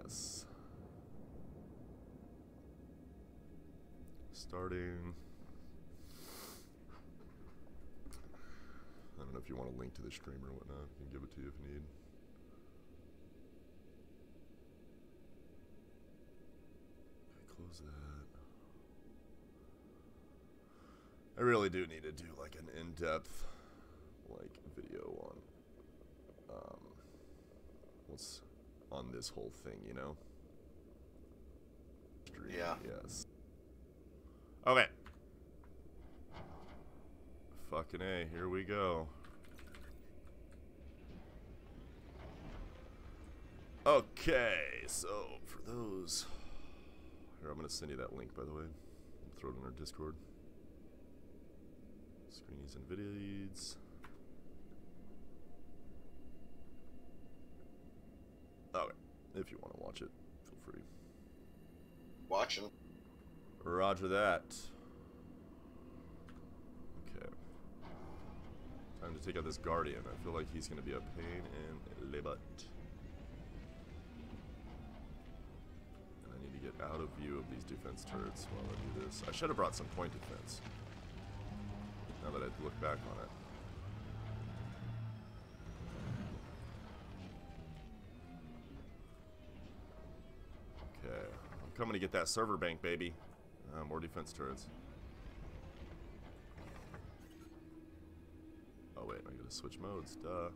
Yes. Starting. I don't know if you want a link to the stream or whatnot. I can give it to you if you need. Okay, close that. I really do need to do like an in-depth like video on what's on this whole thing, you know? Stream, yeah. Yes. Okay. Fucking A, here we go. Okay, so for those... Here, I'm gonna send you that link, by the way. I'll throw it in our Discord. Screenies and videos. Okay, if you want to watch it, feel free. Watching. Roger that. Okay. Time to take out this Guardian. I feel like he's going to be a pain in the butt. And I need to get out of view of these defense turrets while I do this. I should have brought some point defense. Now that I look back on it. Okay. I'm coming to get that server bank, baby. More defense turrets. Oh wait, I gotta switch modes, duh.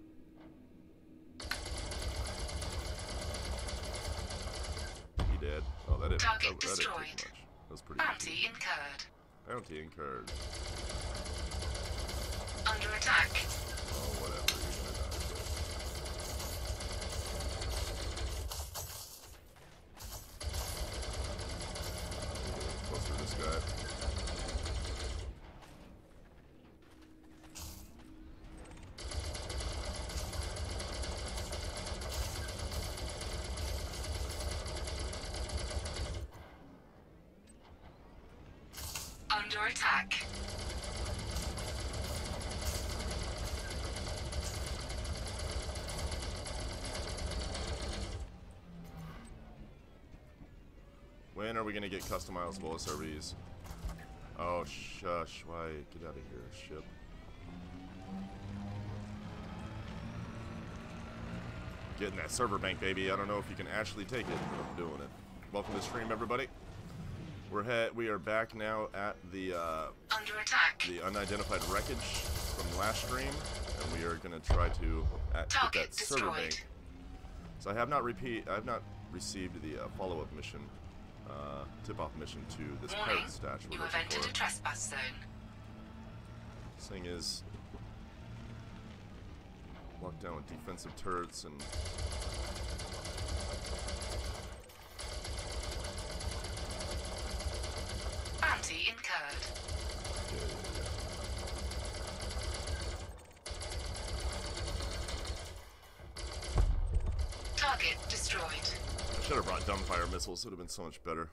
He did. Oh, that didn't take much. That was pretty Bounty easy. incurred. Bounty incurred. Under attack. Oh, whatever. You're gonna die. Closer to this guy. Under attack. When are we gonna get customizable SRBs? Oh, shush. Why? Get out of here, ship. Getting that server bank, baby. I don't know if you can actually take it, but I'm doing it. Welcome to the stream, everybody. We are back now at the Under attack. the unidentified wreckage from last stream, and we are gonna try to get that server bank. So I have not received the follow-up mission, tip-off mission to this Warning, pirate stash we're you have looking entered for. a trespass zone. This thing is locked down with defensive turrets and Bounty incurred. Target destroyed. I should have brought dumbfire missiles. It would have been so much better.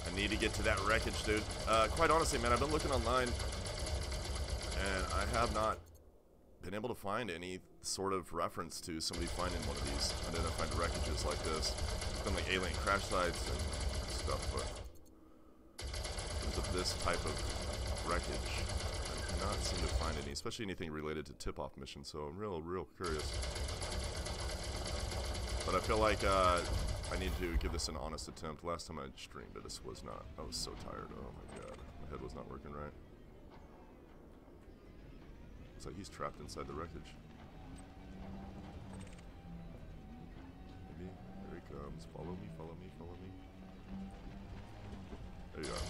I need to get to that wreckage, dude. Quite honestly, man, I've been looking online, and I have not been able to find any sort of reference to somebody finding one of these unidentified wreckages like this. It's been like alien crash sites and stuff, but in terms of this type of wreckage, I cannot seem to find any, especially anything related to tip-off missions, so I'm real curious. But I feel like I need to give this an honest attempt. Last time I streamed it, this was not. I was so tired. Oh my god. My head was not working right. It's like he's trapped inside the wreckage. Maybe. There he comes. Follow me, follow me, follow me. There you are.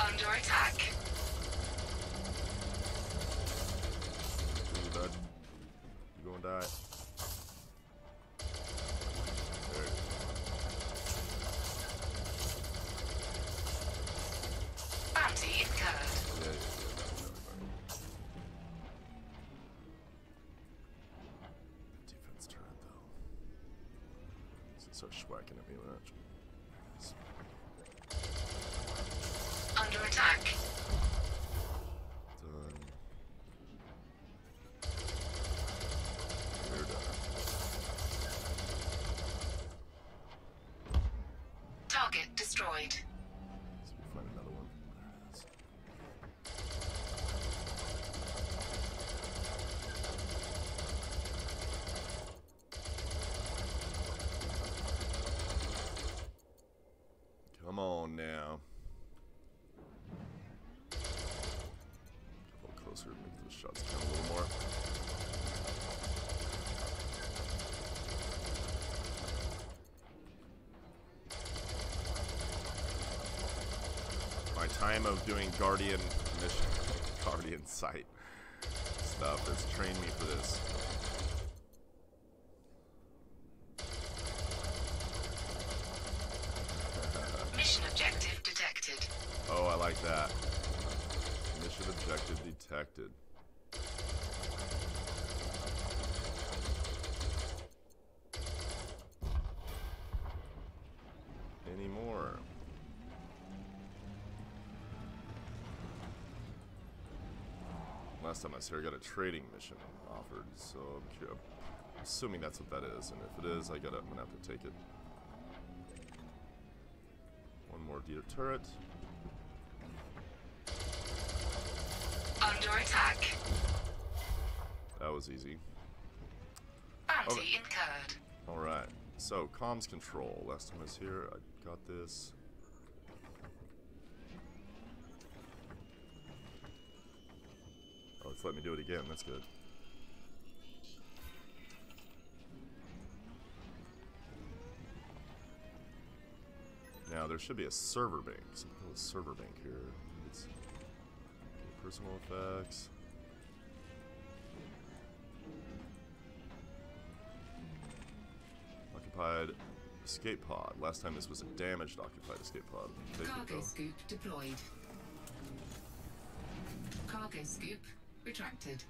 Under attack. Ooh, bud. You gonna die. There you go. Bounty incurred. Yeah. Defense turret, though. It's gonna start schwacking at me when that. Target destroyed. Let's find another one. There it is. Come on now. A little closer, make those shots count a little more. My time of doing Guardian mission, Guardian site stuff has trained me for this. Mission objective detected. Oh, I like that. Mission objective detected. Any more? Last time I was here, I got a trading mission offered, so I'm assuming that's what that is. And if it is, I'm gonna have to take it. One more Dita turret. Under attack. That was easy. Bounty incurred. Alright, so comms control. Last time I was here, I got this. Oh, it's let me do it again. That's good. Now, there should be a server bank. Something called a server bank here. It's okay, personal effects. Occupied escape pod. Last time this was a damaged occupied escape pod. Take it, Cargo though. scoop deployed. Cargo scoop retracted.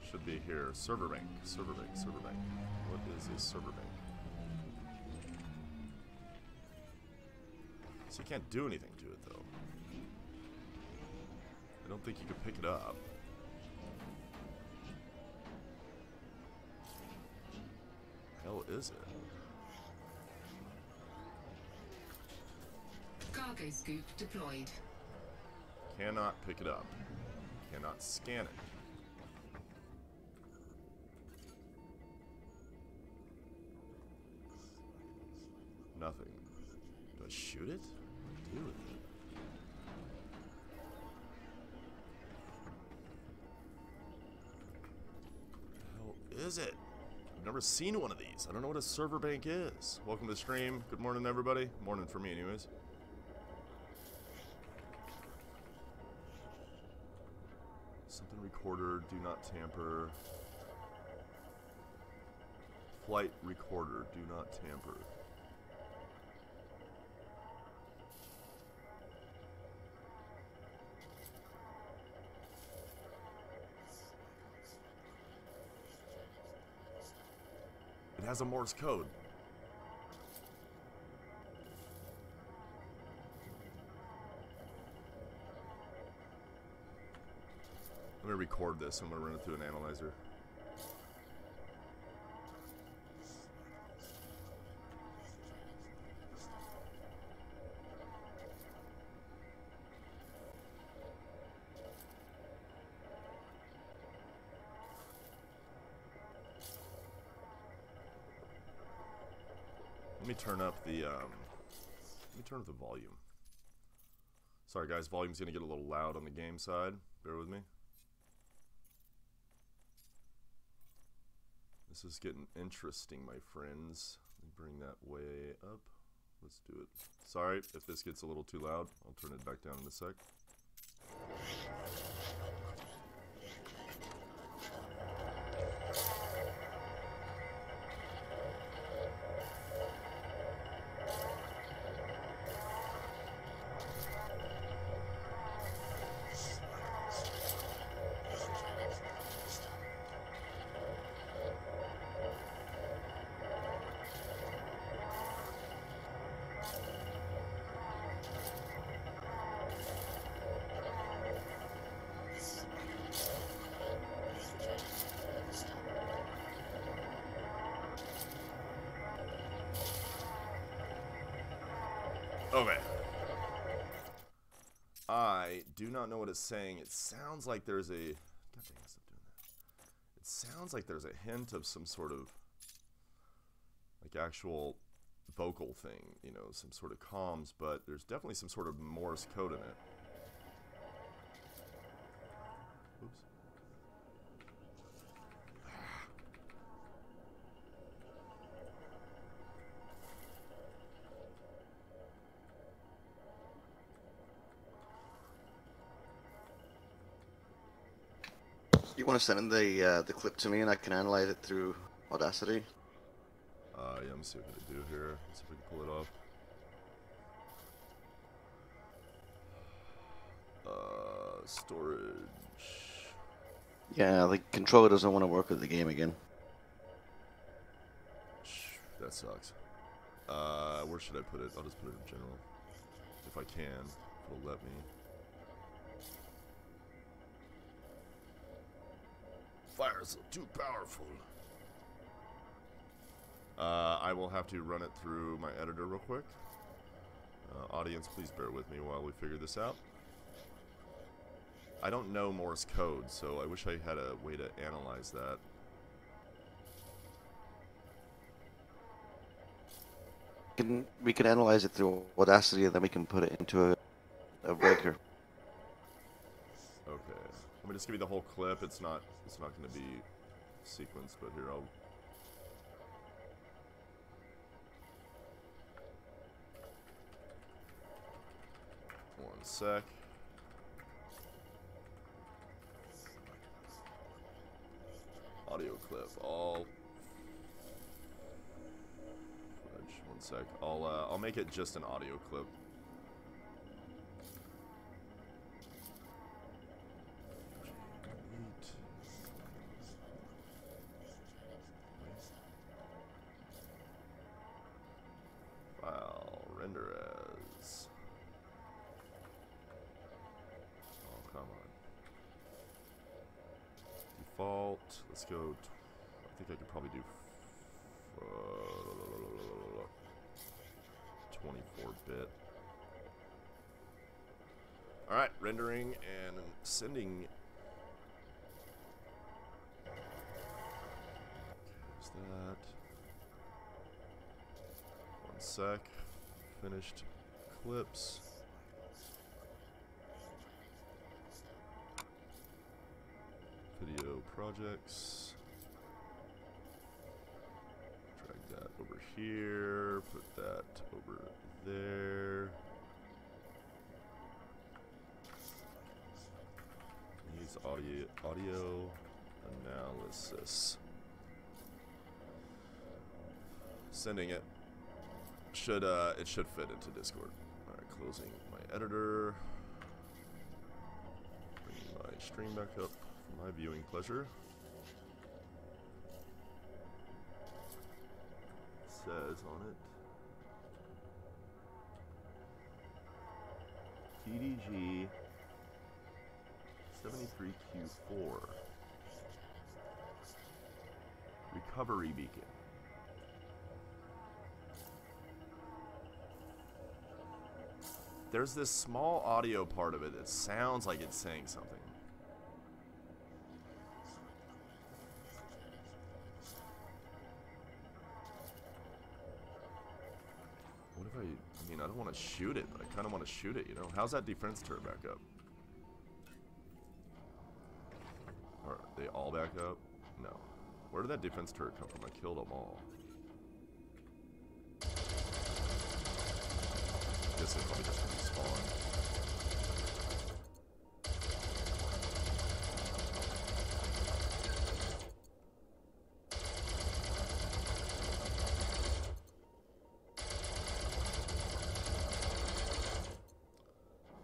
Should be here. Server bank. Server bank. Server bank. What is a server bank? So you can't do anything to it, though. I don't think you could pick it up. Hell is it? Cargo scoop deployed. Cannot pick it up. Cannot scan it. Nothing. Do I shoot it? What do I do with it? What the hell is it? I've never seen one of these. I don't know what a server bank is. Welcome to the stream. Good morning, everybody. Morning for me, anyways. Something recorder. Do not tamper. Flight recorder. Do not tamper. It has a Morse code. Let me record this. I'm going to run it through an analyzer. Let me turn up the volume. Sorry guys, volume's gonna get a little loud on the game side. Bear with me. This is getting interesting, my friends. Let me bring that way up. Let's do it. Sorry if this gets a little too loud. I'll turn it back down in a sec. Okay. I do not know what it's saying. It sounds like there's a... God dang, stop doing that. It sounds like there's a hint of some sort of... like actual vocal thing. You know, some sort of comms, but there's definitely some sort of Morse code in it. Oops. You want to send in the clip to me and I can analyze it through Audacity? Yeah, let me see what I can do here. Let's see if we can pull it off. Storage. Yeah, the controller doesn't want to work with the game again. That sucks. Where should I put it? I'll just put it in general. If I can. If it'll let me. Fire's too powerful. I will have to run it through my editor real quick. Audience, please bear with me while we figure this out. I don't know Morse code, so I wish I had a way to analyze that. We can analyze it through Audacity and then we can put it into a breaker. Okay. Let me just give you the whole clip. It's not going to be sequenced, but here I'll... One sec. Audio clip. All... One sec. I'll make it just an audio clip. File render as. Oh, come on. Default. Let's go. I think I could probably do 24-bit. Alright, rendering and sending. There's that. One sec. Finished clips. Video projects. Drag that over here. Put that over there. Needs audio analysis. Sending it. It should fit into Discord. Alright, closing my editor. Bringing my stream back up for my viewing pleasure. It says on it TDG 73Q4 recovery beacon. There's this small audio part of it that sounds like it's saying something. What if I mean, I don't want to shoot it, but I kind of want to shoot it, you know? How's that defense turret back up? Are they all back up? No. Where did that defense turret come from? I killed them all. I guess they probably just respawn.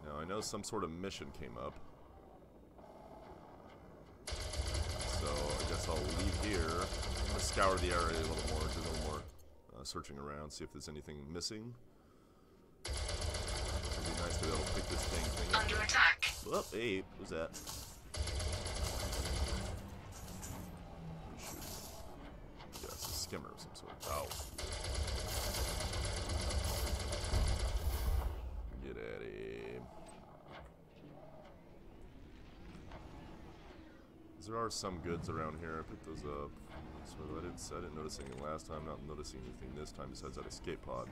Now I know some sort of mission came up. So I guess I'll leave here. I'm gonna scour the area a little more, do a little more searching around, see if there's anything missing. It'd be nice to be able to pick this thing up. Under attack. Oh, hey, who's that? Who's shooting? Yeah, it's a skimmer of some sort. Oh. Because there are some goods around here. I picked those up. So I didn't notice anything last time. Not noticing anything this time besides that escape pod.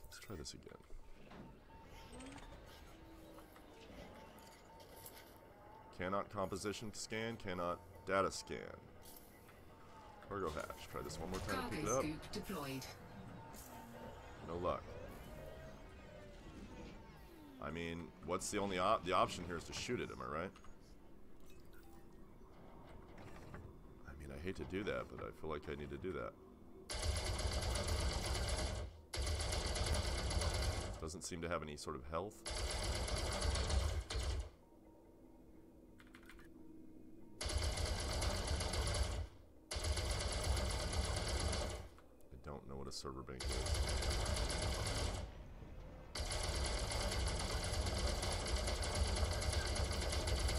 Let's try this again. Cannot composition scan, cannot data scan. Cargo hatch. Try this one more time to pick it Cargo up. scoop deployed. No luck. I mean, what's the only the option here is to shoot at him, am I right? I mean, I hate to do that, but I feel like I need to do that. Doesn't seem to have any sort of health. I don't know what a server bank is.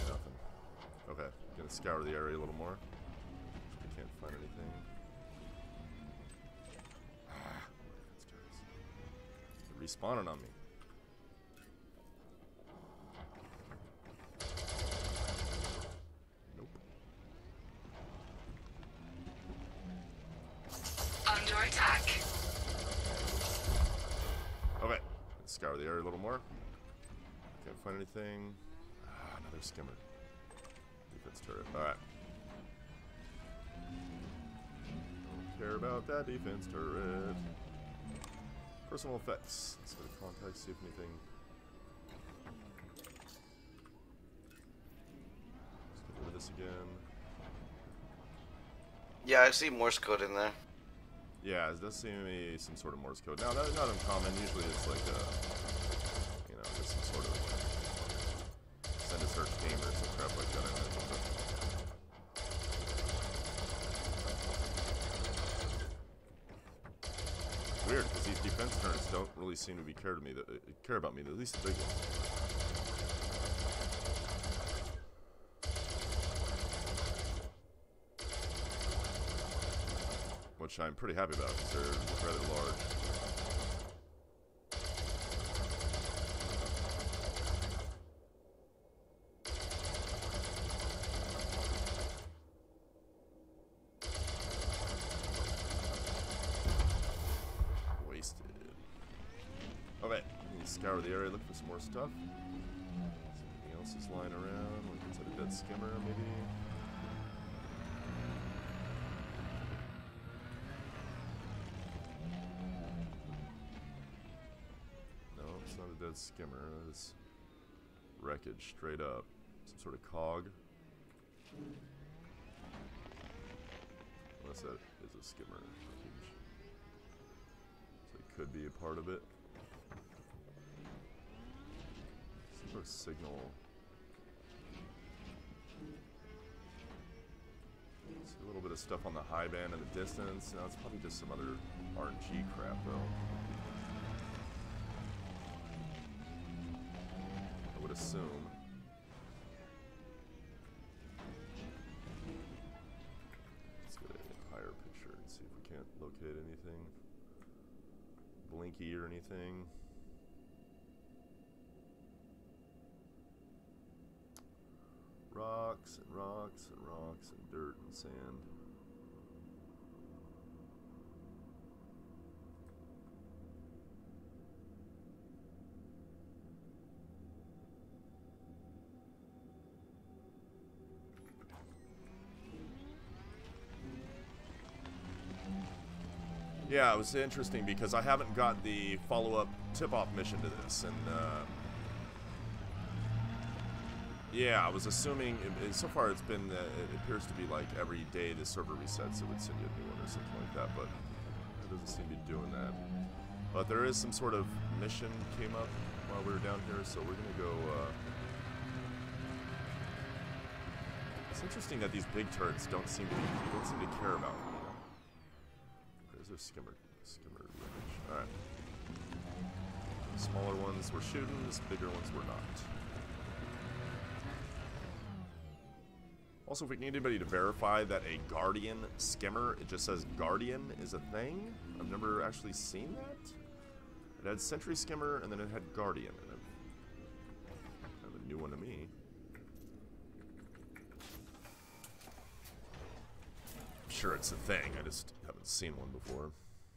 Nothing. Okay, gonna scour the area a little more. I can't find anything. They're respawning on me. Nope. Under attack. Okay, let's scour the area a little more. Can't find anything. Another skimmer. Defense turret. Alright. Don't care about that defense turret. Personal effects. Let's go to contact, see if anything. Let's get rid of this again. Yeah, I see Morse code in there. Yeah, it does seem to be some sort of Morse code. Now, that's not uncommon. Usually it's like a, you know, just some sort of send a search game or some crap like that. I imagine. Weird, because these defense turrets don't really seem to be care about me. At least the big ones. Which I'm pretty happy about because they're rather large. Wasted. Okay, scour the area, look for some more stuff. See anything else is lying around. Like inside a dead skimmer, maybe. Dead skimmer. It's wreckage straight up. Some sort of cog. Unless that is a skimmer wreckage. So it could be a part of it. Some sort of signal. See a little bit of stuff on the high band in the distance. Now it's probably just some other RNG crap though. Assume. Let's get a higher picture and see if we can't locate anything. Blinky or anything. Rocks and rocks and rocks and dirt and sand. Yeah, it was interesting because I haven't got the follow-up tip-off mission to this, and yeah, I was assuming. So far, it's been. It appears to be like every day the server resets, it would send you a new one or something like that, but it doesn't seem to be doing that. But there is some sort of mission came up while we were down here, so we're gonna go. It's interesting that these big turrets don't seem to care about me. There's a skimmer wreckage. Alright. Smaller ones were shooting, bigger ones were not. Also, if we need anybody to verify that a Guardian skimmer, it just says Guardian is a thing. I've never actually seen that. It had Sentry Skimmer, and then it had Guardian. And kind of a new one to me. I'm sure it's a thing, I just haven't seen one before.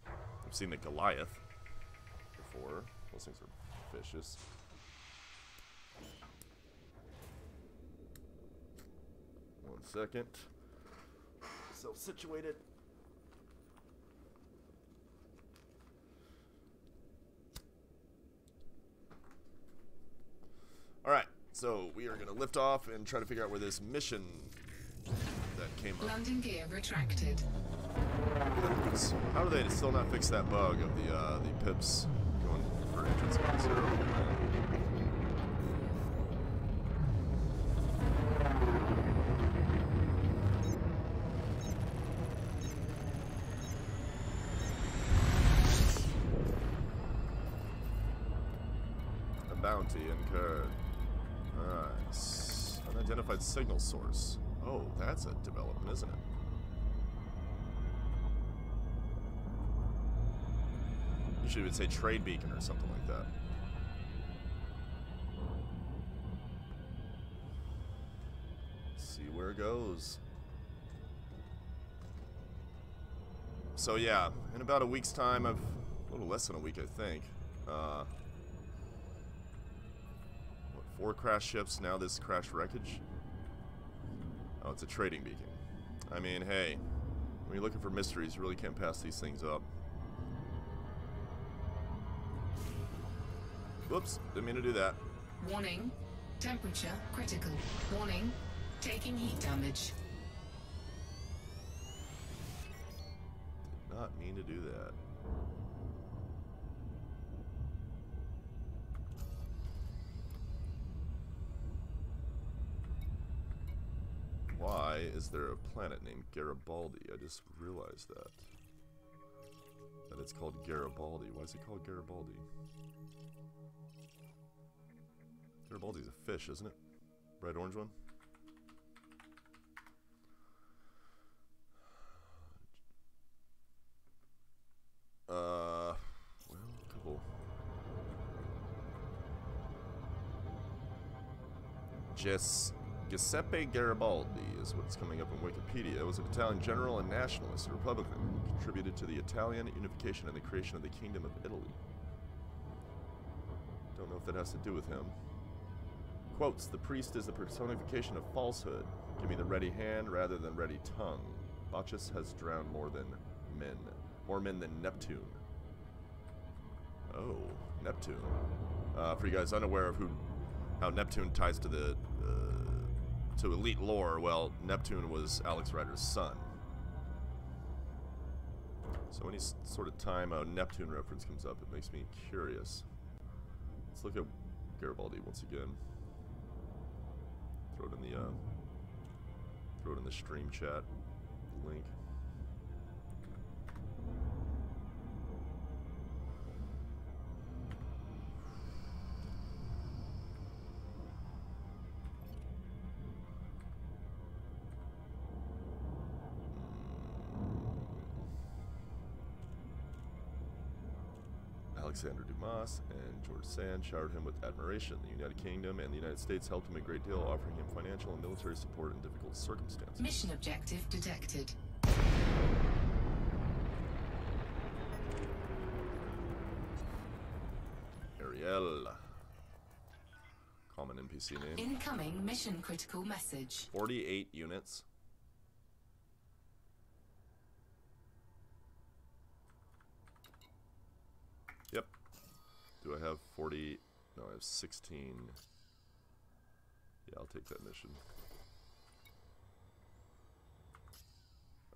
I've seen the Goliath before. Those things are vicious. One second. Self-situated. Alright, so we are going to lift off and try to figure out where this mission that came up. Landing gear retracted. How do they still not fix that bug of the pips going for entrance on 0? A bounty incurred. Nice. Unidentified signal source. Oh, that's a development, isn't it? Usually it would say trade beacon or something like that. See where it goes. So yeah, in about a week's time, a little less than a week, I think. What, 4 crash ships, now this crash wreckage? Oh, it's a trading beacon. I mean, hey, when you're looking for mysteries, you really can't pass these things up. Whoops, didn't mean to do that. Warning. Temperature critical. Warning. Taking heat damage. Did not mean to do that. Why is there a planet named Garibaldi? I just realized that. That it's called Garibaldi. Why is it called Garibaldi? Garibaldi's a fish, isn't it? Bright orange one? Well, a couple. Giuseppe Garibaldi is what's coming up on Wikipedia. Was an Italian general and nationalist, a Republican, who contributed to the Italian unification and the creation of the Kingdom of Italy. Don't know if that has to do with him. Quotes, the priest is the personification of falsehood. Give me the ready hand rather than ready tongue. Bacchus has drowned more men than Neptune. Oh, Neptune. For you guys unaware of how Neptune ties to the to elite lore, well, Neptune was Alex Rider's son. So any sort of time a Neptune reference comes up, it makes me curious. Let's look at Garibaldi once again. Throw it in the stream chat link. Alexander Dumas and George Sand showered him with admiration. The United Kingdom and the United States helped him a great deal, offering him financial and military support in difficult circumstances. Mission objective detected. Ariel. Common NPC name. Incoming mission critical message. 48 units. Yep. Do I have 40? No, I have 16. Yeah, I'll take that mission.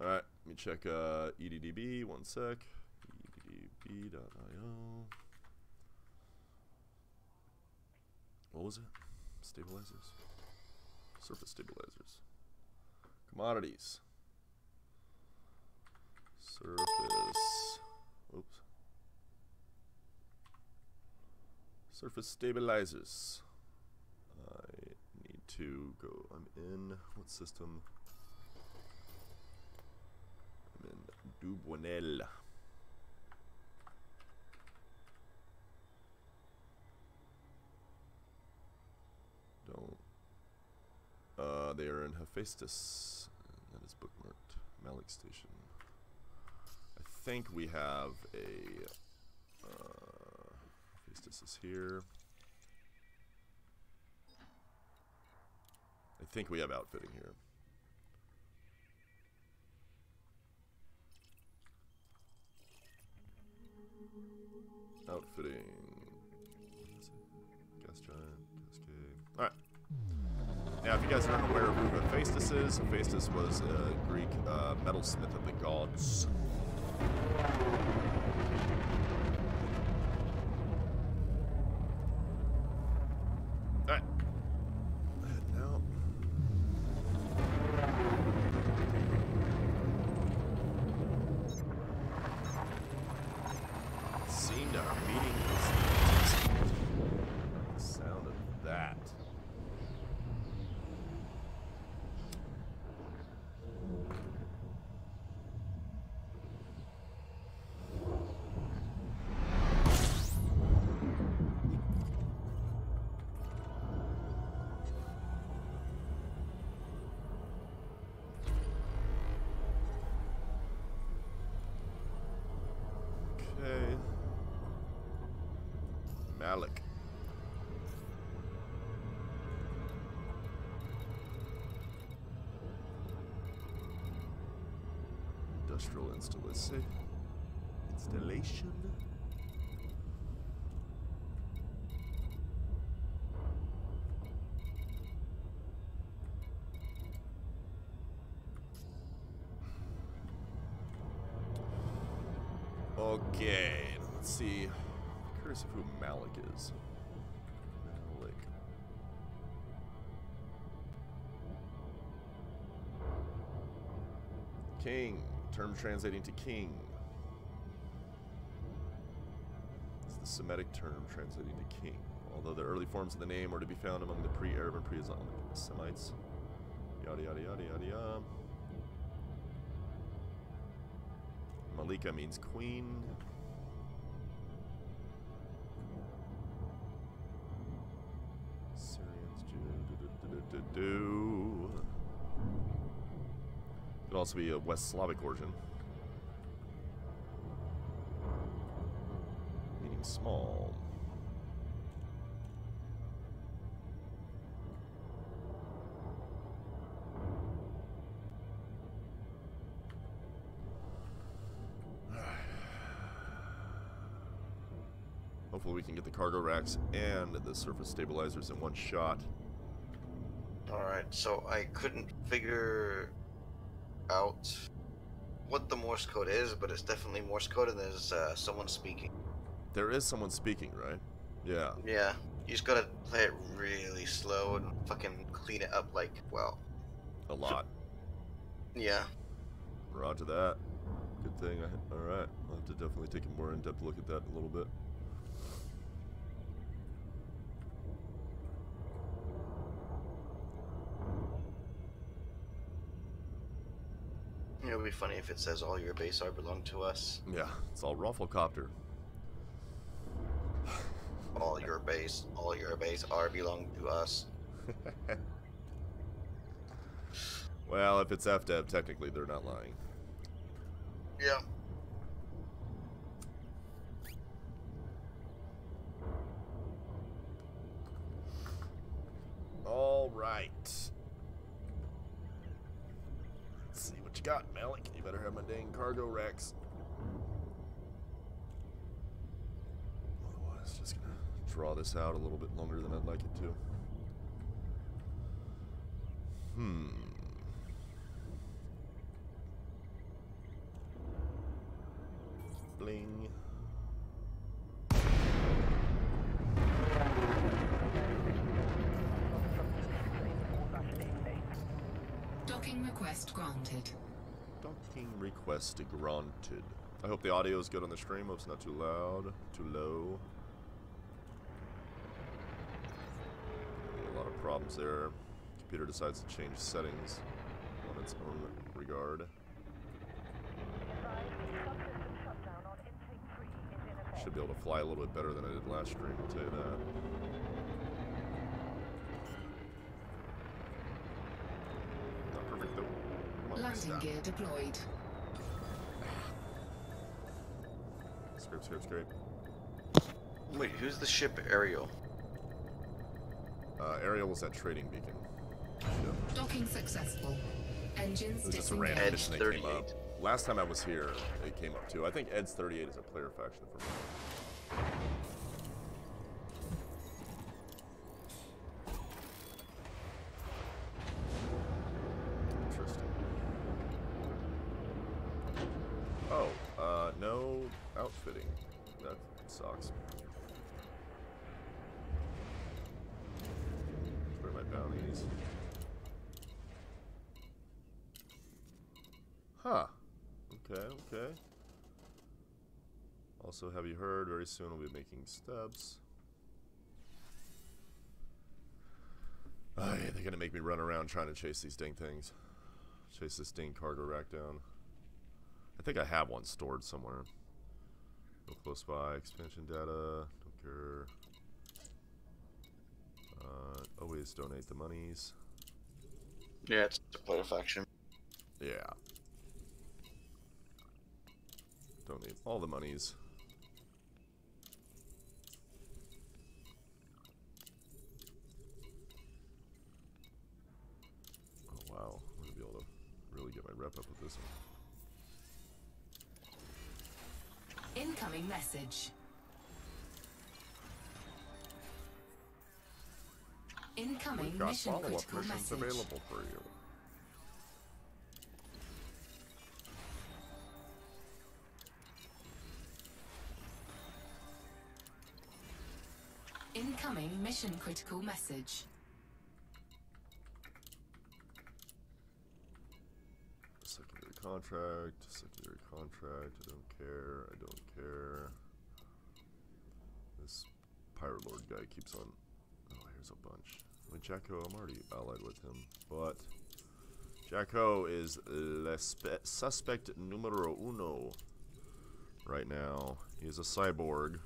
Alright, let me check EDDB, one sec. EDDB.io. What was it? Stabilizers? Surface stabilizers. Commodities. Surface. Oops. Surface stabilizers. I need to go. I'm in what system? I'm in Dubuenel. Don't. They are in Hephaestus. That is bookmarked. Malik Station. I think we have a. Hephaestus is here. I think we have outfitting here. Outfitting. Gas giant, cascade. Alright. Now, if you guys aren't aware of who Hephaestus is, Hephaestus was a Greek metalsmith of the gods. Alright. Heading out. Seemed our meeting was the sound of that. Okay. Malik. Industrial installation. Okay, let's see. I'm curious of who Malik is. Malik. King. Term translating to king. It's the Semitic term translating to king. Although the early forms of the name are to be found among the pre-Arab and pre-Islamic Semites. Yada yada yada yada yada. Malika means queen. Syrians. Could also be a West Slavic origin. Meaning small. Hopefully we can get the cargo racks and the surface stabilizers in one shot. Alright, so I couldn't figure out what the Morse code is, but it's definitely Morse code and there's someone speaking. There is someone speaking, right? Yeah. Yeah, you just gotta play it really slow and fucking clean it up like, well. A lot. Yeah. Roger that. Good thing. Alright, I'll have to definitely take a more in-depth look at that in a little bit. It would be funny if it says all your base are belong to us. Yeah, it's all Rafflecopter. All your base are belong to us. Well, if it's FDev, technically they're not lying. Yeah. All right. Let's see what you got, Malik. You better have my dang cargo racks. Otherwise, just gonna draw this out a little bit longer than I'd like it to. Bling. Docking request granted. Docking request granted. I hope the audio is good on the stream. Hope it's not too loud, too low. A lot of problems there. computer decides to change settings on its own regard. Should be able to fly a little bit better than I did last stream, I'll tell you that. Not perfect though. Come on, Landing gear deployed. Scrape. Wait, who's the ship Ariel? Ariel was that trading beacon. Ship. Docking successful. Engines It was just a random disengaged. mission that came up. Last time I was here, it came up too. I think Ed's 38 is a player faction for me. Interesting. Oh, no outfitting. That sucks. Where are my bounties? Huh. Okay. Also, have you heard? Very soon we'll be making steps. They're gonna make me run around trying to chase these dang things. Chase this dang cargo rack down. I think I have one stored somewhere. Real close by. Expansion data. Don't care. Always donate the monies. Yeah, it's a player faction. Yeah. Donate all the monies. Oh wow, I'm gonna be able to really get my rep up with this one. Incoming message. Incoming We've got mission follow-up critical missions message. available for you. Incoming mission critical message. Secondary contract. I don't care. This Pirate Lord guy keeps on. Oh, here's a bunch. With Jacko, I'm already allied with him, but Jacko is suspect numero uno right now. He is a cyborg.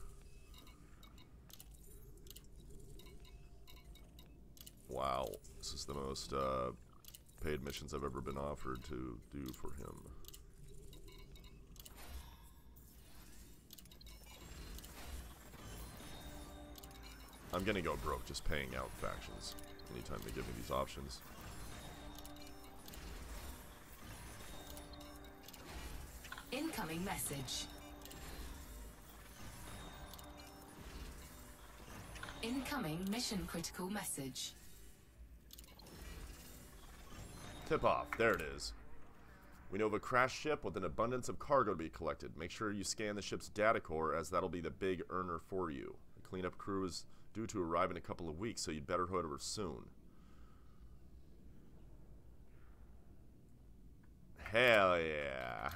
Wow, this is the most paid missions I've ever been offered to do for him. I'm gonna go broke just paying out factions anytime they give me these options. Incoming message. Incoming mission critical message. Tip off. There it is. We know of a crashed ship with an abundance of cargo to be collected. Make sure you scan the ship's data core, as that'll be the big earner for you. The cleanup crew is due to arrive in a couple of weeks, so you'd better head over soon. Hell yeah.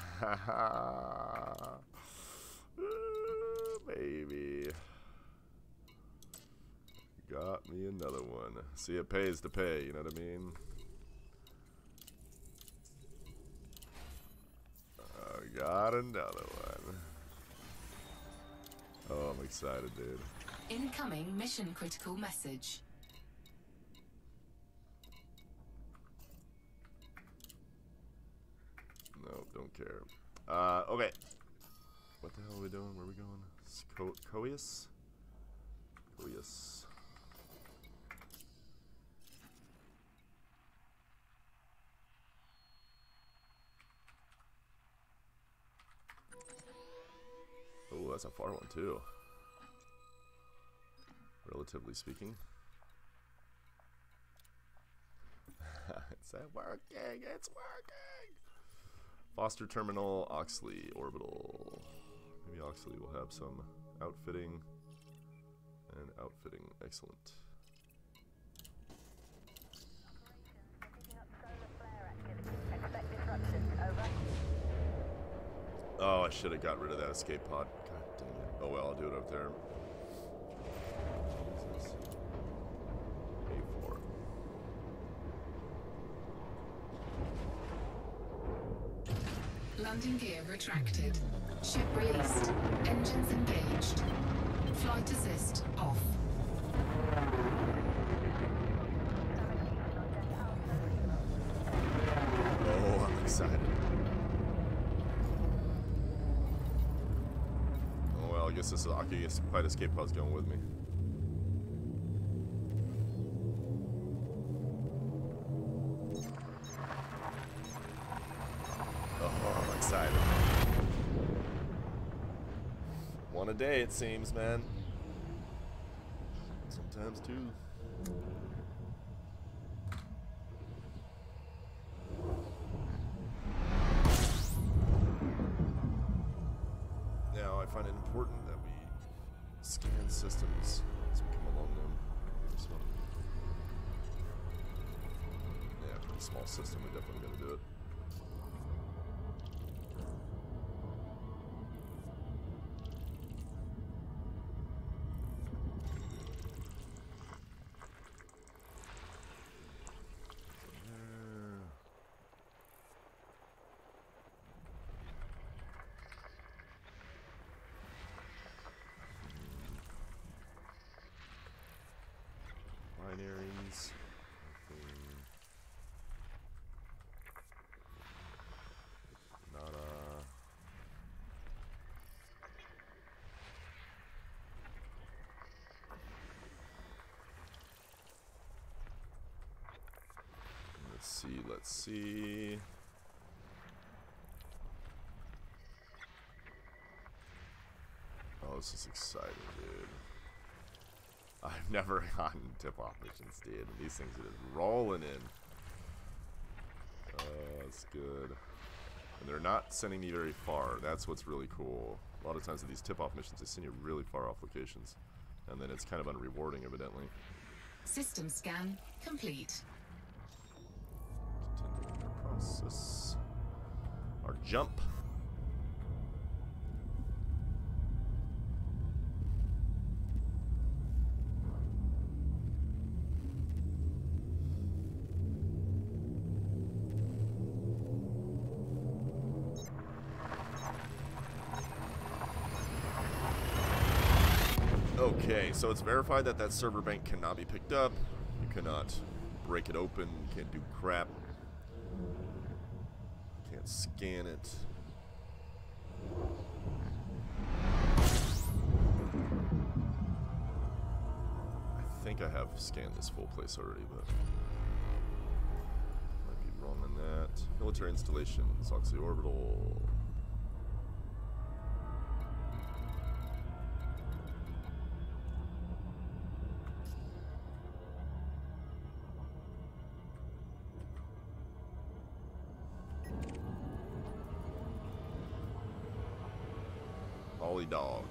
Ooh, baby. Got me another one. See, it pays to pay, you know what I mean? Got another one. Oh, I'm excited, dude. Incoming mission critical message. No, don't care. Okay. What the hell are we doing? Where are we going? Coius? Coius. Oh, that's a far one too. Relatively speaking. It's working! It's working! Foster Terminal, Oxley Orbital. Maybe Oxley will have some outfitting. And outfitting, excellent. Oh, I should have got rid of that escape pod. God dang it. Oh well, I'll do it up there. Jesus. A4. Landing gear retracted. Ship released. Engines engaged. Flight assist off. Oh, I'm excited. Oh well, I guess this is Occupied Escape Pod's going with me. Oh, I'm excited. One a day, it seems, man. Sometimes two. Now, I find it important that we scan systems as we come along them. This one. Yeah, pretty small system. We're definitely going to do it. Binaries. Nada. Let's see. Oh, this is exciting, dude. I've never gotten tip-off missions, dude. And these things are just rolling in. That's good. And they're not sending me very far. That's what's really cool. A lot of times with these tip-off missions, they send you really far off locations. And then it's kind of unrewarding, evidently. System scan complete. Continue our process. Our jump. Okay, so it's verified that that server bank cannot be picked up. You cannot break it open. You can't do crap. Can't scan it. I think I have scanned this full place already, but might be wrong on that. Military installations, Oxyorbital. Ollie dog.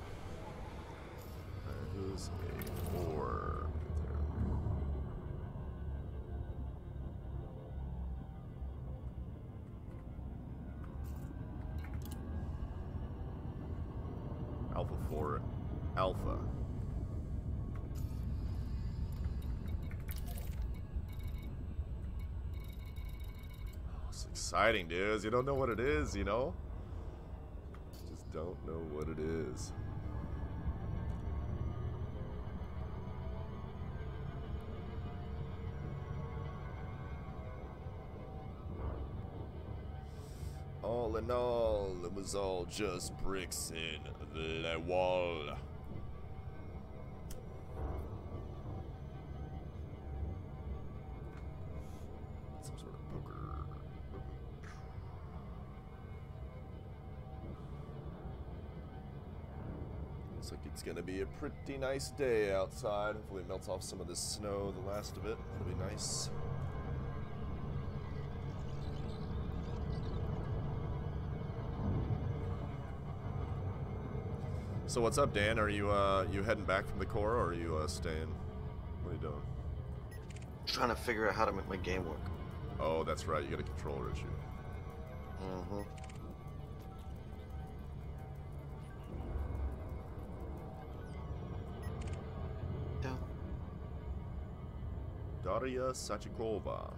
Who's a 4? Alpha 4 Alpha. Oh, it's exciting, dudes. You don't know what it is, you know? Don't know what it is. All in all, it was all just bricks in the wall. Some sort of poker. Looks like it's gonna be a pretty nice day outside. Hopefully it melts off some of this snow, the last of it. It'll be nice. So what's up, Dan? Are you you heading back from the core, or are you staying? What are you doing? Trying to figure out how to make my game work. Oh, that's right. You got a controller issue. Mm-hmm. Daria Sachikova.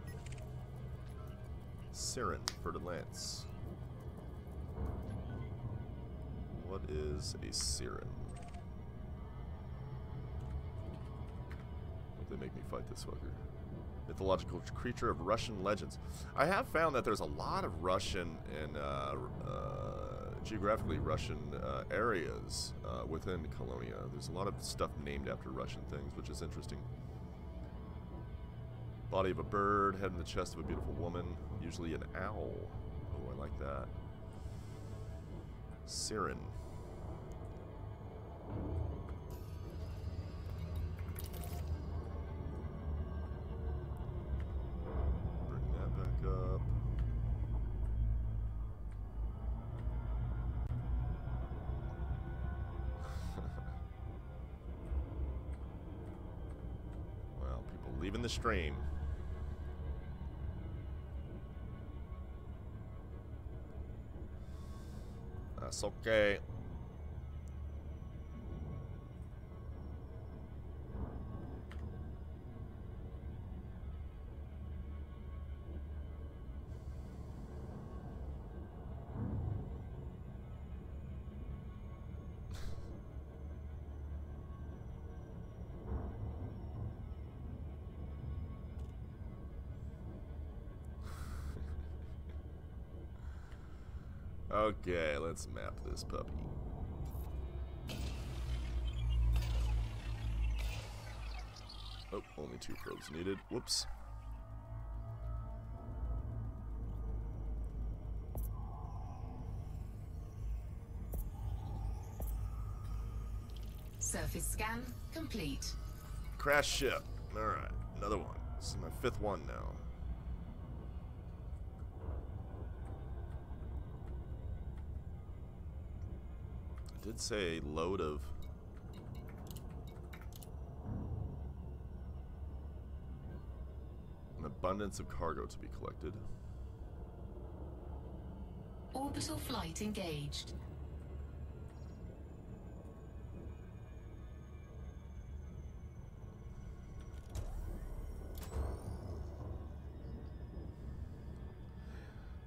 Siren for the Lance. is a siren. Hope they make me fight this fucker. Mythological creature of Russian legends. I have found that there's a lot of Russian and geographically Russian areas within Colonia. There's a lot of stuff named after Russian things, which is interesting. Body of a bird, head and the chest of a beautiful woman, usually an owl. Oh, I like that. Siren. Bring that back up. Well, people leaving the stream. That's okay. Okay, let's map this puppy. Oh, only 2 probes needed. Whoops. Surface scan complete. Crash ship. Alright, another one. This is my 5th one now. I did say a load of an abundance of cargo to be collected. Orbital flight engaged.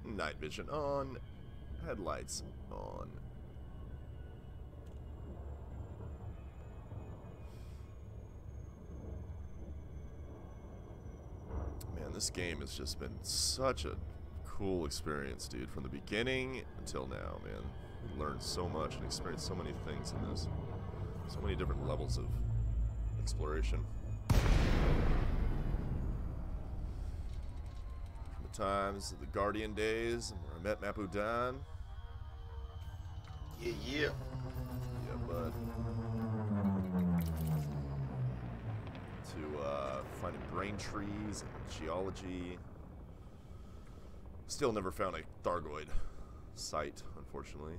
Night vision on, headlights on. Man, this game has just been such a cool experience, dude. From the beginning until now, man. We learned so much and experienced so many things in this. So many different levels of exploration. Times of the Guardian days, where I met Mapudan. Yeah. Yeah, bud. To finding brain trees and geology. Still never found a Thargoid site, unfortunately.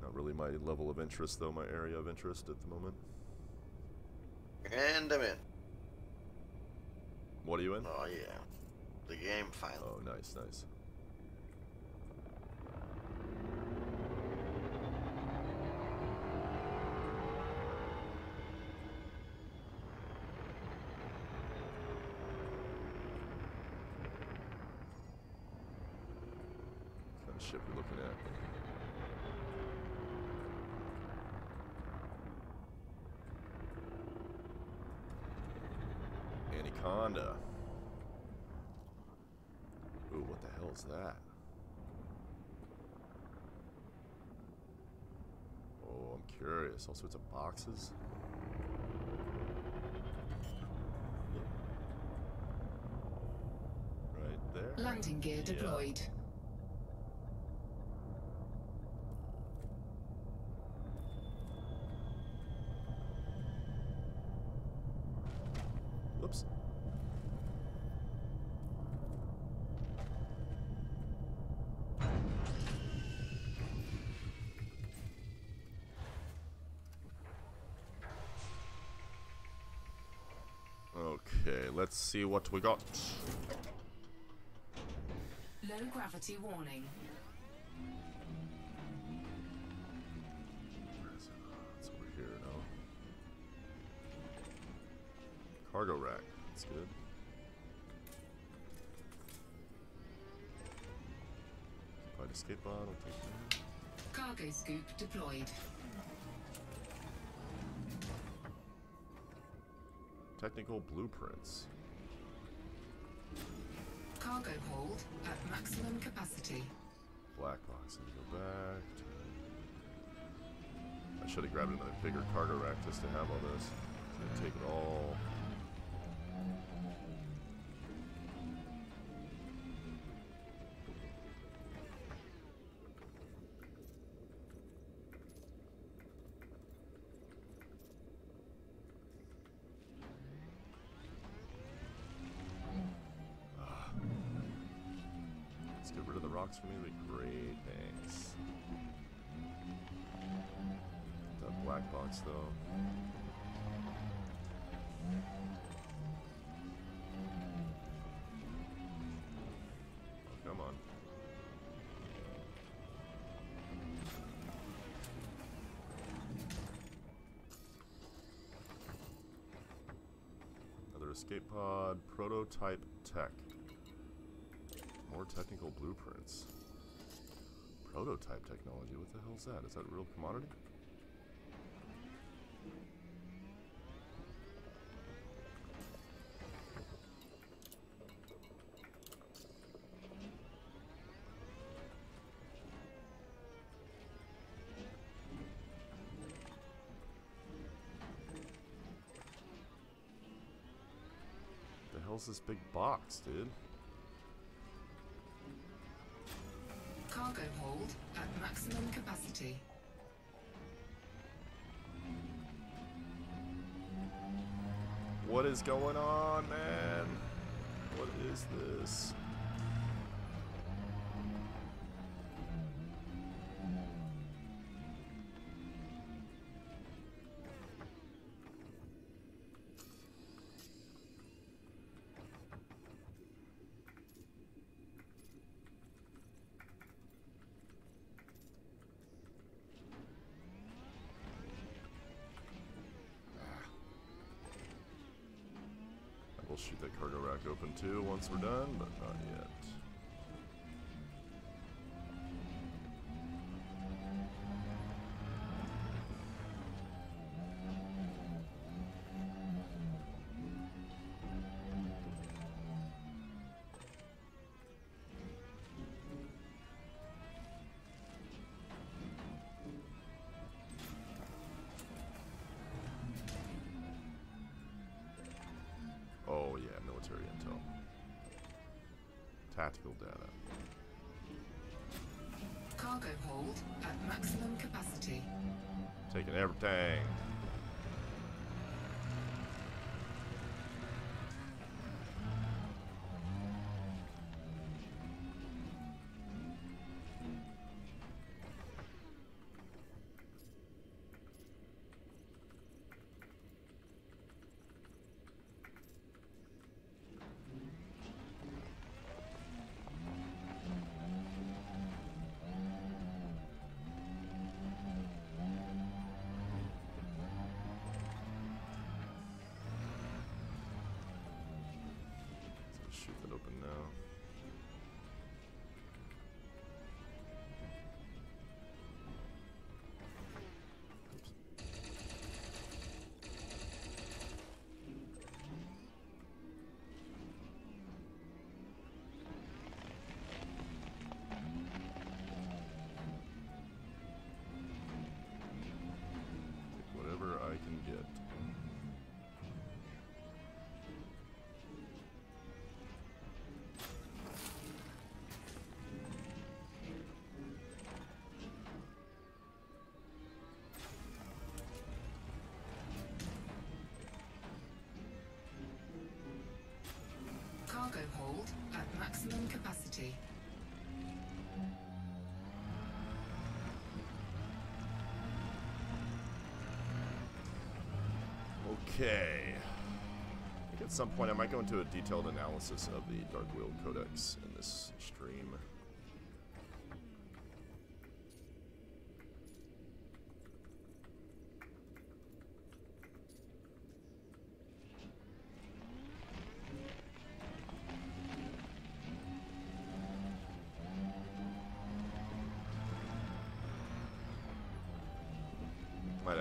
Not really my level of interest, though, my area of interest at the moment. And I'm in. What are you in? Oh, yeah. The game finally. Oh, nice, nice. What kind of ship we looking at? Anaconda. Ooh, what the hell is that? Oh, I'm curious. All sorts of boxes. Right there. Landing gear deployed. Whoops. Okay, let's see what we got. Low gravity warning. It's over here now. Cargo rack. That's good. Occupied escape pod. I'll take that. Cargo scoop deployed. Technical blueprints. Cargo hold at maximum capacity. Black box. Let me go back. I should have grabbed another bigger cargo rack just to have all this. It's gonna take it all. Let's get rid of the rocks for me. That'd be great. Thanks. That black box though. Oh, come on. Another escape pod. Prototype tech. More technical blueprints. Prototype technology. What the hell is that? Is that a real commodity? The hell's this big box, dude? Cargo hold at maximum capacity. What is going on, man? What is this? We'll shoot that cargo rack open too once we're done, but not yet. Oh yeah, military intel. Tactical data. Cargo hold at maximum capacity. Taking everything. Shoot that open now. Oops. Take whatever I can get. Cargo hold at maximum capacity. Okay. I think at some point I might go into a detailed analysis of the Dark Wheel Codex in this stream.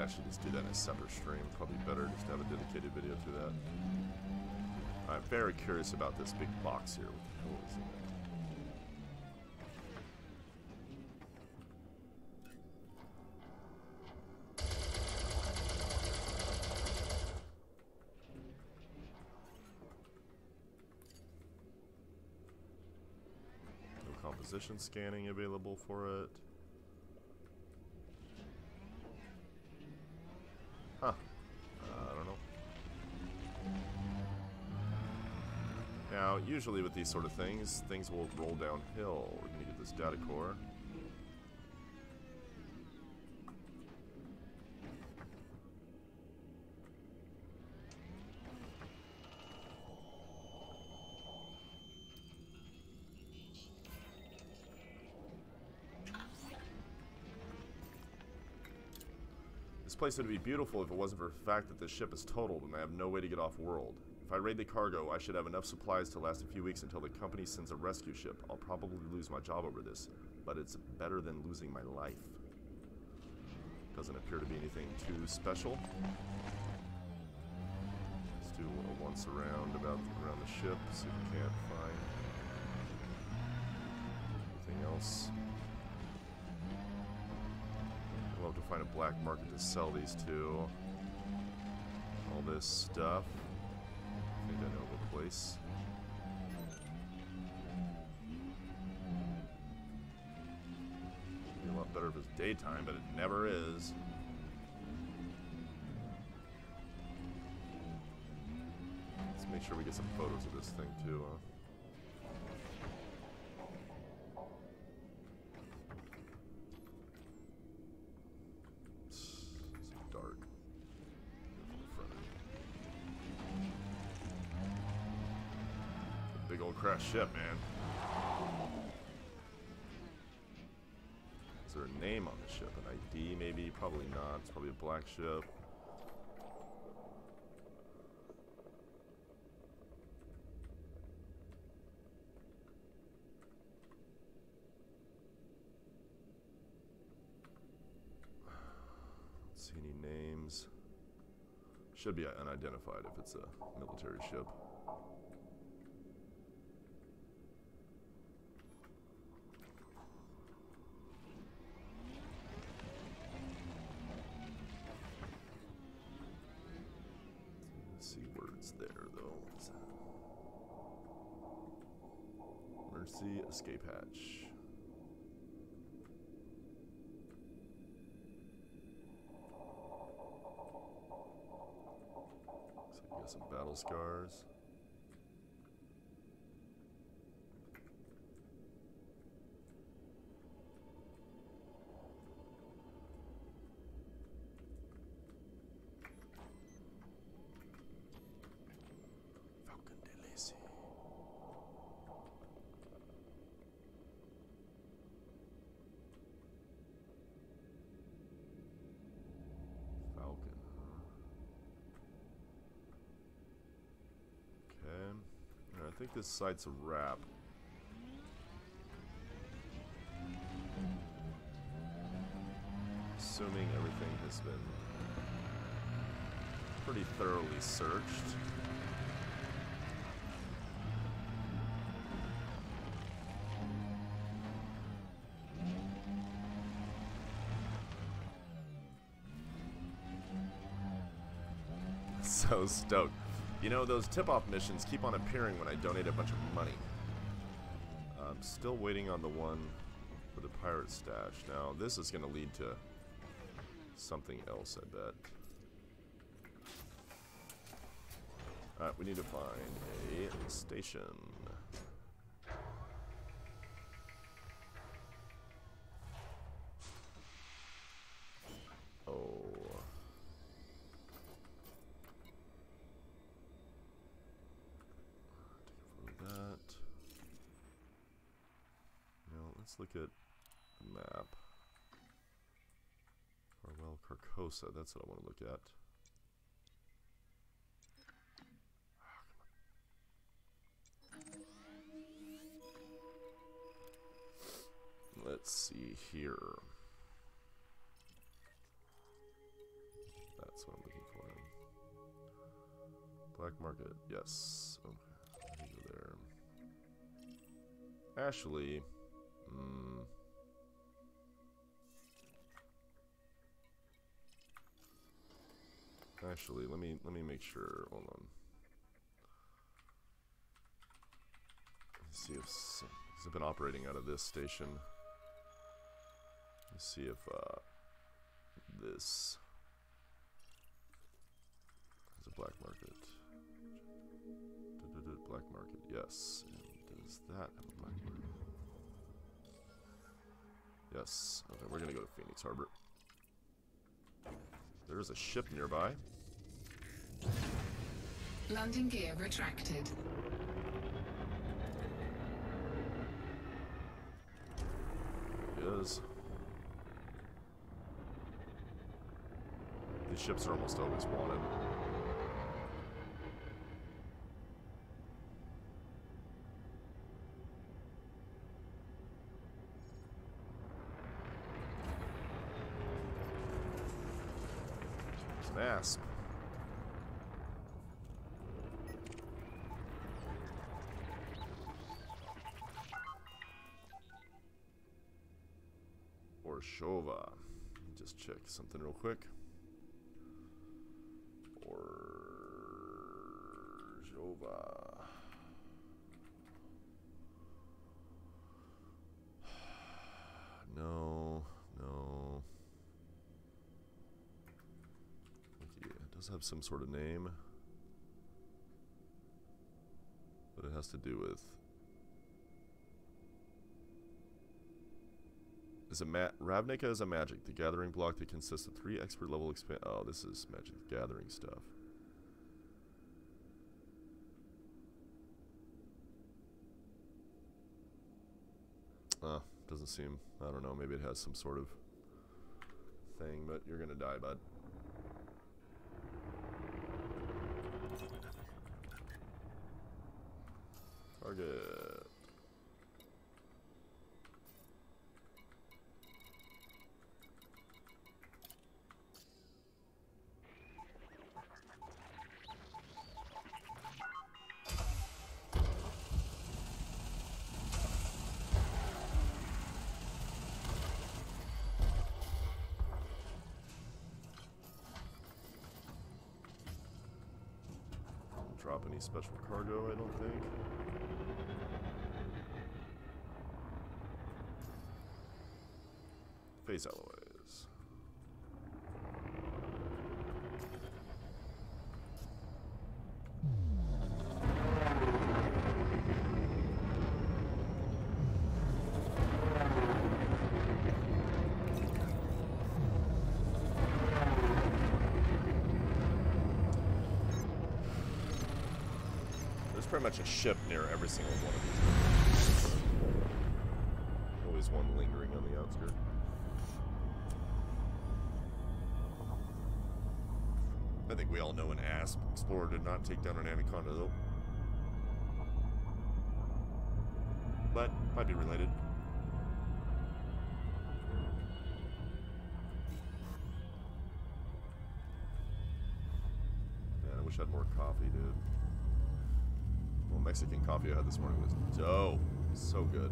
actually just do that in a separate stream. Probably better just to have a dedicated video to that. I'm very curious about this big box here. What the hell is in it? No composition scanning available for it. Huh. I don't know. Now, usually with these sort of things will roll downhill. We're going to get this data core. This place would be beautiful if it wasn't for the fact that the ship is totaled and I have no way to get off world. If I raid the cargo, I should have enough supplies to last a few weeks until the company sends a rescue ship. I'll probably lose my job over this, but it's better than losing my life. Doesn't appear to be anything too special. Let's do a once around around the ship, see if we can't find anything else. I'd love to find a black market to sell these to. All this stuff. I think I know of a place. It'd be a lot better if it's daytime, but it never is. Let's make sure we get some photos of this thing too. It's dark. Big old crash ship, man. Is there a name on the ship? An ID, maybe? Probably not. It's probably a black ship. Don't see any names. Should be unidentified if it's a military ship. There though. Emergency escape hatch. Looks like we got some battle scars. I think this site's a wrap. Assuming everything has been pretty thoroughly searched. So stoked. You know, those tip-off missions keep on appearing when I donate a bunch of money. I'm still waiting on the one for the pirate stash. Now, this is going to lead to something else, I bet. Alright, we need to find a station. Oh. That. Now let's look at the map. Farwell Carcosa, that's what I want to look at. Let's see here. Black market, yes. Okay, let me go there. Actually, actually, let me make sure. Hold on. Let's see if I've been operating out of this station. Let's see if this is a black market. Black market, yes. And does that have a black market? Yes. Okay, we're gonna go to Phoenix Harbor. There's a ship nearby. Landing gear retracted. It is. These ships are almost always wanted. It's an asp. Or Shova. Just check something real quick. Or Jova. No. Okay, it does have some sort of name, but it has to do with. Ravnica is a magic. The gathering block that consists of 3 expert level expand. Oh, this is Magic the Gathering stuff. Doesn't seem. I don't know. Maybe it has some sort of thing, but you're gonna die, bud. Target. Drop any special cargo, I don't think. Phase alloys. Pretty much a ship near every single one of these. Always one lingering on the outskirts. I think we all know an ASP explorer did not take down an Anaconda though. But might be related. Man, I wish I had more coffee, dude. Mexican coffee I had this morning was dope. So good.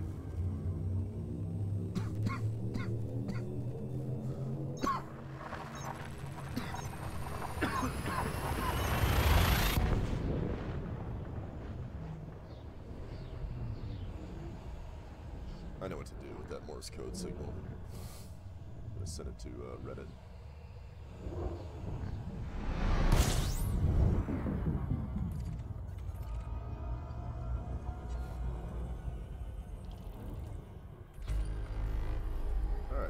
I know what to do with that Morse code signal. I'm gonna send it to Reddit.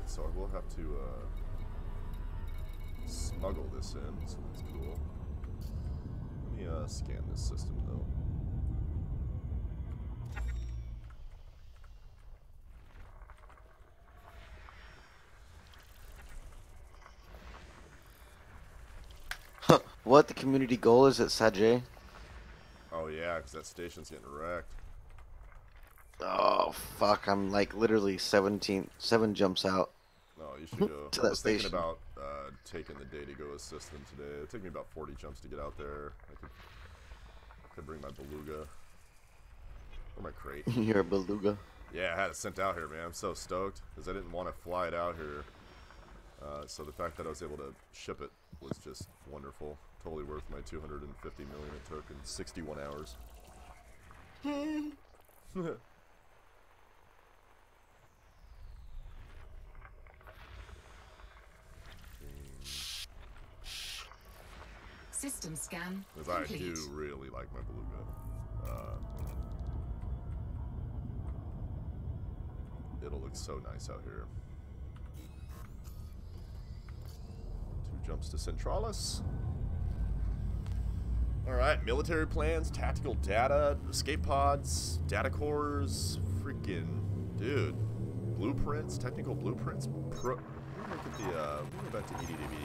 So I will have to smuggle this in, so that's cool. Let me scan this system though. What the community goal is at Sajay? Oh yeah, because that station's getting wrecked. Oh fuck! I'm like literally 7 jumps out. No, you should go. To I that was station. thinking about taking the day to go assist them today. It took me about 40 jumps to get out there. I could I bring my beluga. Or my crate. You're a beluga. Yeah, I had it sent out here, man. I'm so stoked because I didn't want to fly it out here. So the fact that I was able to ship it was just wonderful. Totally worth my 250 million it took in 61 hours. System scan Because I complete. do really like my beluga. It'll look so nice out here. 2 jumps to Centralis. Alright, military plans, tactical data, escape pods, data cores, freaking dude. Blueprints, technical blueprints. Let me look at the let me go back to EDDB.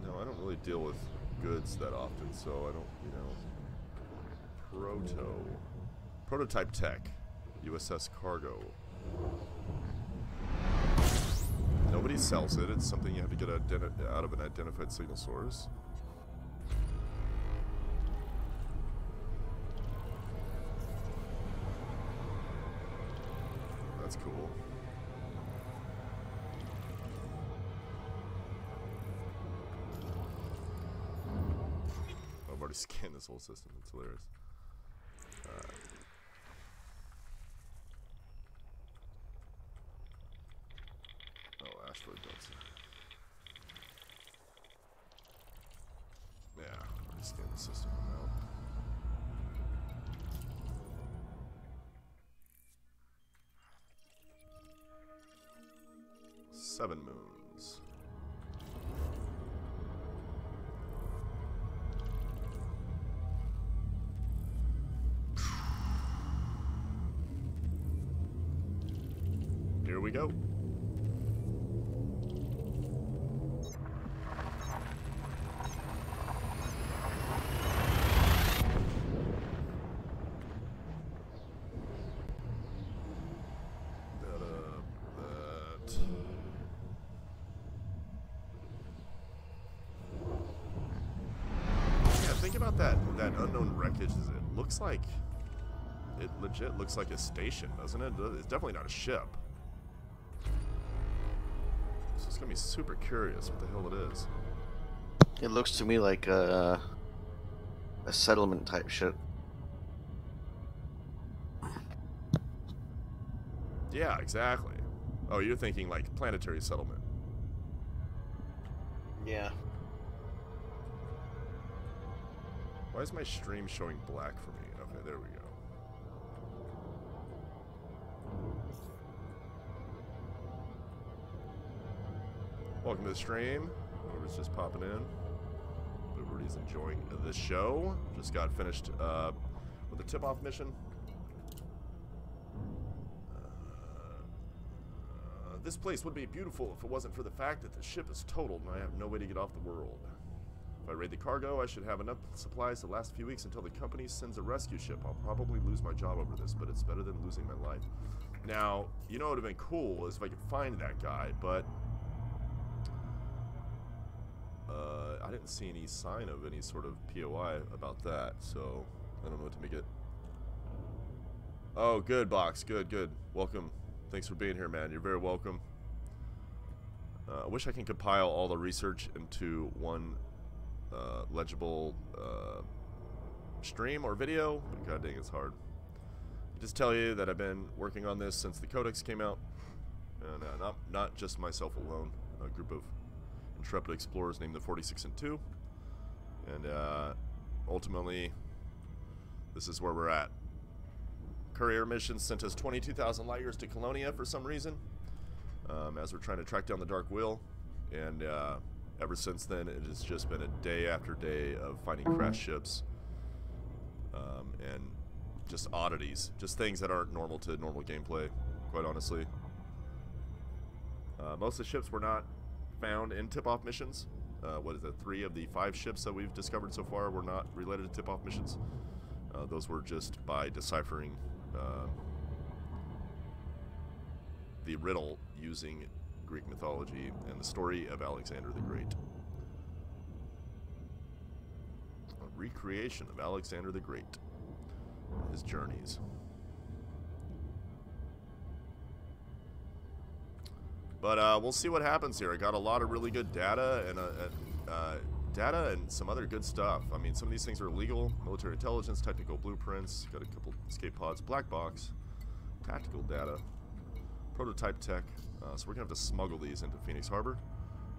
No, I don't really deal with goods that often, so I don't, Prototype tech. USS cargo. Nobody sells it. It's something you have to get out of an identified signal source. That's cool. I've already scanned this whole system. It's hilarious. Oh, asteroid belts. Yeah, I already scanned the system out. Seven moons. Here we go. Think about that unknown wreckage. It looks like it legit looks like a station, doesn't it? It's definitely not a ship. So it's gonna be super curious what the hell it is. It looks to me like a settlement type ship. Yeah, exactly. Oh, you're thinking like planetary settlement. Yeah. Why is my stream showing black for me? Okay, there we go. Welcome to the stream. Whoever's just popping in. Everybody's enjoying the show. Just got finished with a tip-off mission. This place would be beautiful if it wasn't for the fact that the ship is totaled and I have no way to get off the world. If I raid the cargo, I should have enough supplies to last a few weeks until the company sends a rescue ship. I'll probably lose my job over this, but it's better than losing my life. Now, you know what would have been cool is if I could find that guy, but I didn't see any sign of any sort of POI about that, so I don't know what to make it. Oh, good, Box. Good, good. Welcome. Thanks for being here, man. You're very welcome. I wish I can compile all the research into one legible stream or video, but god dang, it's hard. Just tell you that I've been working on this since the Codex came out, and not just myself alone. A group of intrepid explorers named the 46 and 2, and ultimately, this is where we're at. Courier mission sent us 22,000 light years to Colonia for some reason, as we're trying to track down the Dark Wheel, and ever since then, it has just been a day after day of finding crashed ships, and just oddities, just things that aren't normal to normal gameplay, quite honestly. Most of the ships were not found in tip-off missions. What is it? 3 of the 5 ships that we've discovered so far were not related to tip-off missions. Those were just by deciphering the riddle using Greek mythology and the story of Alexander the Great. recreation of Alexander the Great, his journeys. But we'll see what happens here. I got a lot of really good data and some other good stuff. I mean, some of these things are illegal. Military intelligence, technical blueprints, got a couple escape pods, black box, tactical data, prototype tech. So we're gonna have to smuggle these into Phoenix Harbor.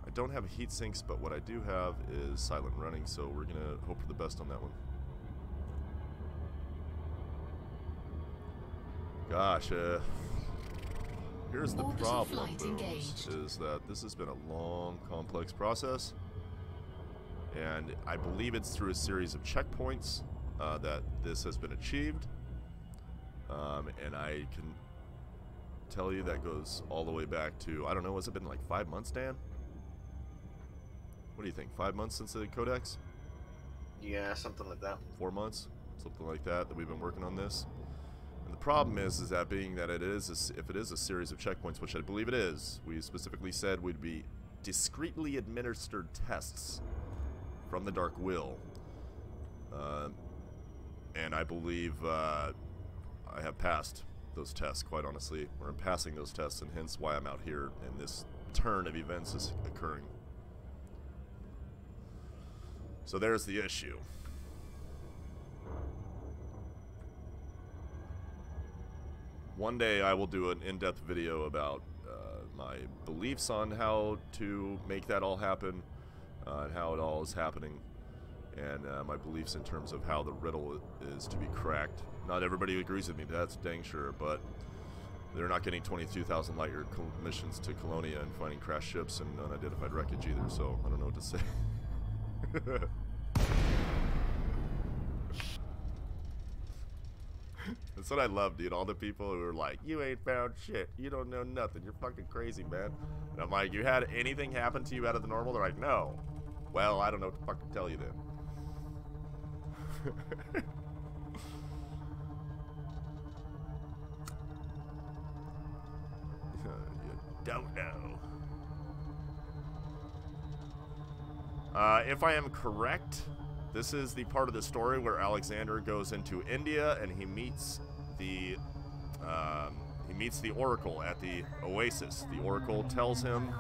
I don't have heat sinks, but what I do have is silent running, so we're gonna hope for the best on that one. Gosh, here's the problem, Booms, is that this has been a long, complex process. And I believe it's through a series of checkpoints that this has been achieved. And I can tell you that goes all the way back to, I don't know, has it been like 5 months, Dan? What do you think, 5 months since the Codex? Yeah, something like that. 4 months? Something like that we've been working on this. And the problem is that being that it is, if it is a series of checkpoints, which I believe it is, we specifically said would be discreetly administered tests from the Dark Will, and I believe I have passed those tests, quite honestly, or I'm passing those tests, and hence why I'm out here and this turn of events is occurring. So there's the issue. One day I will do an in-depth video about my beliefs on how to make that all happen, and how it all is happening, and my beliefs in terms of how the riddle is to be cracked. Not everybody agrees with me, that's dang sure, but they're not getting 22,000 light-year missions to Colonia and finding crashed ships and unidentified wreckage either, so I don't know what to say. That's what I love, dude. All the people who are like, you ain't found shit. You don't know nothing. You're fucking crazy, man. And I'm like, you had anything happen to you out of the normal? They're like, no. Well, I don't know what to fucking tell you then. You don't know. If I am correct, this is the part of the story where Alexander goes into India and he meets the Oracle at the Oasis. The Oracle tells him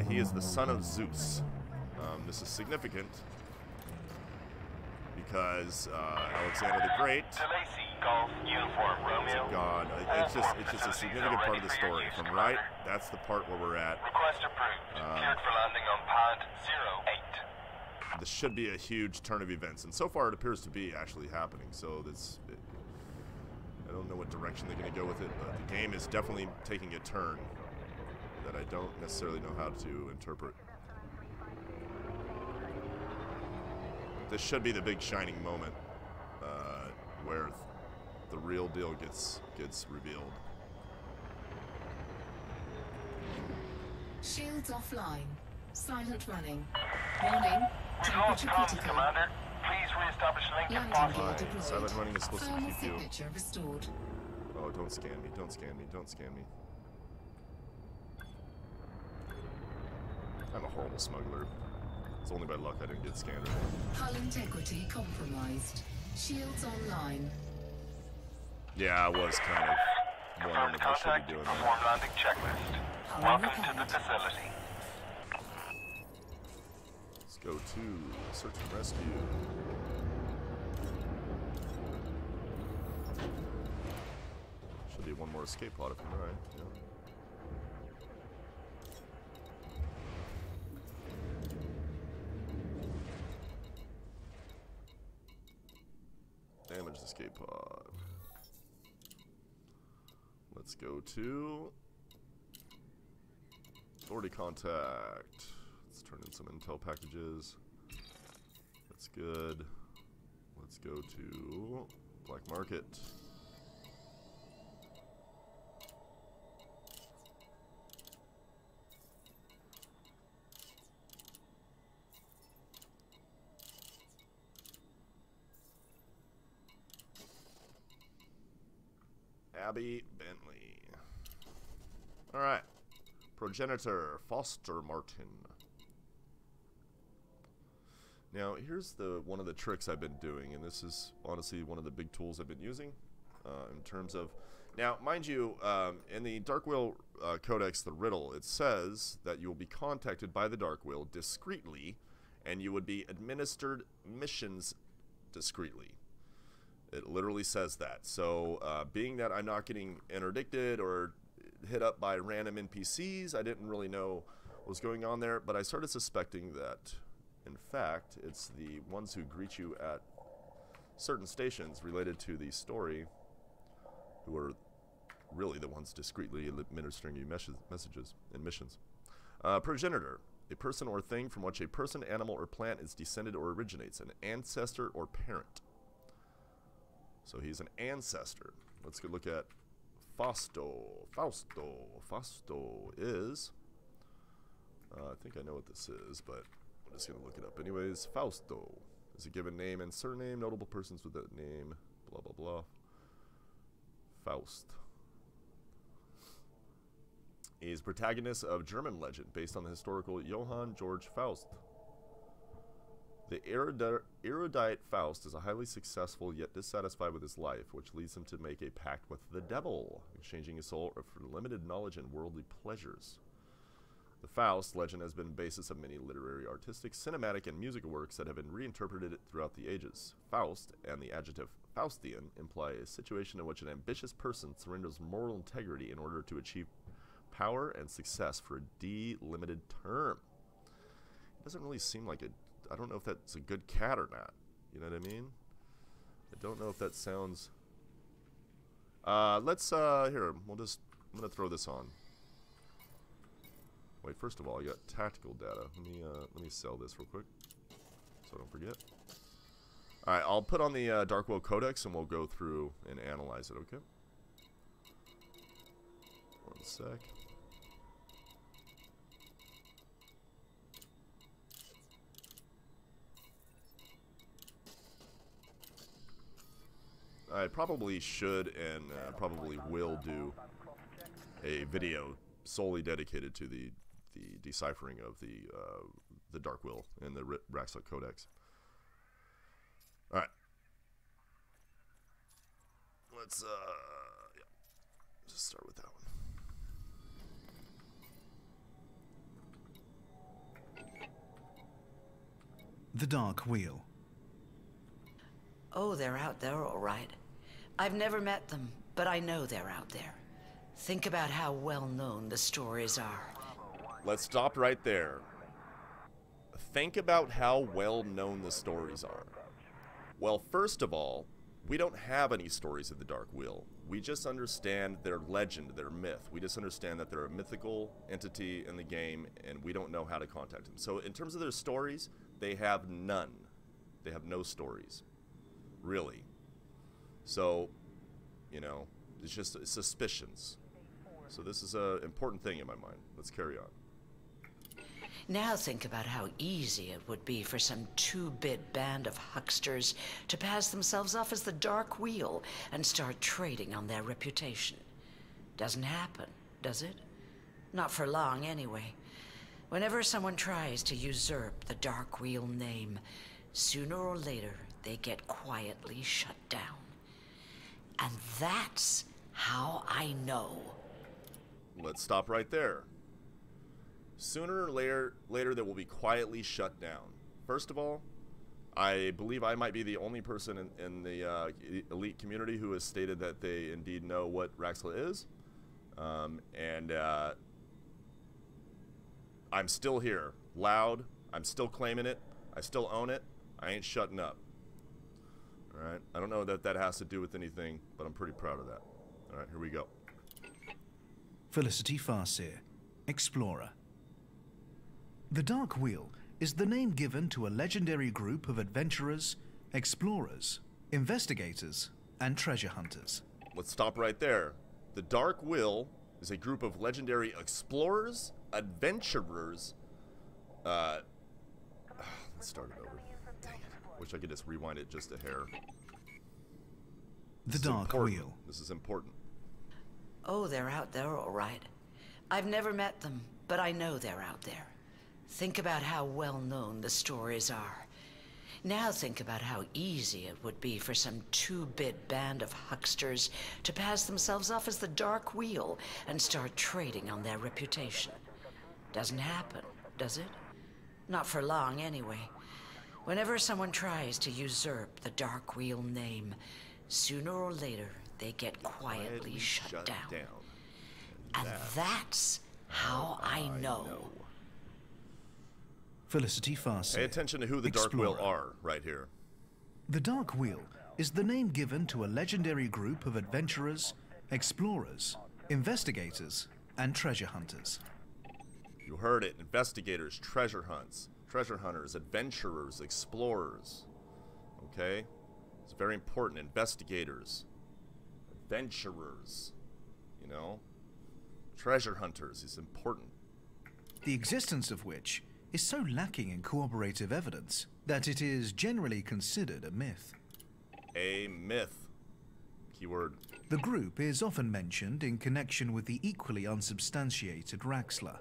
he is the son of Zeus. This is significant because Alexander the Great. God, it's just a significant part of the story. If I'm right, that's the part where we're at. Request approved. Cleared for landing on pad 08. This should be a huge turn of events, and so far it appears to be actually happening. So I don't know what direction they're going to go with it, but the game is definitely taking a turn that I don't necessarily know how to interpret. This should be the big shining moment where the real deal gets revealed. Shields offline. Silent running. Warning. We've lost Temperature comms, critical. Commander. Please re-establish link if Landing possible. gear deployed. Silent running is supposed to Thermal keep you. signature restored. Oh, don't scan me, don't scan me, don't scan me. I'm a horrible smuggler. It's only by luck I didn't get scanned. Hull integrity compromised. Shields online. Yeah, I was kind of wondering Confirmed if I should contact. be doing Perform that. landing checklist. Hull Welcome to repaired. the facility. Let's go to search and rescue. Should be one more escape pod if I'm right. Yeah. Damaged escape pod. Let's go to authority contact. Let's turn in some intel packages. That's good. Let's go to black market. Abby Bentley. Alright. Progenitor, Foster Martin. Now, here's one of the tricks I've been doing, and this is honestly one of the big tools I've been using in terms of... Now, mind you, in the Dark Wheel Codex, the riddle, it says that you will be contacted by the Dark Wheel discreetly, and you would be administered missions discreetly. It literally says that. So, being that I'm not getting interdicted or hit up by random NPCs, I didn't really know what was going on there, but I started suspecting that, in fact, it's the ones who greet you at certain stations related to the story who are really the ones discreetly administering you messages and missions. Progenitor, a person or thing from which a person, animal, or plant is descended or originates, an ancestor or parent. So he's an ancestor. Let's go look at Fausto. Fausto is... I think I know what this is, but I'm just going to look it up anyways. Fausto is a given name and surname, notable persons with that name, blah, blah, blah. Faust. He is protagonist of German legend based on the historical Johann Georg Faust. The erudite Faust is a highly successful yet dissatisfied with his life, which leads him to make a pact with the devil, exchanging his soul for limited knowledge and worldly pleasures. The Faust legend has been the basis of many literary, artistic, cinematic, and musical works that have been reinterpreted throughout the ages. Faust and the adjective Faustian imply a situation in which an ambitious person surrenders moral integrity in order to achieve power and success for a delimited term. It doesn't really seem like I don't know if that's a good cat or not. You know what I mean? I don't know if that sounds... here, I'm gonna throw this on. Wait, first of all, I got tactical data. Let me sell this real quick, so I don't forget. Alright, I'll put on the Dark Wheel Codex and we'll go through and analyze it, okay? One sec. I probably should and probably will do a video solely dedicated to the deciphering of the Dark Wheel and the Raxel Codex. All right, let's yeah, just start with that one. The Dark Wheel. Oh, they're out there, all right. I've never met them, but I know they're out there. Think about how well known the stories are. Let's stop right there. Think about how well known the stories are. Well, first of all, we don't have any stories of the Dark Wheel. We just understand their legend, their myth. We just understand that they're a mythical entity in the game, and we don't know how to contact them. So in terms of their stories, they have none. They have no stories, really. So, you know, it's just suspicions. So this is an important thing in my mind. Let's carry on. Now think about how easy it would be for some two-bit band of hucksters to pass themselves off as the Dark Wheel and start trading on their reputation. Doesn't happen, does it? Not for long, anyway. Whenever someone tries to usurp the Dark Wheel name, sooner or later they get quietly shut down. And that's how I know. Let's stop right there. Sooner or later they will be quietly shut down. First of all, I believe I might be the only person in the elite community who has stated that they indeed know what Raxel is. I'm still here, loud. I'm still claiming it. I still own it. I ain't shutting up. All right. I don't know that has to do with anything, but I'm pretty proud of that. All right, here we go. Felicity Farseer, Explorer. The Dark Wheel is the name given to a legendary group of adventurers, explorers, investigators, and treasure hunters. Let's stop right there. The Dark Wheel is a group of legendary explorers, adventurers. Let's start it over. Dang it. Wish I could just rewind it just a hair. The Dark Wheel. This is important. Oh, they're out there, all right. I've never met them, but I know they're out there. Think about how well known the stories are. Now think about how easy it would be for some two-bit band of hucksters to pass themselves off as the Dark Wheel and start trading on their reputation. Doesn't happen, does it? Not for long, anyway. Whenever someone tries to usurp the Dark Wheel name, sooner or later they get quietly shut down. And that's how I know. Felicity Farseer. Pay attention to who the Dark Wheel are right here. The Dark Wheel is the name given to a legendary group of adventurers, explorers, investigators, and treasure hunters. You heard it. Investigators, treasure hunters, adventurers, explorers. Okay? It's very important. Investigators, adventurers, you know? Treasure hunters is important. The existence of which is so lacking in corroborative evidence that it is generally considered a myth. A myth. Keyword. The group is often mentioned in connection with the equally unsubstantiated Raxxla.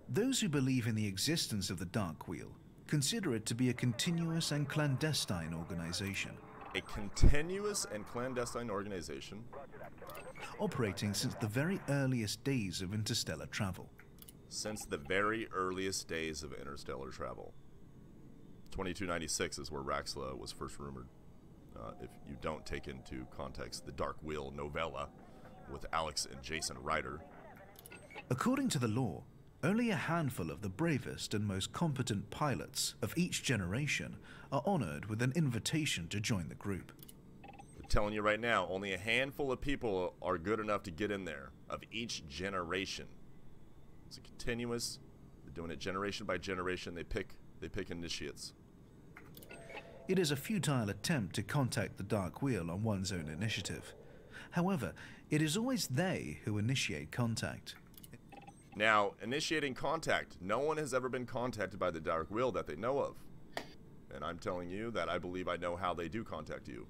Those who believe in the existence of the Dark Wheel consider it to be a continuous and clandestine organization. A continuous and clandestine organization? Operating since the very earliest days of interstellar travel. Since the very earliest days of interstellar travel. 2296 is where Raxxla was first rumored. If you don't take into context the Dark Wheel novella with Alex and Jason Ryder. According to the law, only a handful of the bravest and most competent pilots of each generation are honored with an invitation to join the group. I'm telling you right now, only a handful of people are good enough to get in there of each generation. It's a continuous. They're doing it generation by generation. They pick initiates. It is a futile attempt to contact the Dark Wheel on one's own initiative. However, it is always they who initiate contact. Now, initiating contact. No one has ever been contacted by the Dark Wheel that they know of. And I'm telling you that I believe I know how they do contact you.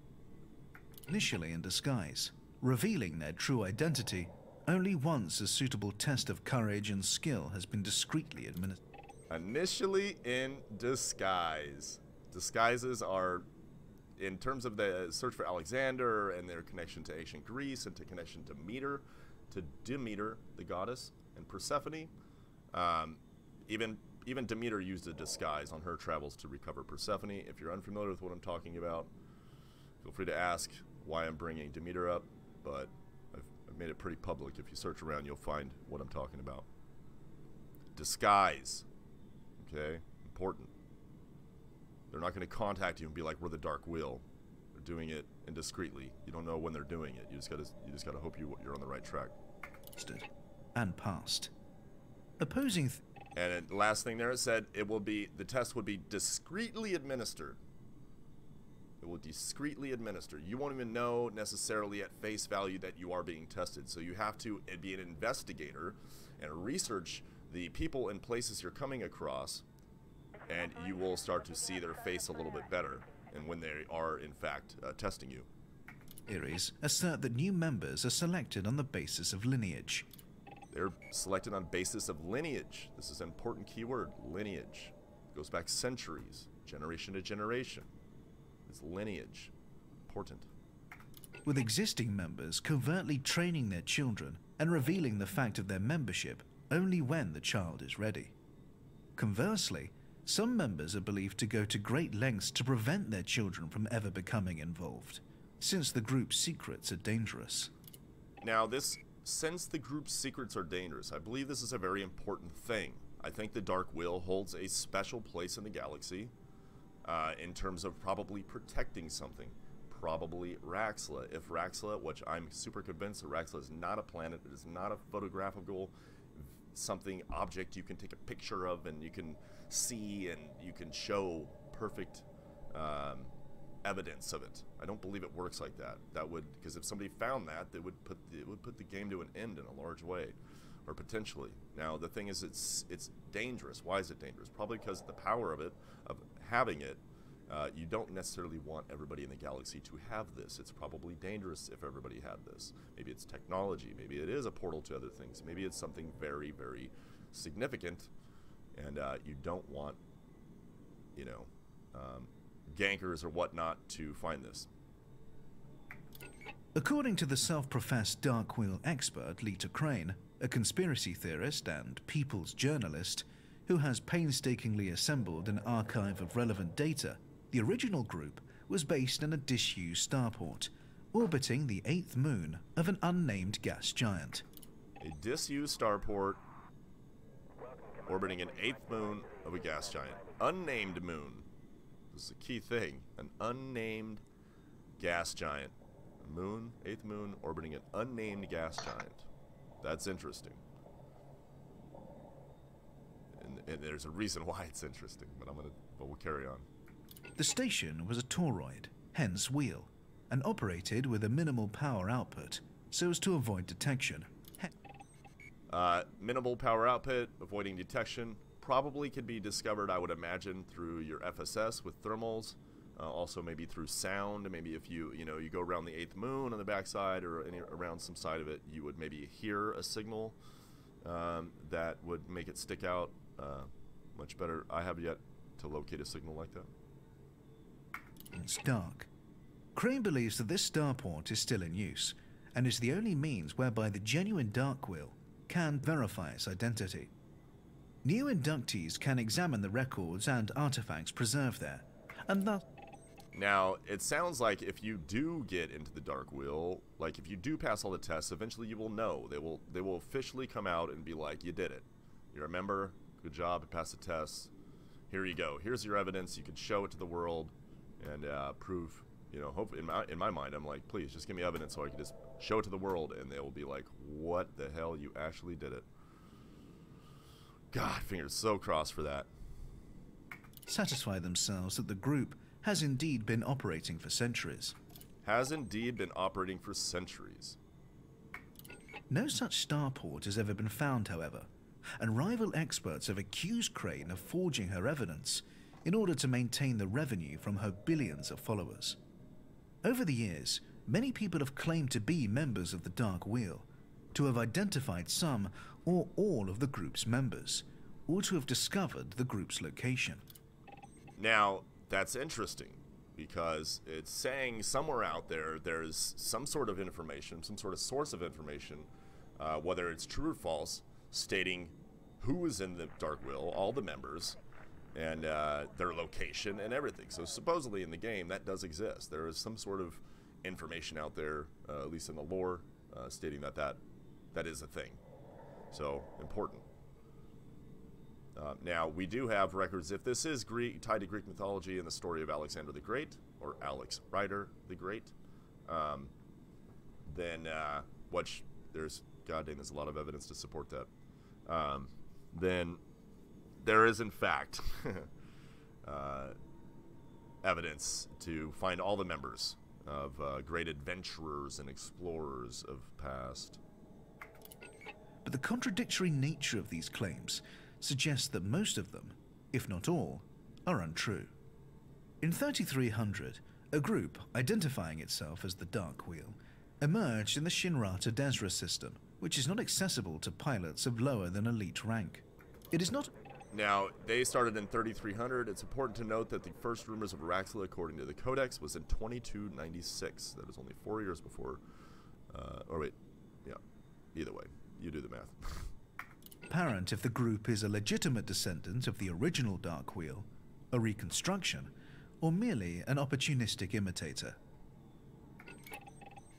Initially in disguise, revealing their true identity only once a suitable test of courage and skill has been discreetly administered. Initially in disguise. Disguises are, in terms of the search for Alexander and their connection to ancient Greece and to connection to Demeter, the goddess, and Persephone. Even Demeter used a disguise on her travels to recover Persephone. If you're unfamiliar with what I'm talking about, feel free to ask why I'm bringing Demeter up, but I've made it pretty public. If you search around, you'll find what I'm talking about. Disguise. Okay? Important. They're not going to contact you and be like, we're the Dark Wheel. They're doing it indiscreetly. You don't know when they're doing it. You just gotta hope you're on the right track. And passed. Opposing. And the last thing there, it said the test would be discreetly administered. It will discreetly administer. You won't even know necessarily at face value that you are being tested. So you have to be an investigator and research the people and places you're coming across, and you will start to see their face a little bit better, and when they are in fact testing you. Theories assert that new members are selected on the basis of lineage. They're selected on basis of lineage. This is an important keyword, lineage. It goes back centuries, generation to generation. It's lineage. Important. With existing members covertly training their children and revealing the fact of their membership only when the child is ready. Conversely, some members are believed to go to great lengths to prevent their children from ever becoming involved, since the group's secrets are dangerous. Now, since the group's secrets are dangerous, I believe this is a very important thing. I think the Dark Wheel holds a special place in the galaxy in terms of probably protecting something. Probably Raxxla. If Raxxla, which I'm super convinced that Raxxla is not a planet, it is not a photographical object you can take a picture of and you can see and you can show perfect evidence of it. I don't believe it works like that. That would, because if somebody found that, it would put the game to an end in a large way, or potentially. Now the thing is, it's dangerous. Why is it dangerous? Probably because of the power of having it. You don't necessarily want everybody in the galaxy to have this. It's probably dangerous if everybody had this. Maybe it's technology. Maybe it is a portal to other things. Maybe it's something very, very significant, and you don't want, gankers or whatnot to find this. According to the self-professed Dark Wheel expert Lita Crane, a conspiracy theorist and people's journalist who has painstakingly assembled an archive of relevant data, the original group was based in a disused starport, orbiting the 8th moon of an unnamed gas giant. A disused starport orbiting an 8th moon of a gas giant. Unnamed moon. This is a key thing. An unnamed gas giant. A moon, 8th moon, orbiting an unnamed gas giant. That's interesting. And there's a reason why it's interesting, but we'll carry on. The station was a toroid, hence wheel, and operated with a minimal power output so as to avoid detection. Minimal power output, avoiding detection, probably could be discovered, I would imagine, through your FSS with thermals, also maybe through sound. Maybe if you go around the 8th moon on the backside or around some side of it, you would maybe hear a signal that would make it stick out much better. I have yet to locate a signal like that. It's dark. Crane believes that this starport is still in use and is the only means whereby the genuine Dark Wheel can verify its identity. New inductees can examine the records and artifacts preserved there, and thus... Now, it sounds like if you do get into the Dark Wheel, like if you do pass all the tests, eventually you will know. They will officially come out and be like, you did it. You're a member, good job, you passed the tests. Here you go. Here's your evidence. You can show it to the world and prove, hope in my mind, I'm like, please, just give me evidence so I can just show it to the world, and they will be like, what the hell, you actually did it. God, fingers so crossed for that. Satisfy themselves that the group has indeed been operating for centuries. Has indeed been operating for centuries. No such starport has ever been found, however, and rival experts have accused Crane of forging her evidence in order to maintain the revenue from her billions of followers. Over the years, many people have claimed to be members of the Dark Wheel, to have identified some or all of the group's members, or to have discovered the group's location. Now, that's interesting, because it's saying somewhere out there there's some sort of information, some sort of source of information, whether it's true or false, stating who is in the Dark Wheel, all the members, and their location and everything. So supposedly in the game that does exist. There is some sort of information out there, at least in the lore, stating that is a thing. So important. Now we do have records. If this is tied to Greek mythology and the story of Alexander the Great, or Alex Rider the Great, then there's a lot of evidence to support that. Then there is in fact evidence to find all the members of great adventurers and explorers of past. But the contradictory nature of these claims suggests that most of them, if not all, are untrue. In 3300, a group identifying itself as the Dark Wheel emerged in the Shinrata Desra system, which is not accessible to pilots of lower than elite rank. It is not... Now, they started in 3300. It's important to note that the first rumors of Araxila, according to the Codex, was in 2296. That is only 4 years before... either way. You do the math. apparent if the group is a legitimate descendant of the original Dark Wheel, a reconstruction, or merely an opportunistic imitator.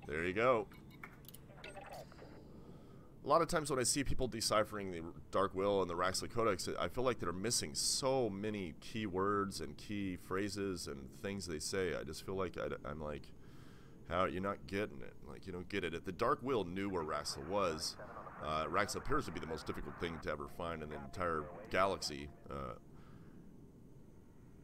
There you go. A lot of times when I see people deciphering the Dark Will and the Raxley Codex, I feel like they're missing so many key words and key phrases and things they say. I just feel like I'm like, how you're not getting it? Like, you don't get it. If the Dark Will knew where Raxla was, Raxla appears to be the most difficult thing to ever find in the entire galaxy.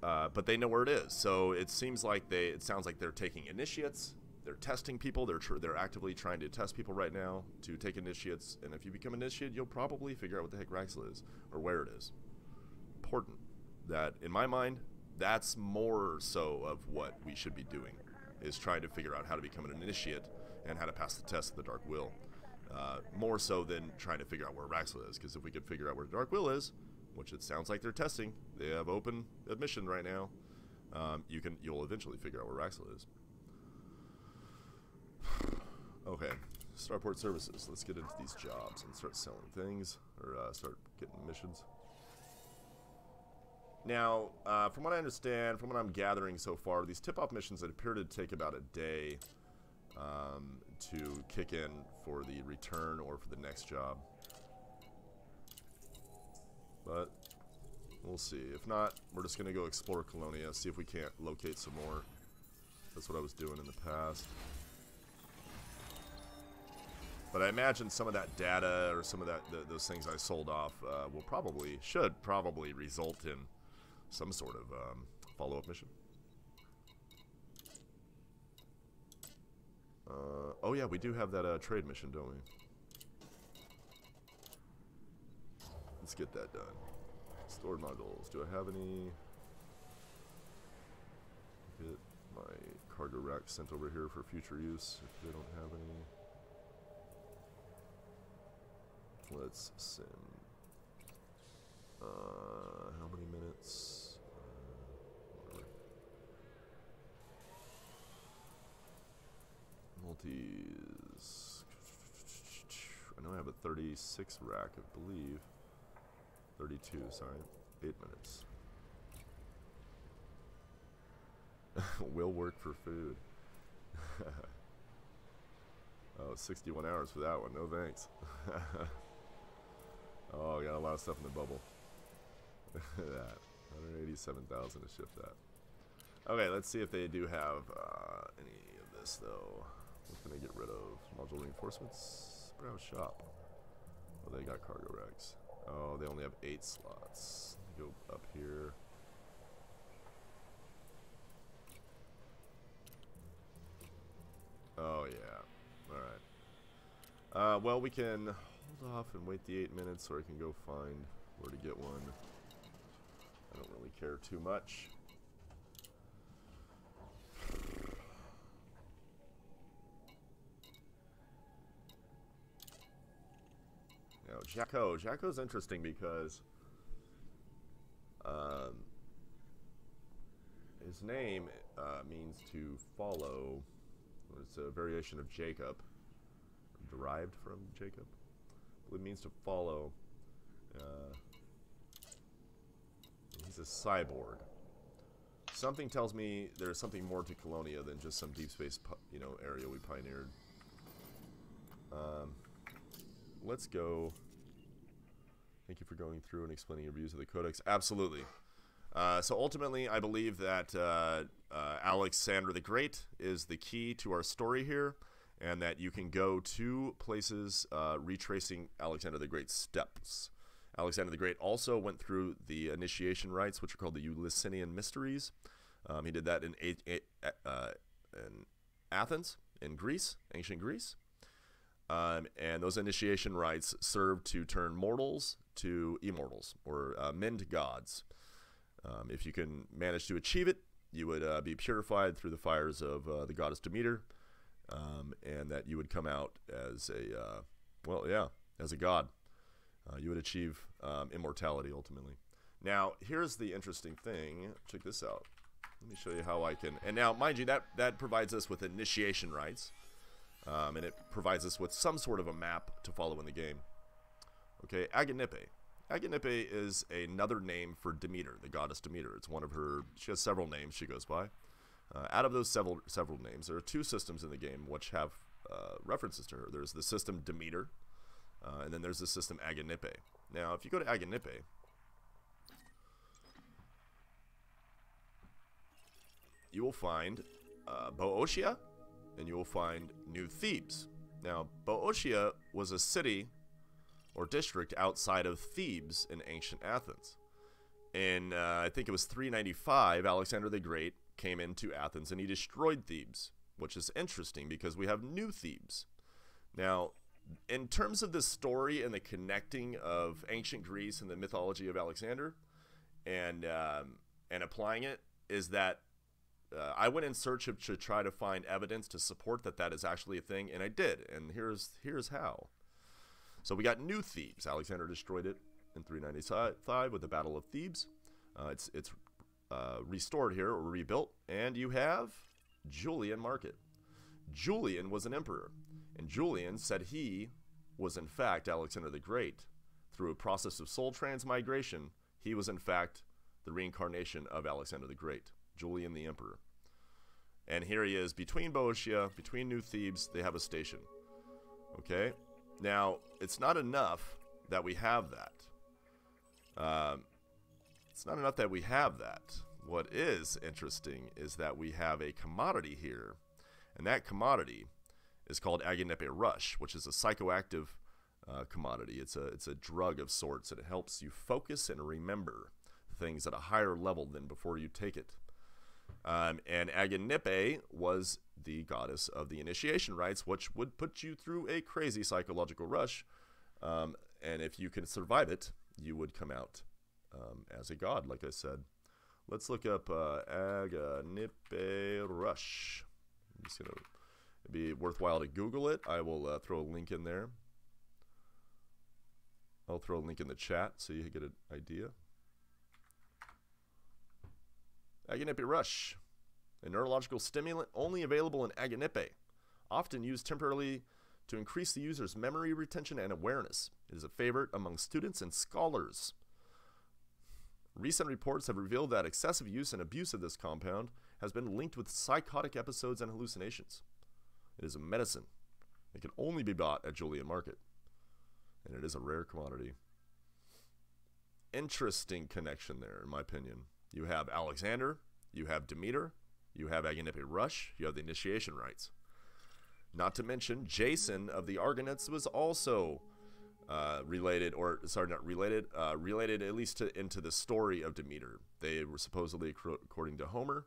But they know where it is. So it seems like it sounds like they're taking initiates. They're testing people. They're actively trying to test people right now to take initiates. And if you become an initiate, you'll probably figure out what the heck Raxla is or where it is. Important. That, in my mind, that's more so of what we should be doing, is trying to figure out how to become an initiate and how to pass the test of the Dark Will. More so than trying to figure out where Raxla is. Because if we could figure out where the Dark Will is, which it sounds like they're testing, they have open admission right now, you'll eventually figure out where Raxel is. Okay, Starport Services. Let's get into these jobs and start selling things, or start getting missions. Now, from what I understand, from what I'm gathering so far, these tip-off missions that appear to take about a day to kick in for the return or for the next job. But we'll see. If not, we're just going to go explore Colonia, see if we can't locate some more. That's what I was doing in the past. But I imagine some of that data or some of those things I sold off should probably result in some sort of follow-up mission. Oh yeah, we do have that trade mission, don't we? Let's get that done. Stored modules. Do I have any? Get my cargo rack sent over here for future use if they don't have any. Let's sim. How many minutes? Whatever. Multis. I know I have a 36 rack, I believe. 32, sorry. 8 minutes. Will work for food. Oh, 61 hours for that one. No thanks. Oh, I got a lot of stuff in the bubble. That 187,000 to ship that. Okay, let's see if they do have any of this though. What can I get rid of? Module reinforcements. Browse shop. Oh, they got cargo racks. Oh, they only have 8 slots. Go up here. Oh yeah. All right. Well, we can hold off and wait the 8 minutes, or I can go find where to get one. I don't really care too much. Now, Jacko. Jacko's interesting because his name means to follow. It's a variation of Jacob, derived from Jacob. It means to follow. He's a cyborg. Something tells me there's something more to Colonia than just some deep space, area we pioneered. Let's go. Thank you for going through and explaining your views of the Codex. Absolutely. So ultimately, I believe that Alexander the Great is the key to our story here, and that you can go to places retracing Alexander the Great's steps. Alexander the Great also went through the initiation rites, which are called the Eleusinian Mysteries. He did that in Athens, in Greece, ancient Greece. And those initiation rites served to turn mortals to immortals, or men to gods. If you can manage to achieve it, you would be purified through the fires of the goddess Demeter, and that you would come out as as a god. You would achieve immortality ultimately. Now, here's the interesting thing. Check this out. Let me show you how I can. And now, mind you, that provides us with initiation rites, and it provides us with some sort of a map to follow in the game. Okay, Agenippe. Agenippe is another name for Demeter, the goddess Demeter. It's one of her. She has several names she goes by. Out of those several names, there are 2 systems in the game which have references to her. There's the system Demeter, and then there's the system Agenippe. Now, if you go to Agenippe, you will find Boeotia, and you will find New Thebes. Now, Boeotia was a city or district outside of Thebes in ancient Athens. In, I think it was 395, Alexander the Great came into Athens and he destroyed Thebes, which is interesting because we have New Thebes. Now, in terms of the story and the connecting of ancient Greece and the mythology of Alexander and applying it, is that I went in search of to try to find evidence to support that is actually a thing, and I did, and here's how. So we got New Thebes. Alexander destroyed it in 395 with the Battle of Thebes. It's restored here, or rebuilt, and you have Julian Market. Julian was an emperor, and Julian said he was in fact Alexander the Great. Through a process of soul transmigration, he was in fact the reincarnation of Alexander the Great, Julian the Emperor. And here he is between Boeotia, between New Thebes. They have a station. Okay? Now, it's not enough that we have that. It's not enough that we have that. What is interesting is that we have a commodity here, and that commodity is called Aganepe Rush, which is a psychoactive commodity. It's a drug of sorts, and it helps you focus and remember things at a higher level than before you take it. And Aganepe was the goddess of the initiation rites, which would put you through a crazy psychological rush. And if you can survive it, you would come out as a god, like I said. Let's look up Aganepe Rush. I'm just gonna, it'd be worthwhile to Google it. I will throw a link in there. I'll throw a link in the chat so you get an idea. Aganepe Rush, a neurological stimulant only available in Aganepe, often used temporarily to increase the user's memory retention and awareness. It is a favorite among students and scholars. Recent reports have revealed that excessive use and abuse of this compound has been linked with psychotic episodes and hallucinations. It is a medicine. It can only be bought at Julian Market, and it is a rare commodity. Interesting connection there, in my opinion. You have Alexander, you have Demeter, you have Aganepe Rush, you have the initiation rites. Not to mention, Jason of the Argonauts was also related, or sorry, not related, related at least into the story of Demeter. They were supposedly, according to Homer,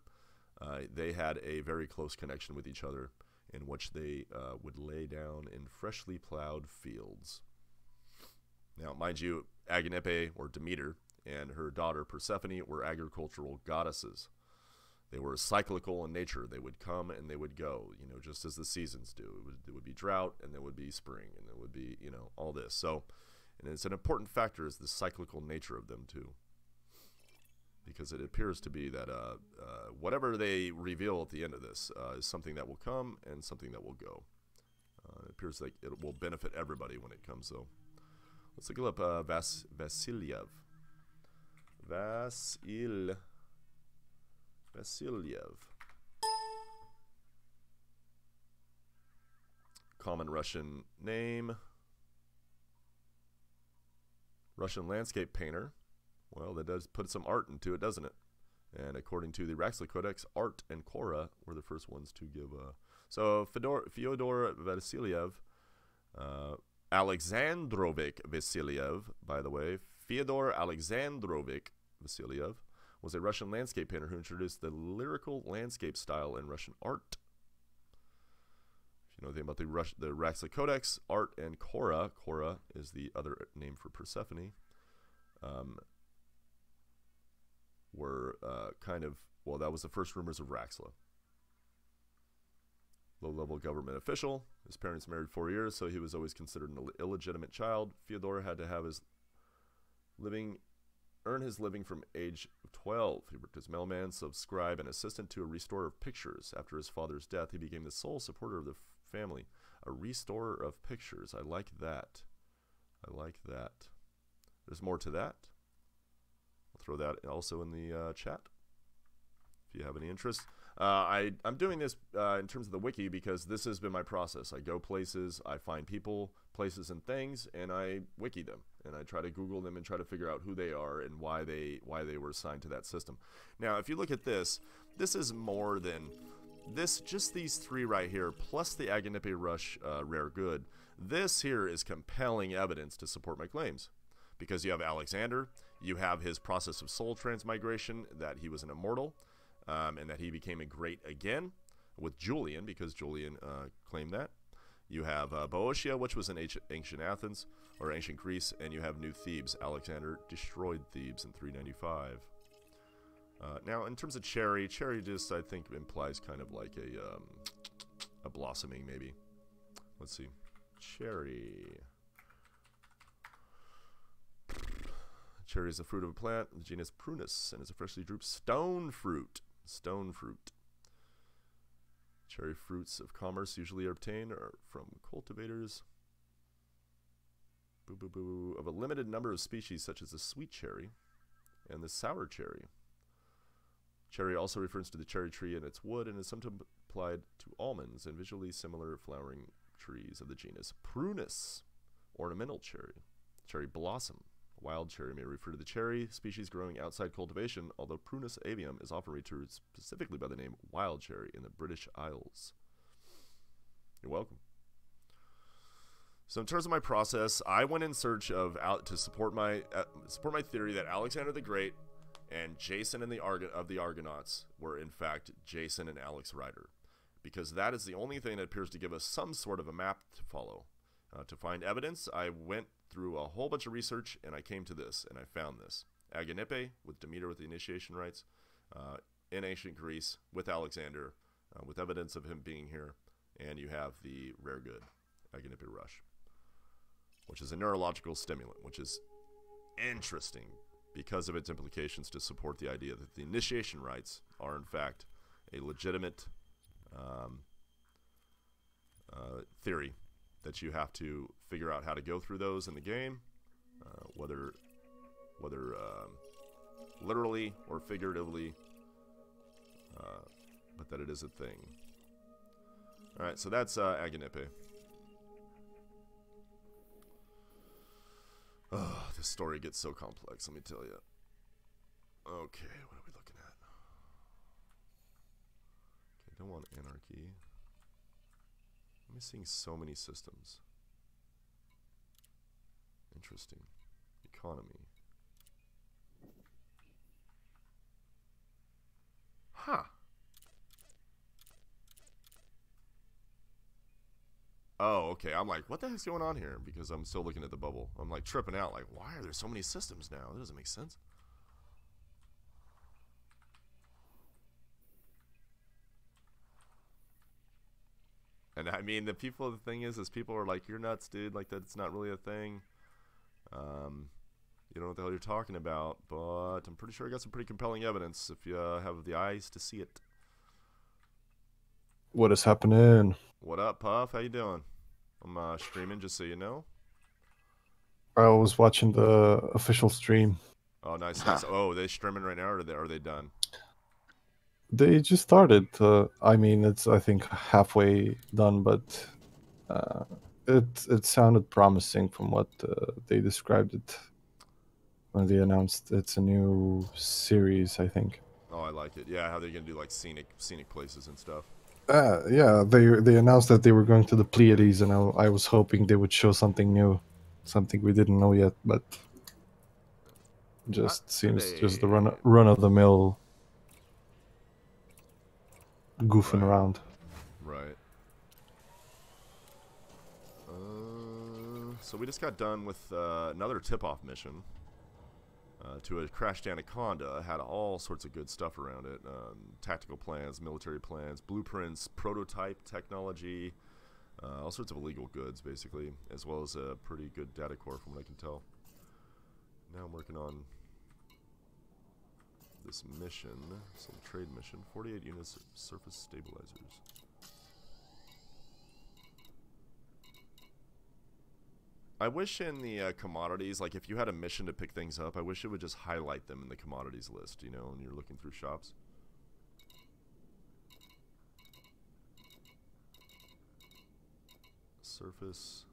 they had a very close connection with each other, in which they would lay down in freshly plowed fields. Now, mind you, Aganepe, or Demeter, and her daughter Persephone were agricultural goddesses. They were cyclical in nature. They would come and they would go, you know, just as the seasons do. It would be drought, and there would be spring, and there would be, you know, all this. So, and it's an important factor is the cyclical nature of them too, because it appears to be that whatever they reveal at the end of this is something that will come and something that will go. It appears like it will benefit everybody when it comes, though. Let's look up Vasilyev. Vasilyev. Common Russian name. Russian landscape painter. Well, that does put some art into it, doesn't it? And according to the Raxley Codex, Art and Cora were the first ones to give. So Fyodor Vasilyev, Alexandrovich Vasilyev, by the way, Fyodor Alexandrovich Vasilyev was a Russian landscape painter who introduced the lyrical landscape style in Russian art. If you know anything about the Raxley Codex, Art and Cora, Cora is the other name for Persephone, were kind of, well, that was the first rumors of Raxla. Low-level government official. His parents married 4 years, so he was always considered an illegitimate child. Fyodor had to have his earn his living from age 12. He worked as mailman, scribe, and assistant to a restorer of pictures. After his father's death, he became the sole supporter of the family. A restorer of pictures. I like that. I like that. There's more to that. I'll throw that also in the chat if you have any interest. I'm doing this in terms of the wiki because this has been my process. I go places, I find people, places, and things, and I wiki them, and I try to Google them and try to figure out who they are and why they were assigned to that system. Now, if you look at this, this is more than this. Just these three right here, plus the Aganepe Rush rare good. This here is compelling evidence to support my claims, because you have Alexander, you have his process of soul transmigration, that he was an immortal. And that he became a great again with Julian, because Julian claimed that. You have Boeotia, which was in ancient Athens, or ancient Greece, and you have New Thebes. Alexander destroyed Thebes in 395. Now, in terms of cherry just, I think, implies kind of like a blossoming, maybe. Let's see. Cherry is the fruit of a plant, the genus Prunus, and is a freshly drooped stone fruit. Stone fruit. Cherry fruits of commerce usually are obtained from cultivators of a limited number of species, such as the sweet cherry and the sour cherry. Cherry also refers to the cherry tree and its wood, and is sometimes applied to almonds and visually similar flowering trees of the genus Prunus. Ornamental cherry. Cherry blossom. Wild cherry may refer to the cherry species growing outside cultivation, although Prunus avium is often referred specifically by the name wild cherry in the British Isles. You're welcome. So in terms of my process, I went in search of to support my theory that Alexander the Great and Jason and of the Argonauts were in fact Jason and Alex Rider, because that is the only thing that appears to give us some sort of a map to follow. To find evidence, I went through a whole bunch of research, and I came to this, and I found this. Agenippe, with Demeter with the initiation rites, in ancient Greece, with Alexander, with evidence of him being here, and you have the rare good, Agenippe rush, which is a neurological stimulant, which is interesting because of its implications to support the idea that the initiation rites are, in fact, a legitimate theory that you have to figure out how to go through those in the game, whether literally or figuratively, but that it is a thing. All right, so that's Agenippe. Oh, this story gets so complex, let me tell you. Okay, what are we looking at? Okay, don't want anarchy. I'm seeing so many systems. Interesting. Economy. Huh. Oh, okay. I'm like, what the heck's going on here? Because I'm still looking at the bubble. I'm like tripping out. Like, why are there so many systems now? That doesn't make sense. And I mean, the thing is people are like, you're nuts, dude. Like, that's not really a thing. You don't know what the hell you're talking about, but I'm pretty sure I got some pretty compelling evidence if you have the eyes to see it. What is happening? What up, Puff? How you doing? I'm streaming, just so you know. I was watching the official stream. Oh, nice, nice. Oh, are they streaming right now, or are they done? They just started. I mean, it's I think halfway done, but it sounded promising from what they described it when they announced it's a new series. I think. Oh, I like it. Yeah, how they're gonna do like scenic places and stuff. Yeah, they announced that they were going to the Pleiades, and I was hoping they would show something new, something we didn't know yet, but just seems just the run of the mill goofing around. Right. So we just got done with another tip-off mission to a crashed Anaconda. Had all sorts of good stuff around it. Tactical plans, military plans, blueprints, prototype technology, all sorts of illegal goods, basically, as well as a pretty good data core from what I can tell. Now I'm working on this mission, some trade mission, 48 units of surface stabilizers. I wish in the commodities, like if you had a mission to pick things up, I wish it would just highlight them in the commodities list, you know, when you're looking through shops. Surface.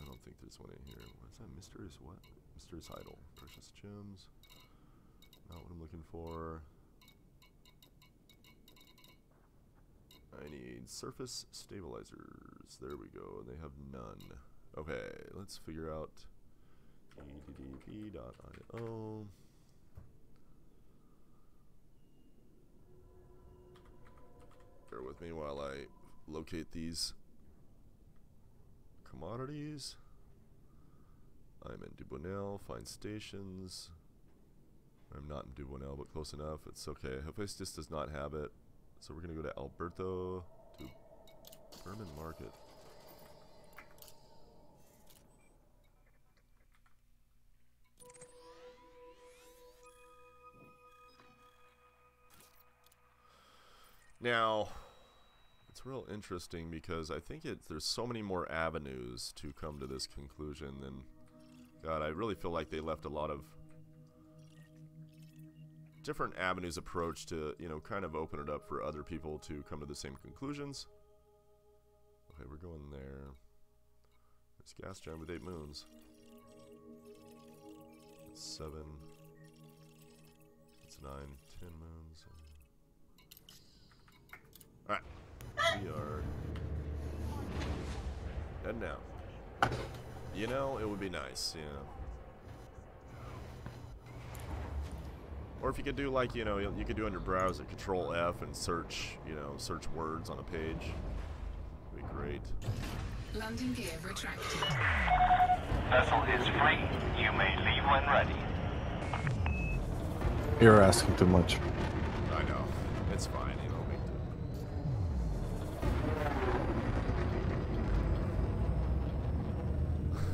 I don't think there's one in here. What's that? Mysterious what? Mysterious idol. Precious gems. Not what I'm looking for. I need surface stabilizers. There we go. And they have none. Okay, let's figure out eddp.io. Bear with me while I locate these commodities. I'm in Dubonel, find stations. I'm not in Dubonel, but close enough. It's okay. Hephaestus does not have it. So we're going to go to Alberto to Berman Market. Now, it's real interesting because I think there's so many more avenues to come to this conclusion than... God, I really feel like they left a lot of different avenues approach to, you know, kind of open it up for other people to come to the same conclusions. Okay, we're going there. There's gas giant with 8 moons. It's 7. It's 9, 10 moons. Alright. We are heading down. You know, it would be nice, yeah. Or if you could do like, you know, you could do on your browser, Control F and search, you know, search words on a page. Would be great. Landing gear retracted. Vessel is free. You may leave when ready. You're asking too much. I know. It's fine, you know, make do.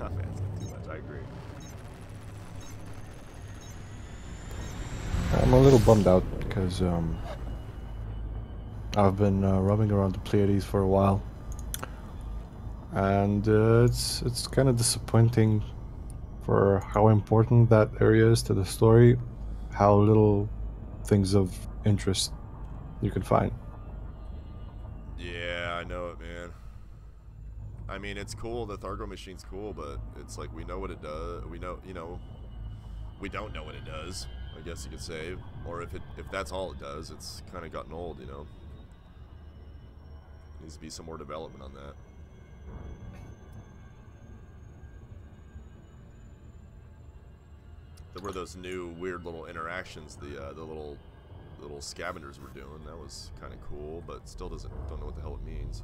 Man, it's too much, I agree. I'm a little bummed out because I've been roaming around the Pleiades for a while, and it's kind of disappointing for how important that area is to the story, how little things of interest you can find. Yeah, I know it, man. I mean, it's cool. The Thargo machine's cool, but it's like we know what it does. We know, you know, we don't know what it does, I guess you could say. Or if that's all it does, it's kind of gotten old, you know. Needs to be some more development on that. There were those new weird little interactions the little scavengers were doing. That was kind of cool, but still don't know what the hell it means.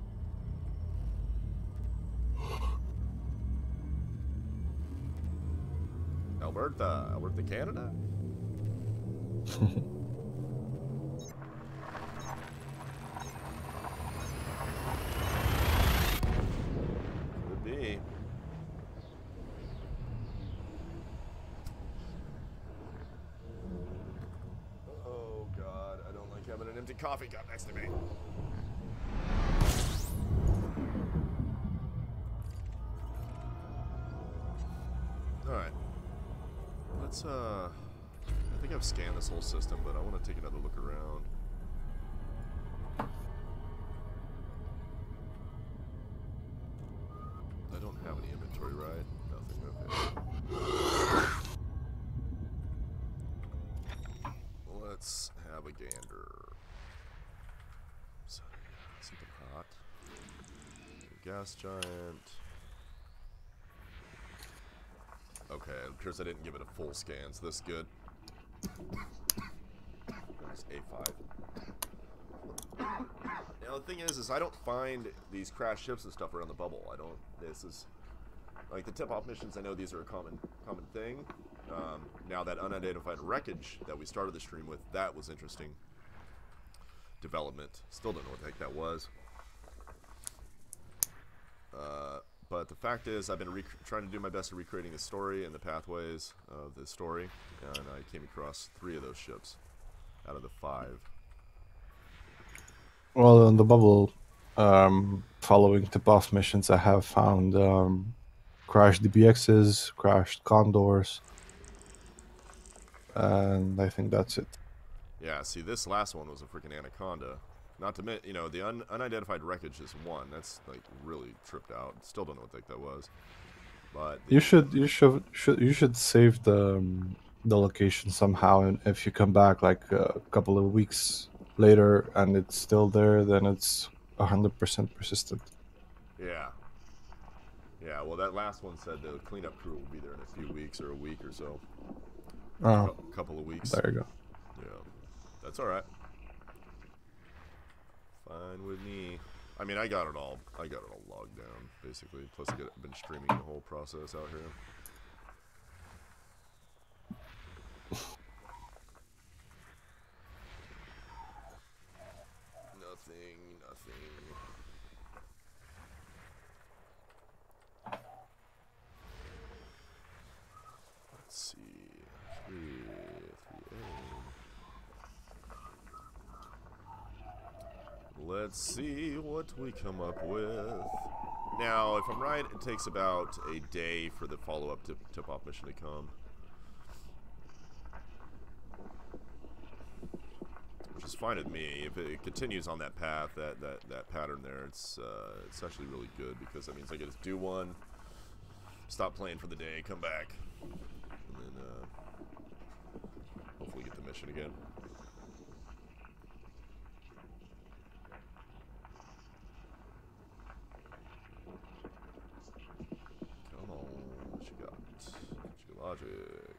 Alberta, Canada. Could be. Oh God, I don't like having an empty coffee cup next to me. All right. Let's I think I've scanned this whole system, but I want to take another look around. I don't have any inventory, right? Nothing, okay. Let's have a gander. Something hot. Gas giant. Okay, it appears I didn't give it a full scan, so this is good. There's A5. Now the thing is I don't find these crash ships and stuff around the bubble. This is like the tip-off missions. I know these are a common thing. Now that unidentified wreckage that we started the stream with, that was interesting development. Still don't know what the heck that was. But the fact is, I've been trying to do my best at recreating the story and the pathways of the story, and I came across 3 of those ships out of the 5. Well, in the bubble, following tip-off missions, I have found crashed DBXs, crashed Condors, and I think that's it. Yeah, see, this last one was a freaking Anaconda. Not to admit, you know, the unidentified wreckage is 1. That's like really tripped out. Still don't know what the heck that was. But You should save the location somehow, and if you come back like a couple of weeks later and it's still there, then it's 100% persistent. yeah. Yeah, well, that last one said the cleanup crew will be there in a few weeks or a week or so. Oh, A couple of weeks. there you go. Yeah, that's all right. Fine with me. I mean, I got it all logged down, basically. Plus, I've been streaming the whole process out here. Nothing. Let's see. 3A. Let's see what we come up with. Now, if I'm right, it takes about a day for the follow-up tip-off mission to come. Which is fine with me. If it continues on that path, that pattern there, it's actually really good because that means I get to do one, stop playing for the day, come back, and then hopefully get the mission again. Come on, what you got? Geologic.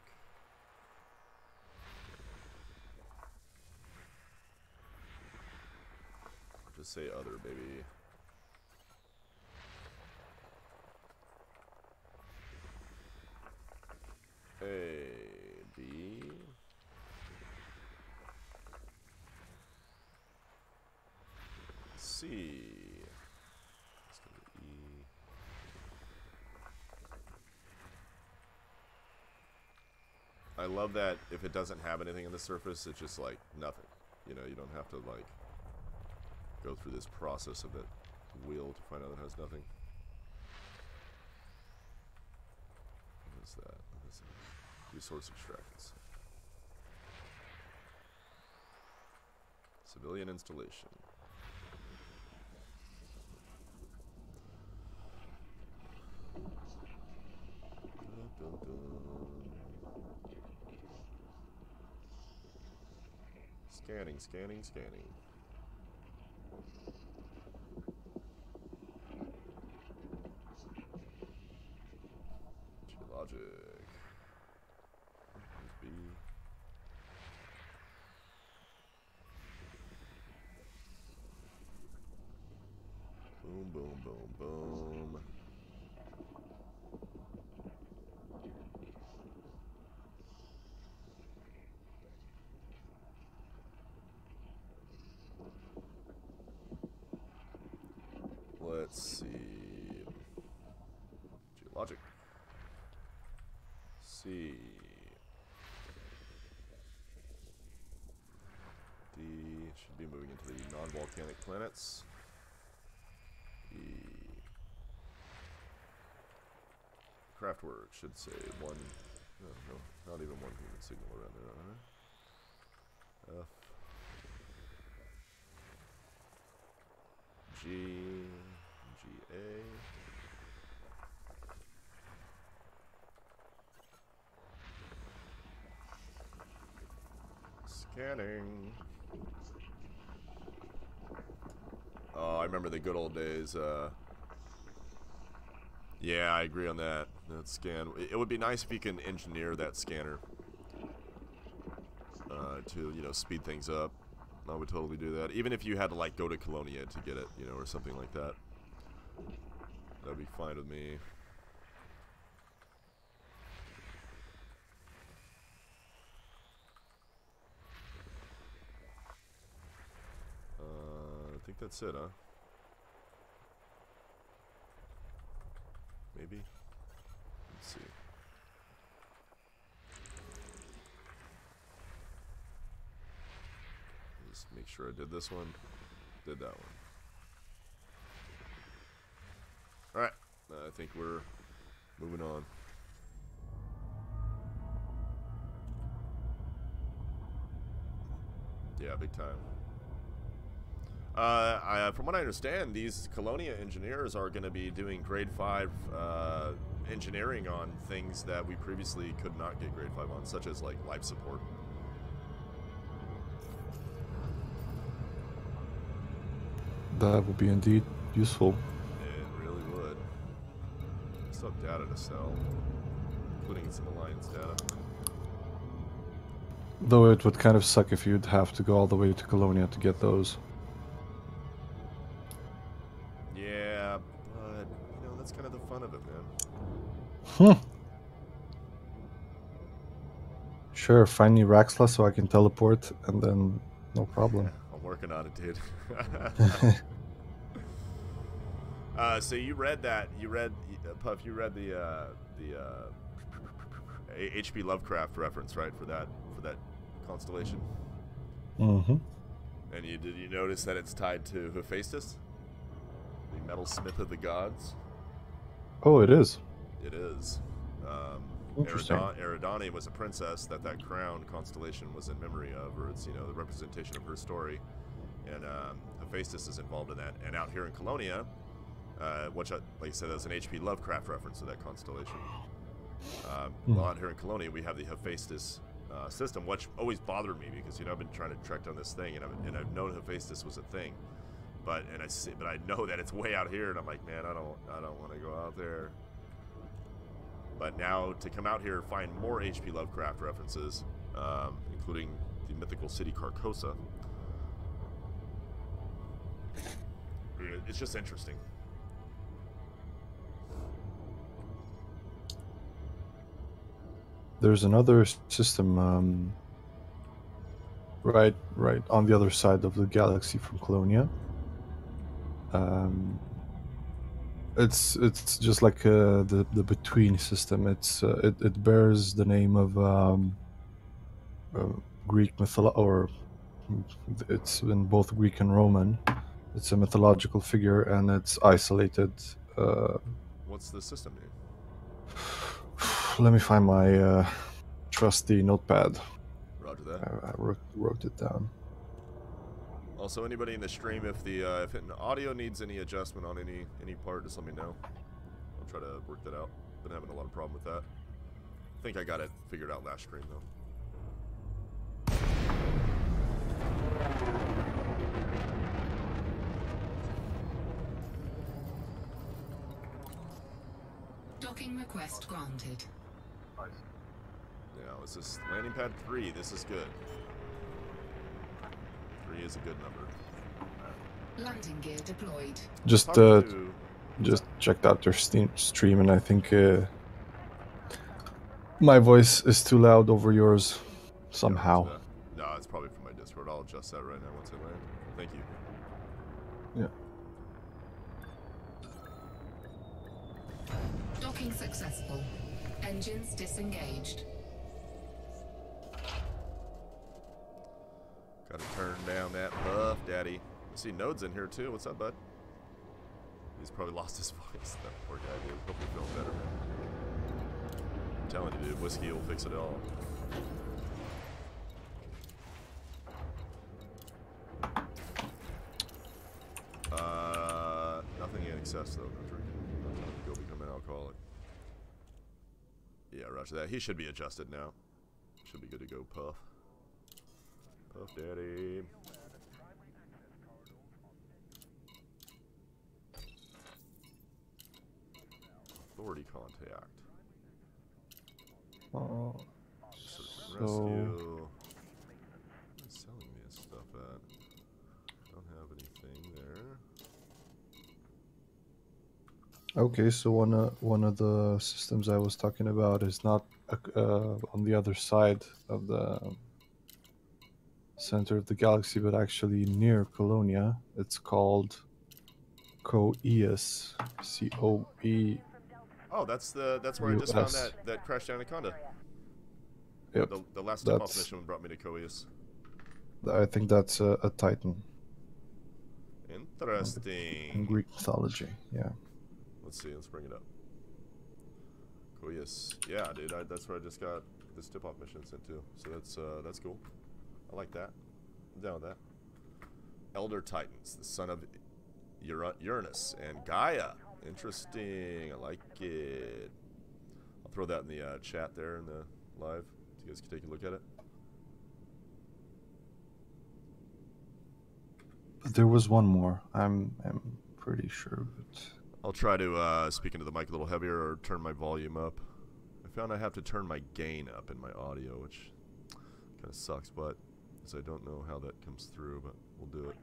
Just say other, baby. A, B. C. Let's go to E. I love that if it doesn't have anything on the surface, it's just like nothing. You know, you don't have to like go through this process of that wheel to find out it has nothing. What is that? What is that? Resource extractions. Civilian installation. Dun, dun, dun. Scanning, scanning, scanning. Geologic. There's B. Boom, boom, boom, boom. Let's see. Geologic. C. D. Should be moving into the non-volcanic planets. E. Craftwork should say one. No, not even one human signal around there. F. G. GA. Scanning. Oh, I remember the good old days. Yeah, I agree on that. That scan. It would be nice if you can engineer that scanner to, you know, speed things up. I would totally do that. Even if you had to, like, go to Colonia to get it, you know, or something like that. That'd be fine with me. I think that's it, huh? Maybe? Let's see. Just make sure I did this one. Did that one. Alright. I think we're moving on. Yeah, big time. From what I understand, these Colonia engineers are going to be doing grade 5 engineering on things that we previously could not get grade 5 on, such as like life support. That would be indeed useful. It really would. Still have data to sell, including some alliance data. Though it would kind of suck if you'd have to go all the way to Colonia to get those. Yeah, but, you know, that's kind of the fun of it, man. Sure, find me Raxla so I can teleport, and then no problem. Yeah, I'm working on it, dude. So you read that? Puff? You read the H.P. Lovecraft reference, right? For that constellation. Mm-hmm. And did you notice that it's tied to Hephaestus, the metal smith of the gods? Oh, it is. It is. Interesting. Eridani was a princess that crown constellation was in memory of, or it's, you know, the representation of her story. And Hephaestus is involved in that. And out here in Colonia, which, like I said, that's an H.P. Lovecraft reference to that constellation. Well, out here in Colonia, we have the Hephaestus system, which always bothered me because, you know, I've been trying to track down this thing, and I've known Hephaestus was a thing, but I know that it's way out here, and I'm like, man, I don't want to go out there. But now to come out here and find more H.P. Lovecraft references, including the mythical city Carcosa, it's just interesting. There's another system right on the other side of the galaxy from Colonia. It's just like the between system. It bears the name of Greek or it's in both Greek and Roman. It's a mythological figure, and it's isolated. What's the system name? Let me find my trusty notepad. Roger that. I wrote it down. Also, anybody in the stream, if an audio needs any adjustment on any part, just let me know. I'll try to work that out. Been having a lot of problem with that. I think I got it figured out last stream though. Docking request granted. Yeah, this is landing pad 3. This is good. 3 is a good number. Landing gear deployed. Just checked out your stream, and I think my voice is too loud over yours somehow. No, it's probably from my Discord. I'll adjust that right now once I land. Thank you. Yeah. Docking successful. Engines disengaged. Gotta turn down that buff, daddy. I see Node's in here too. What's up, bud? He's probably lost his voice. That poor guy, dude. Hope you're feeling better, man. I'm telling you, dude. Whiskey will fix it all. Nothing in excess, though. No drinking. Go become an alcoholic. Yeah, roger that. He should be adjusted now. Should be good to go, Puff. Puff Daddy. Authority contact. Search and rescue. Who's selling me this stuff at? Don't have anything there. Okay, so one of the systems I was talking about is not on the other side of the center of the galaxy, but actually near Colonia. It's called Coeus. C-O-E. Oh, that's where I just found that crashed Anaconda. Yep. The last tip-off mission brought me to Coeus. I think that's a Titan. Interesting. In Greek mythology, yeah. Let's see. Let's bring it up. Coeus. Yeah, dude. That's where I just got this tip-off mission sent to. So that's cool. I like that. I'm down with that. Elder Titans, the son of Uranus and Gaia. Interesting. I like it. I'll throw that in the chat there in the live so you guys can take a look at it. But there was one more. I'm pretty sure. But I'll try to speak into the mic a little heavier or turn my volume up. I found I have to turn my gain up in my audio, which kind of sucks, but I don't know how that comes through, but we'll do it.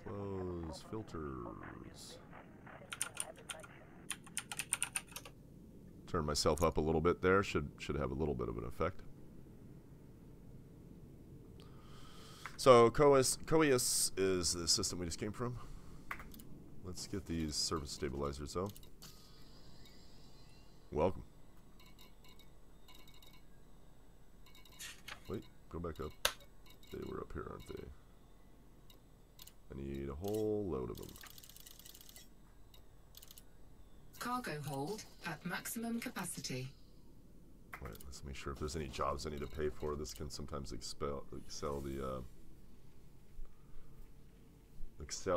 Close filters. Turn myself up a little bit there. Should have a little bit of an effect. So Coeus is the system we just came from. Let's get these surface stabilizers though. Welcome. Wait, go back up. They were up here, aren't they? I need a whole load of them. Cargo hold at maximum capacity. Wait, let's make sure if there's any jobs I need to pay for. This can sometimes excel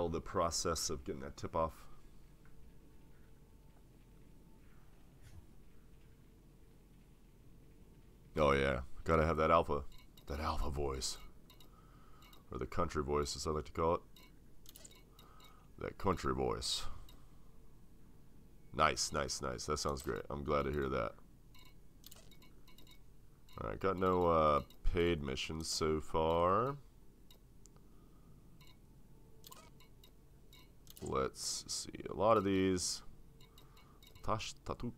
the process of getting that tip off. Oh yeah, gotta have that alpha voice, or the country voice, as I like to call it. That country voice. Nice, nice, nice. That sounds great. I'm glad to hear that. Alright, got no paid missions so far. Let's see. A lot of these. Tash Tatuk.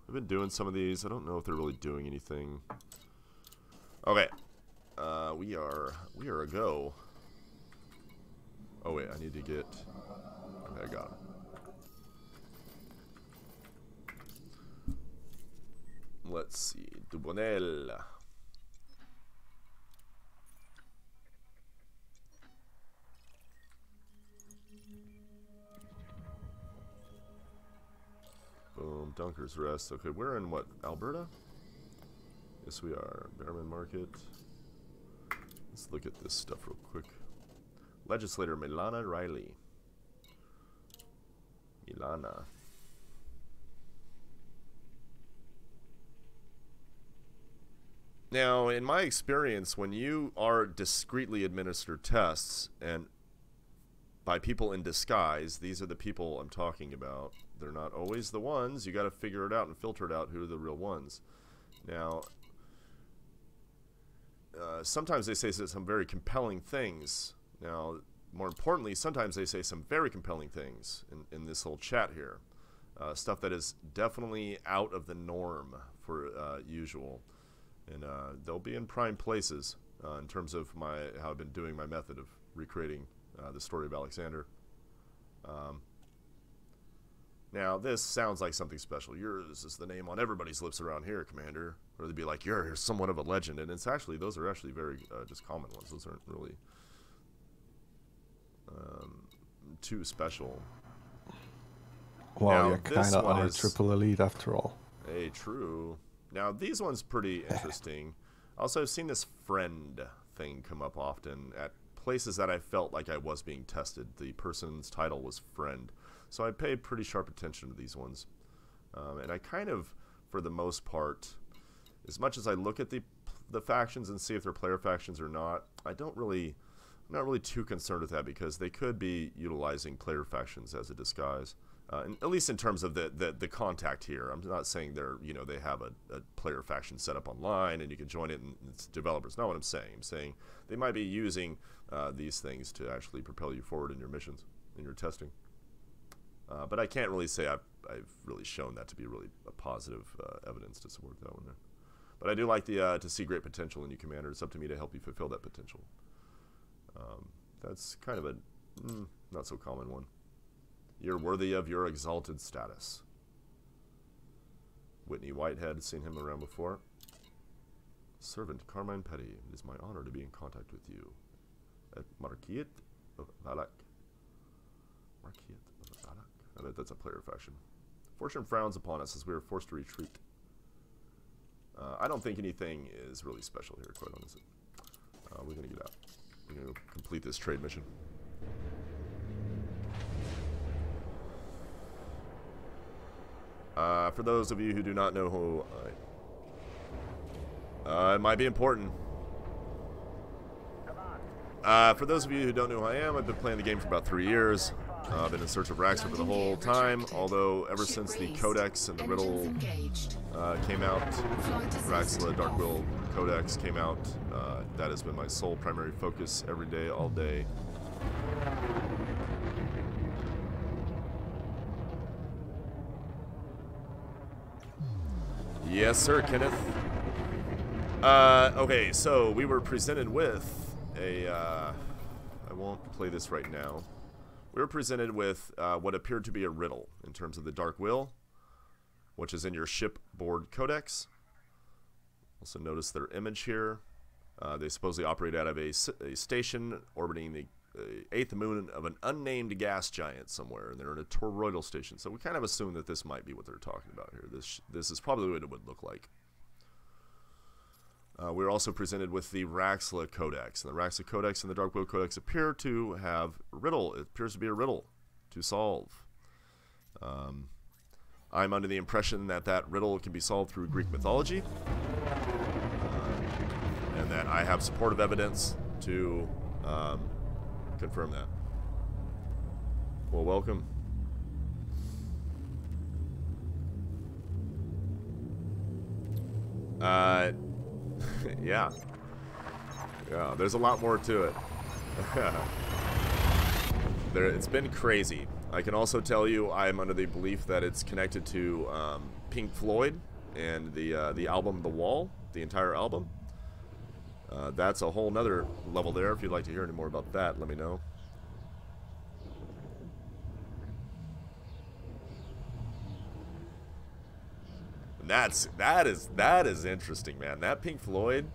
I've been doing some of these. I don't know if they're really doing anything. Okay. We are a go. Oh wait, I need to get. Okay, I got it. Let's see. Dubonel. Boom. Dunker's Rest. Okay, we're in what? Alberta? Yes, we are. Bearman Market. Let's look at this stuff real quick. Legislator Milana Riley. Milana. Now, in my experience, when you are discreetly administered tests, and by people in disguise, these are the people I'm talking about. They're not always the ones. You got to figure it out and filter it out who are the real ones. Now, sometimes they say some very compelling things. Now, more importantly, sometimes they say some very compelling things in this whole chat here. Stuff that is definitely out of the norm for usual. And they'll be in prime places in terms of how I've been doing my method of recreating the story of Alexander. Now, this sounds like something special. Yours is the name on everybody's lips around here, Commander. Or they'd be like, you're somewhat of a legend. And those are actually very just common ones. Those aren't really too special. Well, now, you kind of are triple elite after all. Hey, true. Now, these ones pretty interesting. Also, I've seen this friend thing come up often at places that I felt like I was being tested. The person's title was friend. So I pay pretty sharp attention to these ones. And I kind of, for the most part, as much as I look at the factions and see if they're player factions or not, I'm not really too concerned with that, because they could be utilizing player factions as a disguise. At least in terms of the contact here. I'm not saying they have a player faction set up online and you can join it and it's developers. Not what I'm saying. I'm saying they might be using these things to actually propel you forward in your missions, in your testing. But I can't really say I've really shown that to be really a positive evidence to support that one there. But I do like to see great potential in you, Commander. It's up to me to help you fulfill that potential. That's kind of a not so common one. You're worthy of your exalted status. Whitney Whitehead, seen him around before. Servant Carmine Petty, it is my honor to be in contact with you. At Marquiat of Valak. Marquiat of Valak? I bet that's a player faction. Fortune frowns upon us as we are forced to retreat. I don't think anything is really special here, quite honestly. We're going to get out. We're going to complete this trade mission. For those of you who do not know who it might be important. For those of you who don't know who I am, I've been playing the game for about 3 years. I've been in search of Raxxla for the whole time, although ever since the Codex and the Riddle came out, Raxxla Dark Will Codex came out, that has been my sole primary focus every day, all day. Yes, sir, Kenneth. Okay, so we were presented with a, I won't play this right now. We were presented with what appeared to be a riddle in terms of the Dark Will, which is in your shipboard codex. Also notice their image here. They supposedly operate out of a station orbiting the eighth moon of an unnamed gas giant somewhere, and they're in a toroidal station. So we kind of assume that this might be what they're talking about here. This is probably what it would look like. We're also presented with the Raxla Codex. And the Raxla Codex and the Dark Wheel Codex appear to have riddle. It appears to be a riddle to solve. I'm under the impression that that riddle can be solved through Greek mythology, and that I have supportive evidence to confirm that. Well, welcome. Yeah. Yeah, there's a lot more to it. It's been crazy. I can also tell you I'm under the belief that it's connected to Pink Floyd and the album The Wall, the entire album. That's a whole nother level there. If you'd like to hear any more about that, let me know. And that is interesting, man. That Pink Floyd,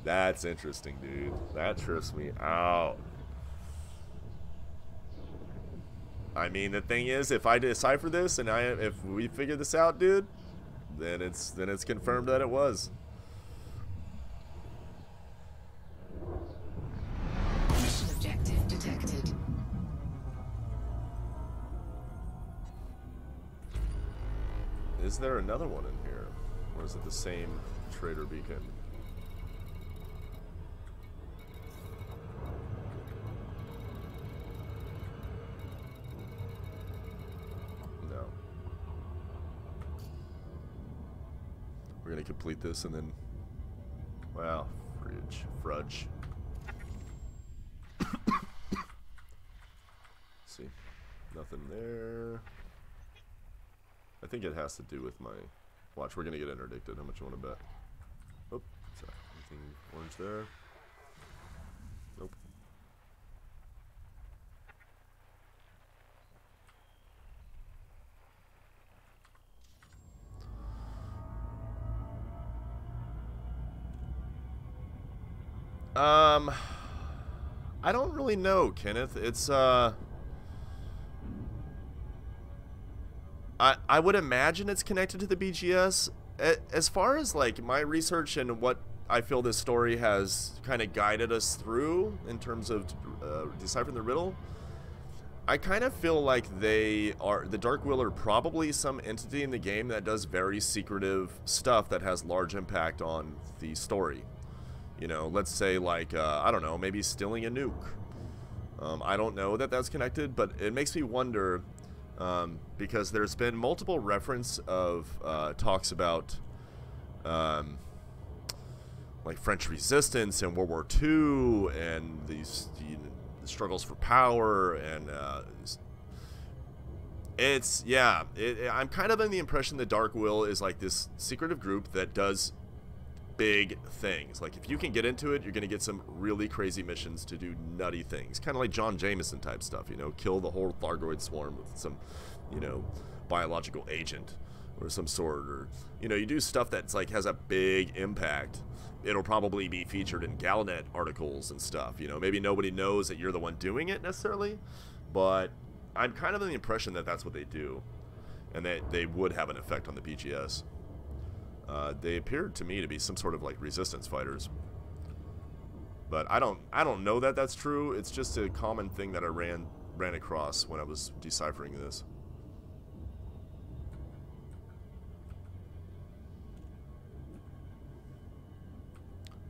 that's interesting, dude. That trips me out. I mean, the thing is, if I decipher this and if we figure this out, dude, then it's confirmed that it was. Mission objective detected. Is there another one in here? Or is it the same trader beacon? No. We're gonna complete this and then... Wow, fudge. See, nothing there. I think it has to do with my... Watch, we're gonna get interdicted. How much you want to bet? Oh, sorry. Anything orange there? Nope. I don't really know, Kenneth. It's, I would imagine it's connected to the BGS. As far as, like, my research and what I feel this story has kind of guided us through in terms of deciphering the riddle, I kind of feel like the Dark Wheel are probably some entity in the game that does very secretive stuff that has large impact on the story. You know, let's say, like, I don't know, maybe stealing a nuke. I don't know that that's connected, but it makes me wonder, because there's been multiple reference of talks about, like, French resistance and World War II and these the struggles for power, and I'm kind of in the impression that Dark Will is like this secretive group that does big things. Like, if you can get into it, you're going to get some really crazy missions to do nutty things. Kind of like John Jameson type stuff, you know, kill the whole Thargoid swarm with some, you know, biological agent or some sort, or, you know, you do stuff that's like has a big impact. It'll probably be featured in Galnet articles and stuff, you know. Maybe nobody knows that you're the one doing it necessarily, but I'm kind of in the impression that that's what they do, and that they would have an effect on the BGS. They appeared to me to be some sort of like resistance fighters, but I don't know that that's true. It's just a common thing that I ran across when I was deciphering this.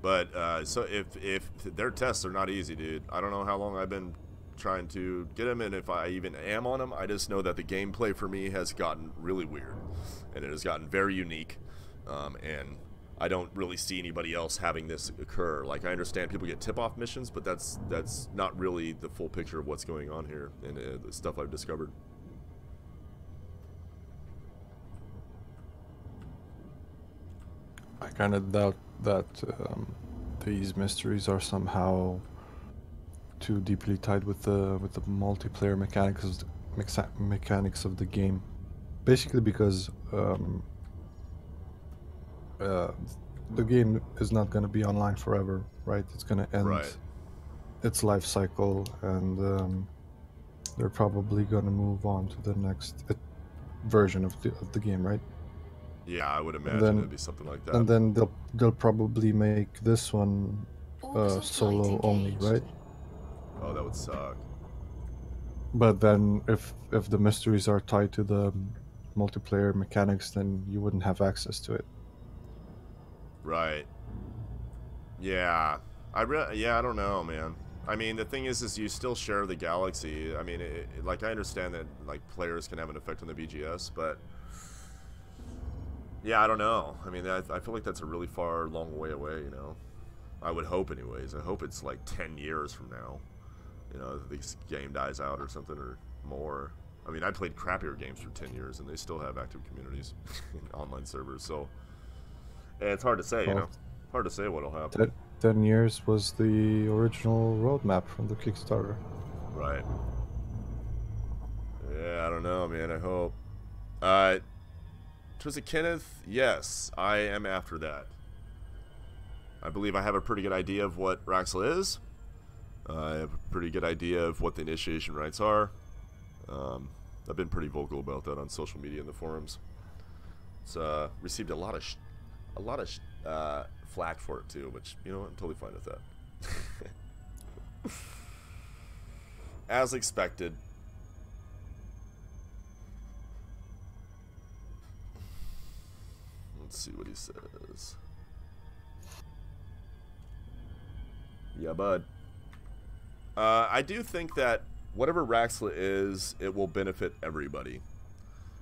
But so if their tests are not easy, dude. I don't know how long I've been trying to get them, and if I even am on them. I just know that the gameplay for me has gotten really weird, and it has gotten very unique. And I don't really see anybody else having this occur. Like, I understand people get tip-off missions, but that's not really the full picture of what's going on here and the stuff I've discovered. I kind of doubt that these mysteries are somehow too deeply tied with the multiplayer mechanics of the game. Basically, because the game is not going to be online forever, right? It's going to end Right. its life cycle, and they're probably going to move on to the next version of the game, right? Yeah, I would imagine then- it'd be something like that. And then they'll probably make this one Orbital solo flight only, engaged. right? Oh, that would suck. But then if the mysteries are tied to the multiplayer mechanics, then you wouldn't have access to it. Right. Yeah. I don't know, man. I mean, the thing is you still share the galaxy. I mean, like, I understand that, like, players can have an effect on the BGS, but yeah, I don't know. I mean, I feel like that's a really long way away, you know? I would hope, anyways. I hope it's, like, 10 years from now. You know, this game dies out or something, or more. I mean, I played crappier games for 10 years, and they still have active communities in online servers, so it's hard to say, you know? Hard to say what'll happen. 10 years was the original roadmap from the Kickstarter. Right. Yeah, I don't know, man. I hope. Was it Kenneth? Yes, I am after that. I believe I have a pretty good idea of what Raxel is. I have a pretty good idea of what the initiation rites are. I've been pretty vocal about that on social media and the forums. It's received a lot of flack for it too, which, you know what, I'm totally fine with that. As expected. Let's see what he says. Yeah, bud. I do think that whatever Raxla is, it will benefit everybody.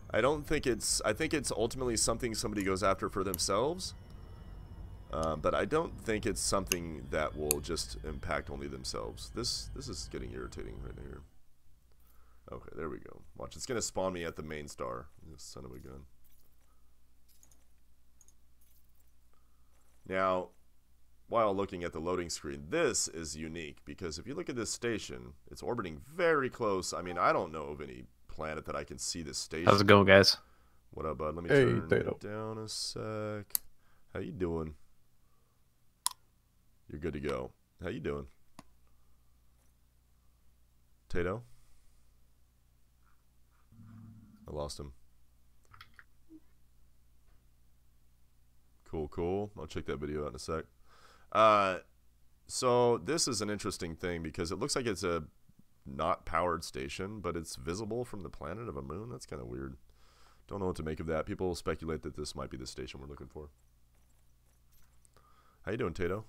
I think it's ultimately something somebody goes after for themselves. But I don't think it's something that will just impact only themselves. This is getting irritating right here. Okay, there we go. Watch, it's gonna spawn me at the main star. This son of a gun. Now, while looking at the loading screen, this is unique because if you look at this station, it's orbiting very close. I mean, I don't know of any planet that I can see this station. How's it going, guys? What up, bud? Let me Hey, turn Tato. it down a sec. How you doing? You're good to go. How you doing? Tato? I lost him. Cool. I'll check that video out in a sec. So this is an interesting thing because it looks like it's a not powered station, but it's visible from the planet of a moon. That's kind of weird. Don't know what to make of that. People speculate that this might be the station we're looking for. How you doing, Tato?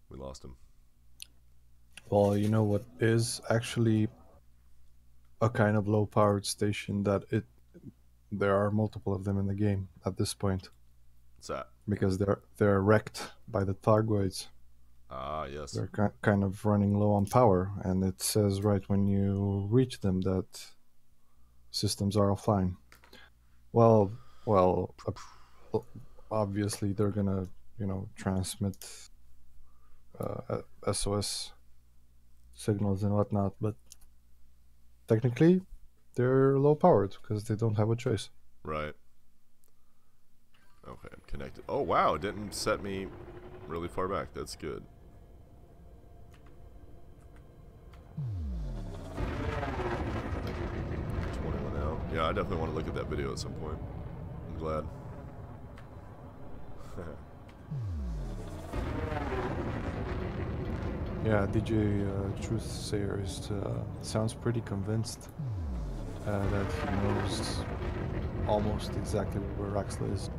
We lost him. Well, you know what is actually a kind of low-powered station that there are multiple of them in the game at this point. What's that? Because they're wrecked by the Targoids. Ah, yes. They're kind of running low on power, and it says right when you reach them that systems are offline. Well, obviously they're gonna, transmit SOS signals and whatnot, but technically they're low powered because they don't have a choice. Right. Okay, I'm connected. Oh, wow, it didn't set me really far back. That's good. Yeah, I definitely want to look at that video at some point. I'm glad. Yeah, DJ Truthsayer sounds pretty convinced that he knows almost exactly where Raxla is.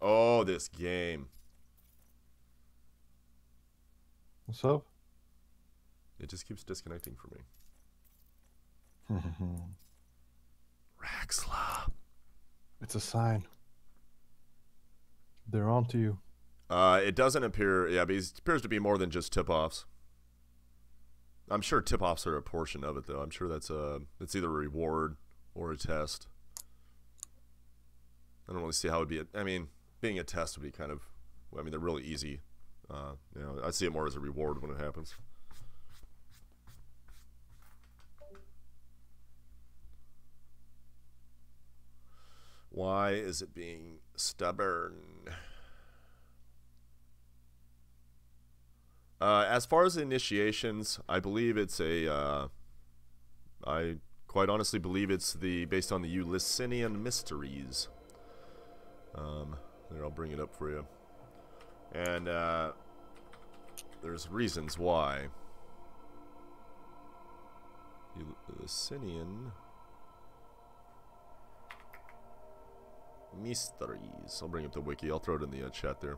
Oh, this game. What's up? It just keeps disconnecting for me. Raxla. It's a sign. They're on to you. It doesn't appear, yeah, but it appears to be more than just tip-offs. I'm sure tip-offs are a portion of it, though. I'm sure that's either a reward or a test. I don't really see how it would be. I mean, being a test would be kind of, I mean, they're really easy. I see it more as a reward when it happens. Why is it being stubborn? As far as initiations, I believe it's a. I quite honestly believe it's based on the Ulysinian mysteries. There, I'll bring it up for you. And there's reasons why. Ulysinian mysteries. I'll bring up the wiki. I'll throw it in the chat there.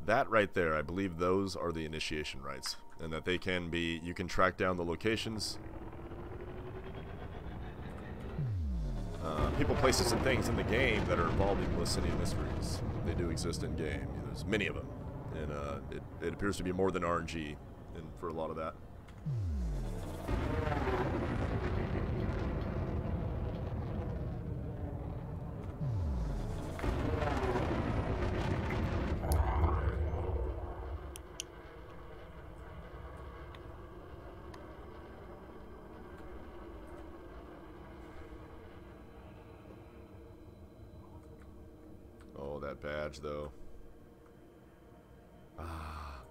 That right there, I believe those are the initiation rites, and that they can be, you can track down the locations. People, places, and things in the game that are involved in Ulysinian mysteries. They do exist in game. There's many of them, and it appears to be more than RNG, and for a lot of that. Oh, that badge, though. Ah.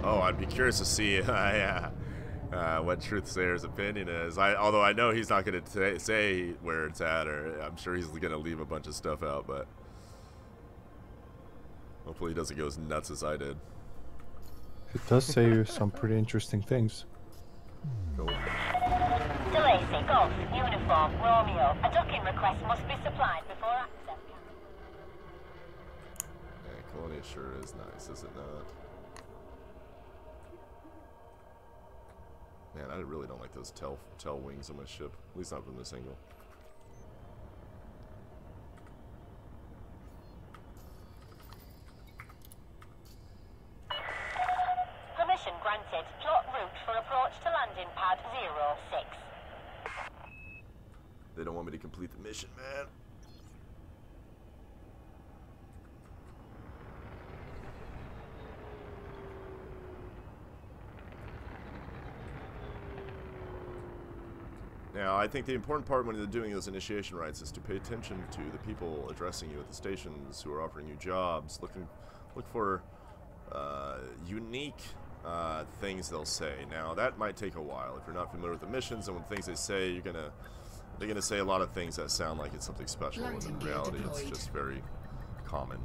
Oh, I'd be curious to see what Truthsayer's opinion is. Although I know he's not going to say where it's at, or I'm sure he's going to leave a bunch of stuff out, but hopefully he doesn't go as nuts as I did. It does say some pretty interesting things. Cool. Delacey, Golf, Uniform, Romeo. A docking request must be supplied before access can... Yeah, Colonia sure is nice, is it not? Man, I really don't like those tail wings on my ship. At least not from this angle. Permission granted. Plot route for approach to landing pad 06. They don't want me to complete the mission, man. Now, I think the important part when they're doing those initiation rites is to pay attention to the people addressing you at the stations who are offering you jobs. Look for unique things they'll say. Now, that might take a while if you're not familiar with the missions and when things they say, they're gonna say a lot of things that sound like it's something special, when in reality it's just very common.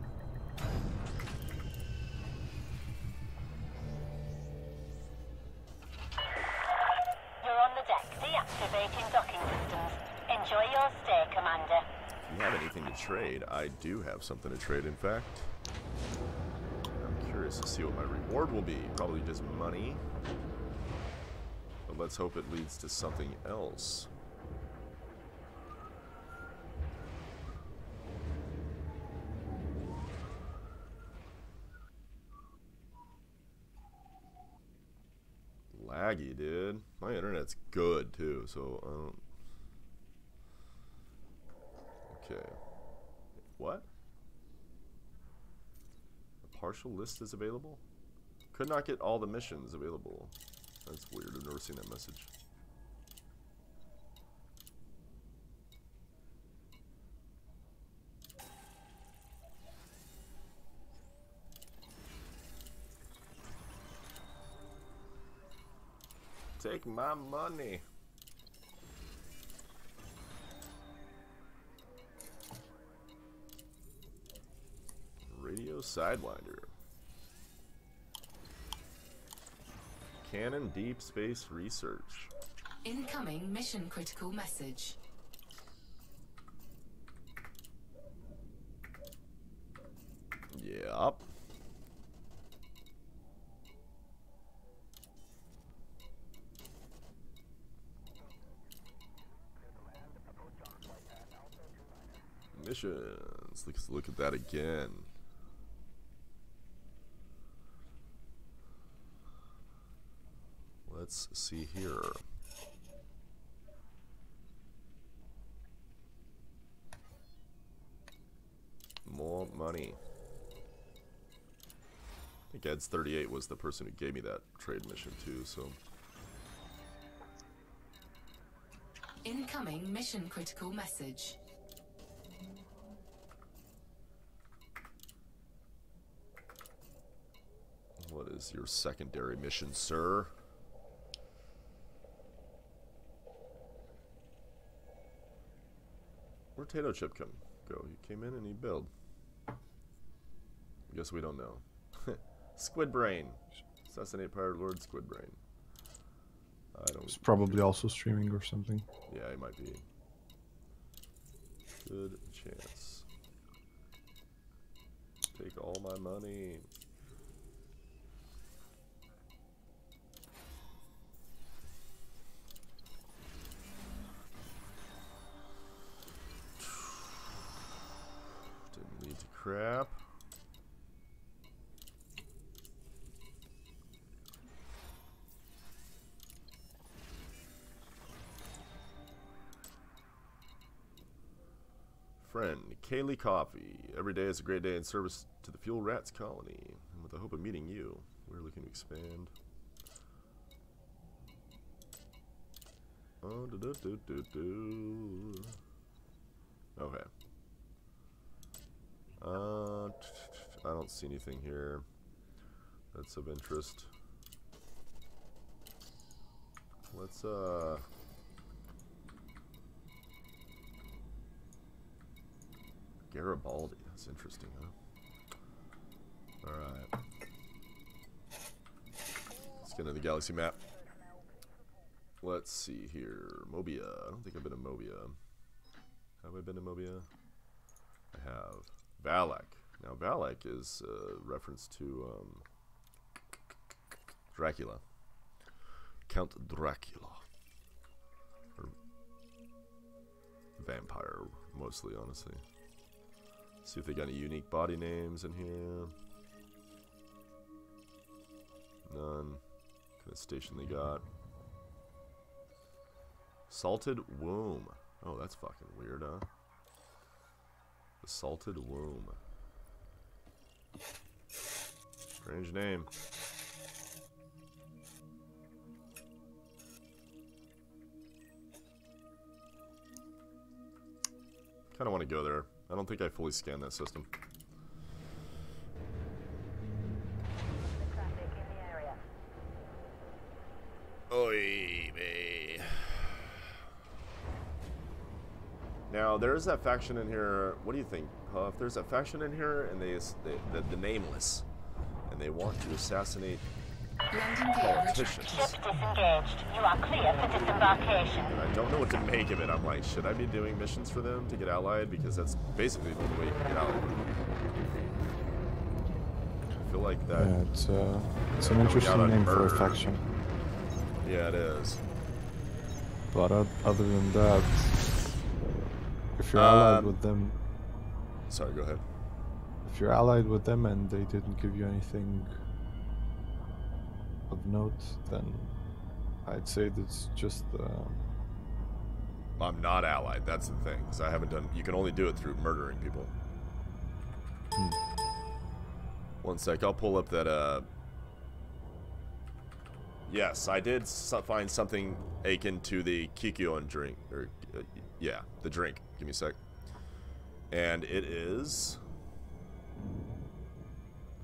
Deactivating docking systems. Enjoy your stay, Commander. If you have anything to trade, I do have something to trade, in fact. I'm curious to see what my reward will be. Probably just money. But let's hope it leads to something else. Laggy, dude. My internet's good too, so okay. What? A partial list is available? Could not get all the missions available. That's weird. I've never seen that message. Take my money. Radio Sidewinder. Cannon Deep Space Research. Incoming mission critical message. Yep. Missions. Let's look at that again. Let's see here. More money. I think Eds38 was the person who gave me that trade mission too, so. Incoming mission critical message. What is your secondary mission, sir? Where'd Tato Chip go? He came in and he built. I guess we don't know. Squid Brain. Assassinate Pirate Lord Squid Brain. I don't. He's probably also streaming or something. Yeah, he might be. Good chance. Take all my money. Didn't lead to crap. Friend, Kaylee Coffee. Every day is a great day in service to the Fuel Rats colony. And with the hope of meeting you, we're looking to expand. Oh, okay. I don't see anything here that's of interest. Let's, Garibaldi, that's interesting, huh? Alright. Let's get into the galaxy map. Let's see here. Mobia. I don't think I've been to Mobia. Have I been to Mobia? I have. Valak. Now, Valak is a reference to Dracula. Count Dracula. Or vampire, mostly, honestly. See if they got any unique body names in here. None. What kind of station they got? Salted Womb. Oh, that's fucking weird, huh? The Salted Womb. Strange name. Kind of want to go there. I don't think I fully scanned that system. Oy vey. Now, there's that faction in here. What do you think, Puff? There's that faction in here, and the Nameless, and they want to assassinate politicians. Ship disengaged. You are clear for disembarkation. And I don't know what to make of it. I'm like, should I be doing missions for them to get allied? Because that's basically the only way you can get allied. I feel like that. Yeah, it's an interesting name for a faction. Yeah, it is. But other than that, if you're allied with them... Sorry, go ahead. If you're allied with them and they didn't give you anything of note, then I'd say that's just... I'm not allied, that's the thing. Because I haven't done... You can only do it through murdering people. One sec, I'll pull up that... Yes, I did find something akin to the Kikyo drink. Or, yeah, the drink. Give me a sec. And it is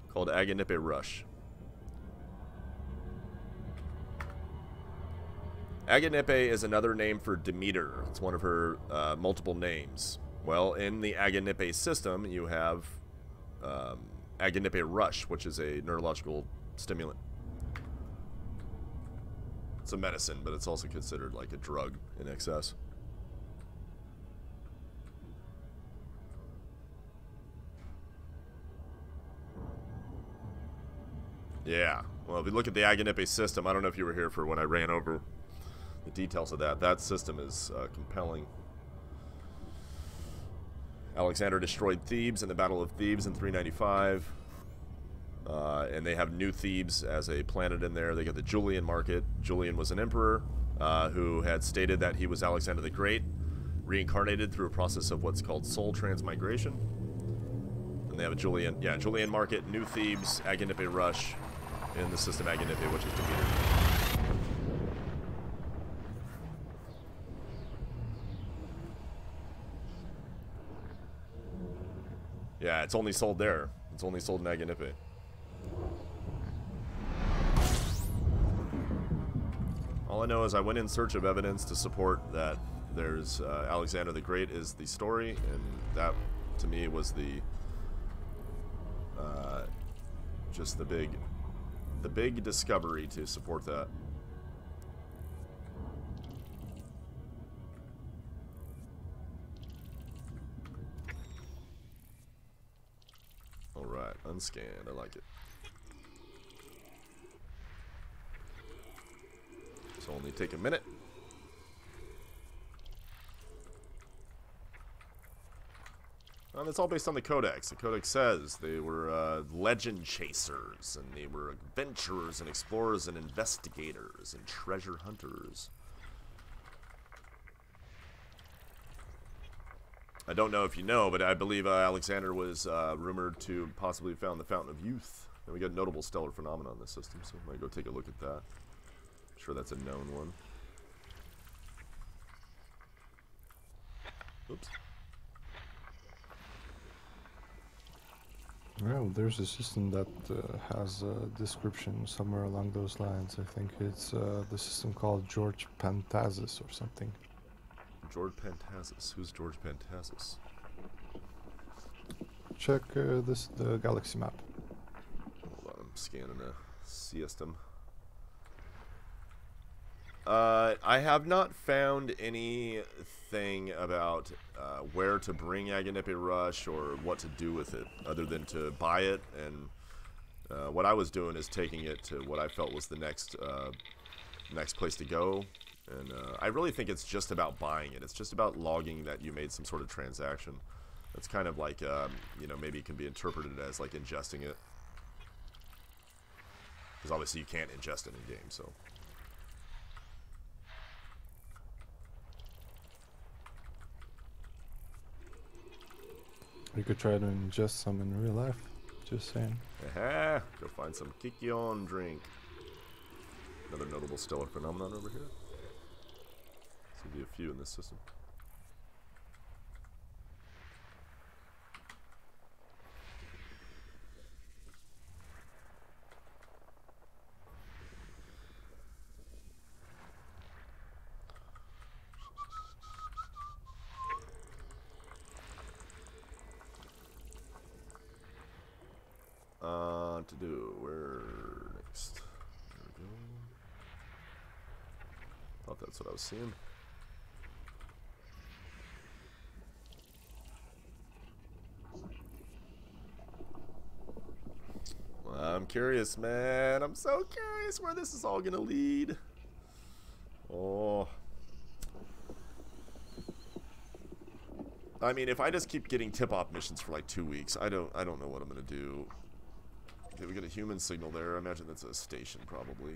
called Aganippe Rush. Aganippe is another name for Demeter. It's one of her multiple names. Well, in the Aganippe system, you have Aganippe Rush, which is a neurological stimulant. It's a medicine, but it's also considered like a drug in excess. Yeah. Well, if you look at the Aganippe system, I don't know if you were here for when I ran over the details of that. That system is compelling. Alexander destroyed Thebes in the Battle of Thebes in 395. And they have New Thebes as a planet in there. They got the Julian market. Julian was an emperor who had stated that he was Alexander the Great, reincarnated through a process of what's called soul transmigration. And they have a Julian, yeah, Julian Market, New Thebes, Agonippe Rush in the system Agonippe, which is Demeter. Yeah, it's only sold there. It's only sold in Agonippe. All I know is I went in search of evidence to support that there's Alexander the Great is the story, and that to me was the just the big discovery to support that. All right, unscanned. I like it. So only take a minute. And it's all based on the Codex. The Codex says they were legend chasers, and they were adventurers and explorers and investigators and treasure hunters. I don't know if you know, but I believe Alexander was rumored to possibly have found the Fountain of Youth. And we got a notable stellar phenomenon in this system, so I might go take a look at that. I'm sure that's a known one. Oops. Well, there's a system that has a description somewhere along those lines. I think it's the system called George Pantazis or something. George Pantazis. Who's George Pantazis? Check the galaxy map. Hold on, I'm scanning a system. I have not found anything about where to bring Agonippe Rush or what to do with it, other than to buy it. And what I was doing is taking it to what I felt was the next place to go. And I really think it's just about buying it. It's just about logging that you made some sort of transaction. It's kind of like, you know, maybe it can be interpreted as like ingesting it. Because obviously you can't ingest it in game, so. You could try to ingest some in real life. Just saying. Aha! Go find some Kikion drink. Another notable stellar phenomenon over here. Seems to be a few in this system. To do, where next? There we go. Thought that's what I was seeing. Well, I'm curious, man. I'm so curious where this is all gonna lead. Oh. I mean, if I just keep getting tip-off missions for like 2 weeks, I don't know what I'm gonna do. Okay, we got a human signal there. I imagine that's a station, probably.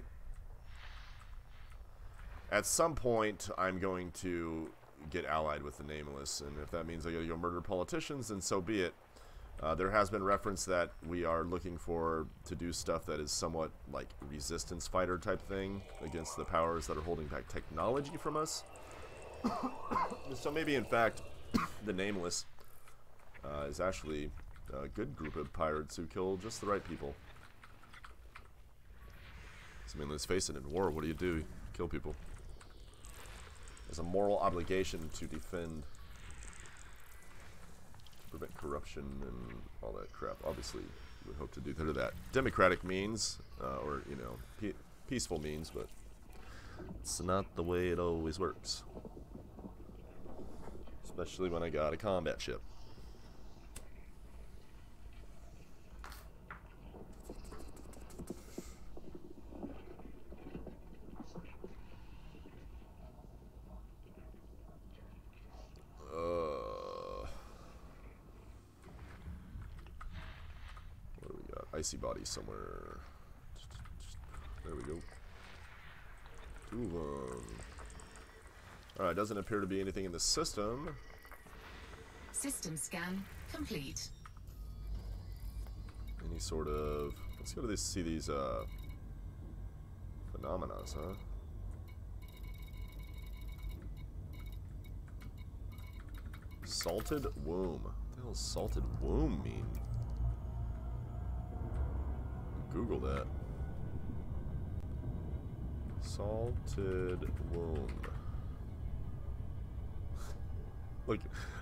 At some point, I'm going to get allied with the Nameless, and if that means I gotta go murder politicians, then so be it. There has been reference that we are looking to do stuff that is somewhat like resistance fighter type thing against the powers that are holding back technology from us. So maybe, in fact, the Nameless is actually a good group of pirates who kill just the right people. I mean, let's face it, in war, what do? You kill people. There's a moral obligation to defend, to prevent corruption and all that crap. Obviously, we would hope to do that. Democratic means, or, you know, peaceful means, but it's not the way it always works. Especially when I got a combat ship. What do we got? Icy body somewhere. There we go. 2 of them. Alright, doesn't appear to be anything in the system. System scan complete. any sort of... Let's go to this, see these phenomena, huh? Salted womb. What the hell does salted womb mean? Google that. Salted womb. Look,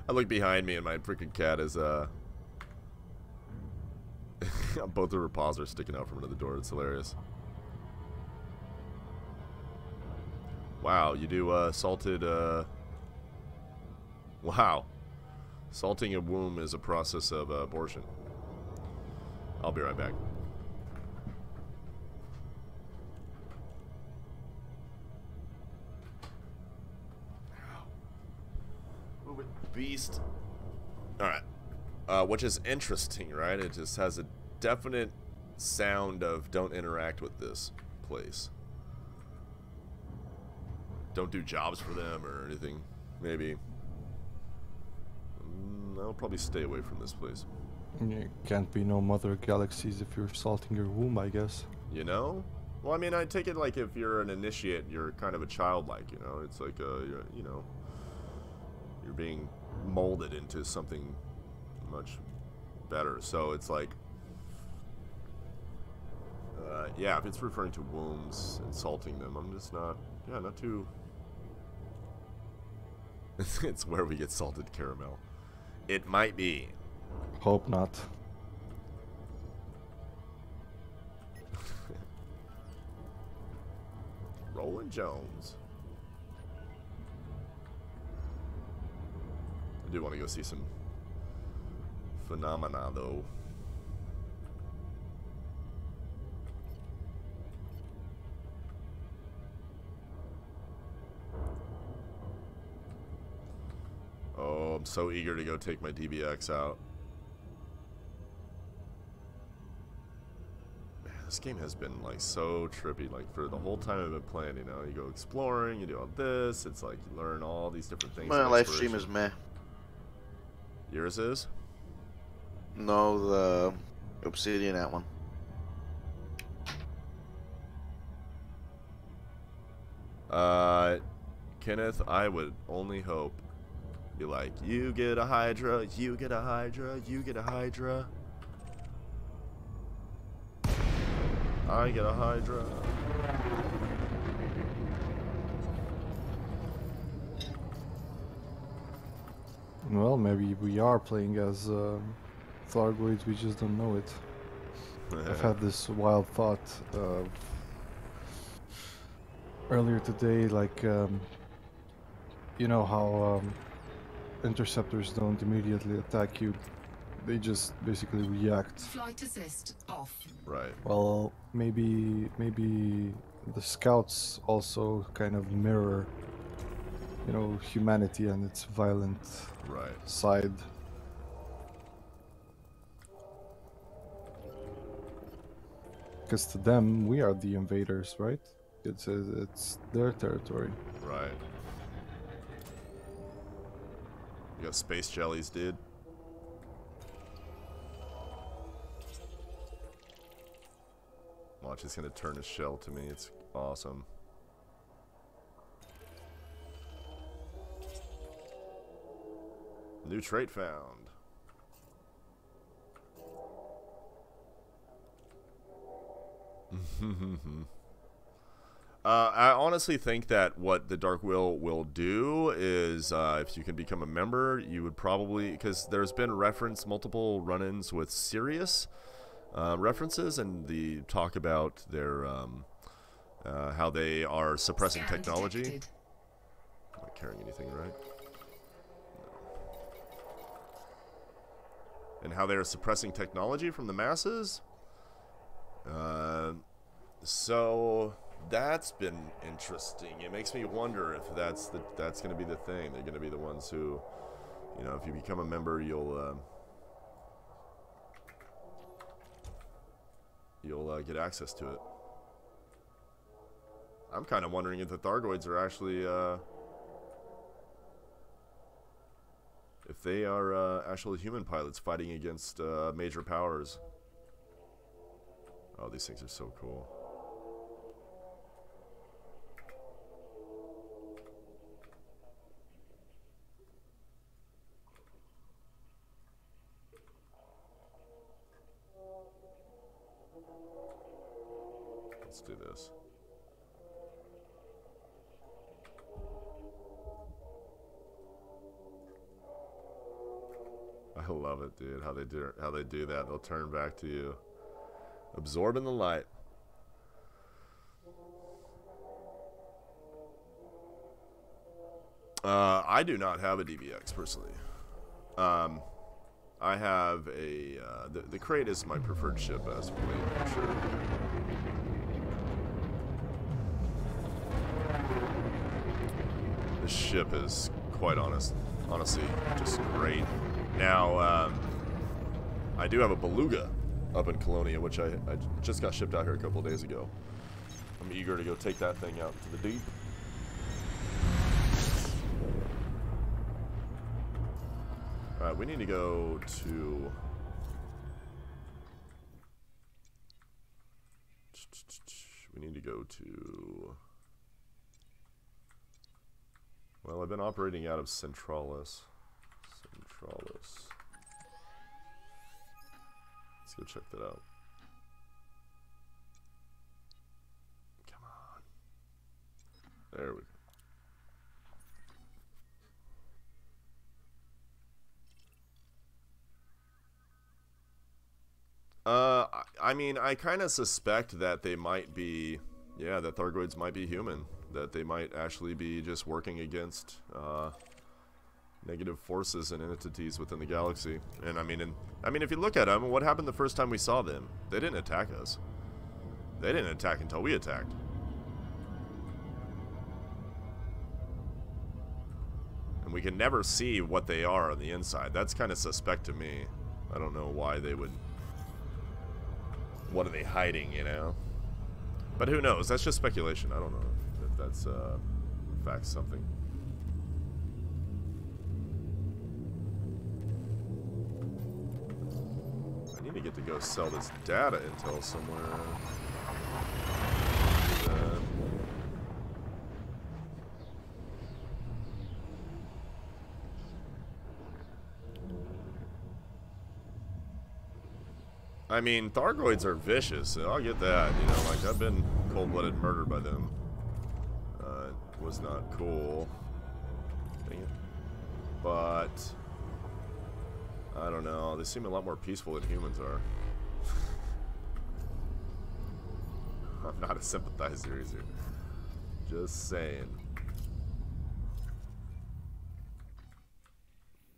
I look behind me and my freaking cat is both of her paws are sticking out from under the door. It's hilarious. Wow, you do salted wow. Salting a womb is a process of abortion. I'll be right back. Move it, beast. Alright. Which is interesting, right? It just has a definite sound of don't interact with this place. Don't do jobs for them or anything. Maybe. I'll probably stay away from this place. You can't be no mother galaxies if you're salting your womb, I guess. You know? Well, I mean, I take it like if you're an initiate, you're kind of a childlike, you know? It's like, you know, you're being molded into something much better. So it's like, yeah, if it's referring to wombs and salting them, I'm just not, yeah, not too... It's where we get salted caramel. It might be. Hope not. Roland Jones. I do want to go see some phenomena, though. Oh, I'm so eager to go take my DBX out. Man, this game has been like so trippy. Like for the whole time I've been playing, you know, you go exploring, you do all this. It's like you learn all these different things. My live stream is meh. Yours is? No, the Obsidian that one. Kenneth, I would only hope. Be like, you get a Hydra, you get a Hydra, you get a Hydra. I get a Hydra. Well, maybe we are playing as Thargoids, we just don't know it. I've had this wild thought of earlier today, like, you know how interceptors don't immediately attack you, they just basically react. Flight assist off. Right. Well, maybe the scouts also kind of mirror, you know, humanity and its violent side. Because to them, we are the invaders, right? It's their territory. Right. You got space jellies, dude. Watch, it's gonna turn his shell to me. It's awesome. New trait found. I honestly think that what the Dark Wheel will do is, if you can become a member, you would probably, because there's been multiple run-ins with Sirius references, and the talk about their how they are suppressing technology. Detected. I'm not carrying anything, right? And how they're suppressing technology from the masses. So that's been interesting. It makes me wonder if that's going to be the thing. They're going to be the ones who, you know, if you become a member, you'll get access to it. I'm kind of wondering if the Thargoids are actually if they are actual human pilots fighting against major powers. Oh, these things are so cool. Let's do this. I love it, dude. How they do that. They'll turn back to you, absorbing the light. I do not have a DBX personally. I have a the crate is my preferred ship as of late, for sure. This ship is quite honestly just great. Now, I do have a Beluga up in Colonia, which I just got shipped out here a couple days ago. I'm eager to go take that thing out to the deep. Alright, we need to go to... We need to go to... Well, I've been operating out of Centralis. Let's go check that out. Come on. There we go. I mean, I kind of suspect that they might be, yeah, that Thargoids might be human. That they might actually be just working against negative forces and entities within the galaxy. And I mean, if you look at them, what happened the first time we saw them? They didn't attack us. They didn't attack until we attacked. And we can never see what they are on the inside. That's kind of suspect to me. I don't know why they would... What are they hiding, you know? But who knows? That's just speculation. I don't know if that's, in fact, something. I need to get to go sell this data intel somewhere. I mean, Thargoids are vicious, so I'll get that. You know, like, I've been cold-blooded murdered by them. It was not cool. Dang it. But... I don't know. They seem a lot more peaceful than humans are. I'm not a sympathizer either. Just saying.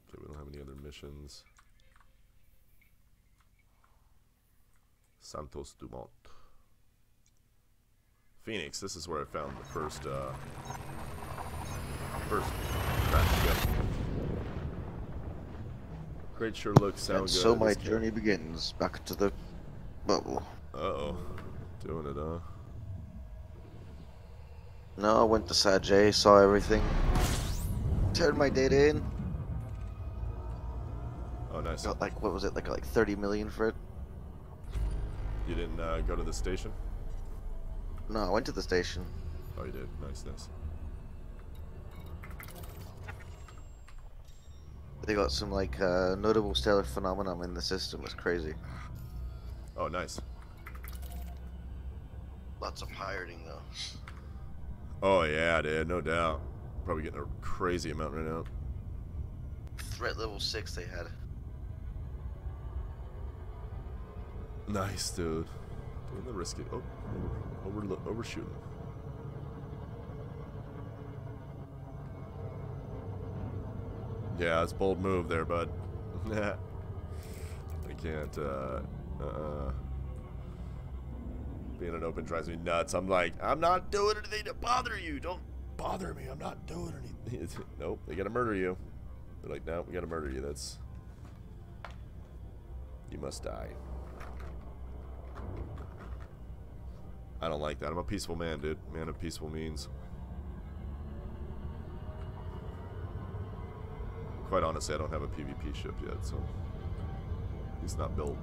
Okay, we don't have any other missions. Santos Dumont. Phoenix, this is where I found the first crash ship. Great, sure looks, sound good. So my journey begins back to the bubble. Uh-oh. Doing it, huh? No, I went to Sajay, saw everything. Turned my data in. Oh, nice. Got like, what was it, like 30 million for it? You didn't go to the station? No, I went to the station. Oh, you did. Nice, nice. They got some like notable stellar phenomenon in the system. It's crazy. Oh, nice. Lots of pirating though. Oh yeah, dude, no doubt. Probably getting a crazy amount right now. Threat level 6 they had. Nice, dude. Doing the risky. Oh, overshooting. Yeah, it's a bold move there, bud. I can't, being an open drives me nuts. I'm like, I'm not doing anything to bother you. Don't bother me. I'm not doing anything. Nope, they gotta murder you. They're like, no, we gotta murder you. That's... You must die. I don't like that. I'm a peaceful man, dude. Man of peaceful means. Quite honestly, I don't have a PvP ship yet, so... He's not built.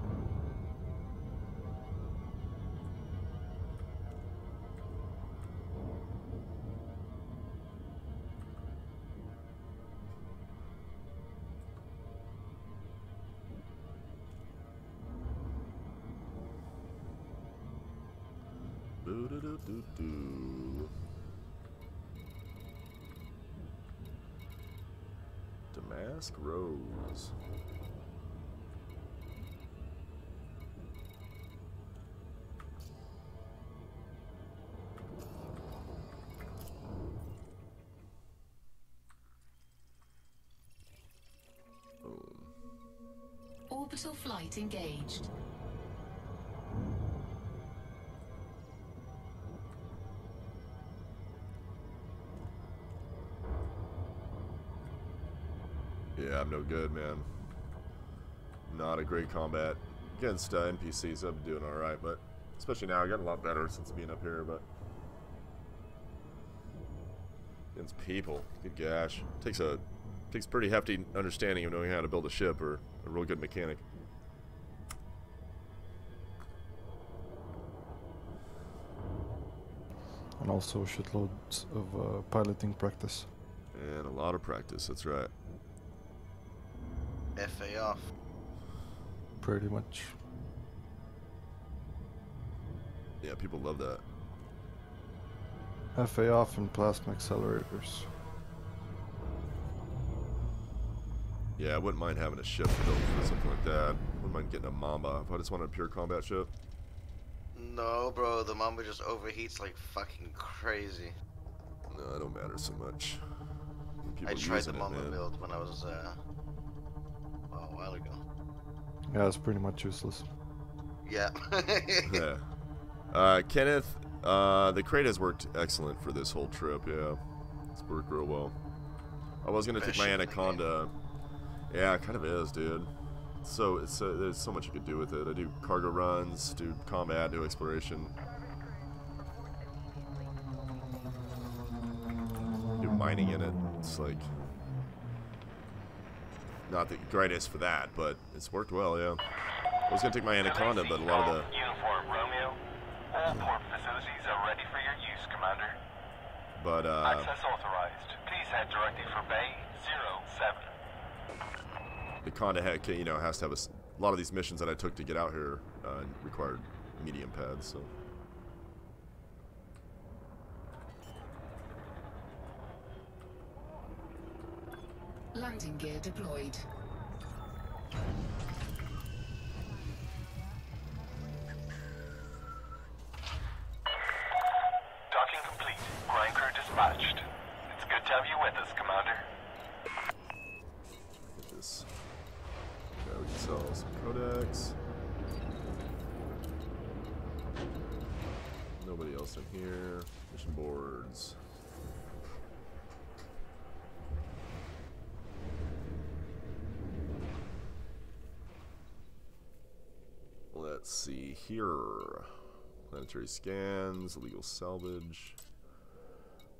Boo-doo-doo-doo-doo. Damask Rose. Boom. Orbital flight engaged. Yeah, I'm no good, man. Not a great combat against NPCs. I'm doing all right, but especially now, I got a lot better since being up here. But against people, good gosh, takes pretty hefty understanding of knowing how to build a ship or a real good mechanic. And also shitloads of piloting practice. And a lot of practice. That's right. FA off. Pretty much. Yeah, people love that. FA off and plasma accelerators. Yeah, I wouldn't mind having a ship built for something like that. Wouldn't mind getting a Mamba if I just wanted a pure combat ship. No, bro, the Mamba just overheats like fucking crazy. No, it don't matter so much. I People tried the using it, Mamba man. build when I was a while ago. Yeah, it's pretty much useless. Yeah. Yeah. Kenneth, the crate has worked excellent for this whole trip. Yeah, it's worked real well. I was gonna take my Anaconda. Yeah, it kind of is, dude. So there's so much you could do with it. I do cargo runs, do combat, do exploration, do mining in it. It's like not the greatest for that, but it's worked well. Yeah. I was gonna take my Anaconda, but a lot of the Uniform Romeo. All port facilities are ready for your use, Commander. Access authorized. Please head directly for Bay 07. the Conda has to have a lot of these missions that I took to get out here required medium pads. So. Landing gear deployed. Docking complete. Ground crew dispatched. It's good to have you with us, Commander. Get this. Okay, we can sell some codex. Nobody else in here. Mission boards. Let's see here. Planetary scans, illegal salvage.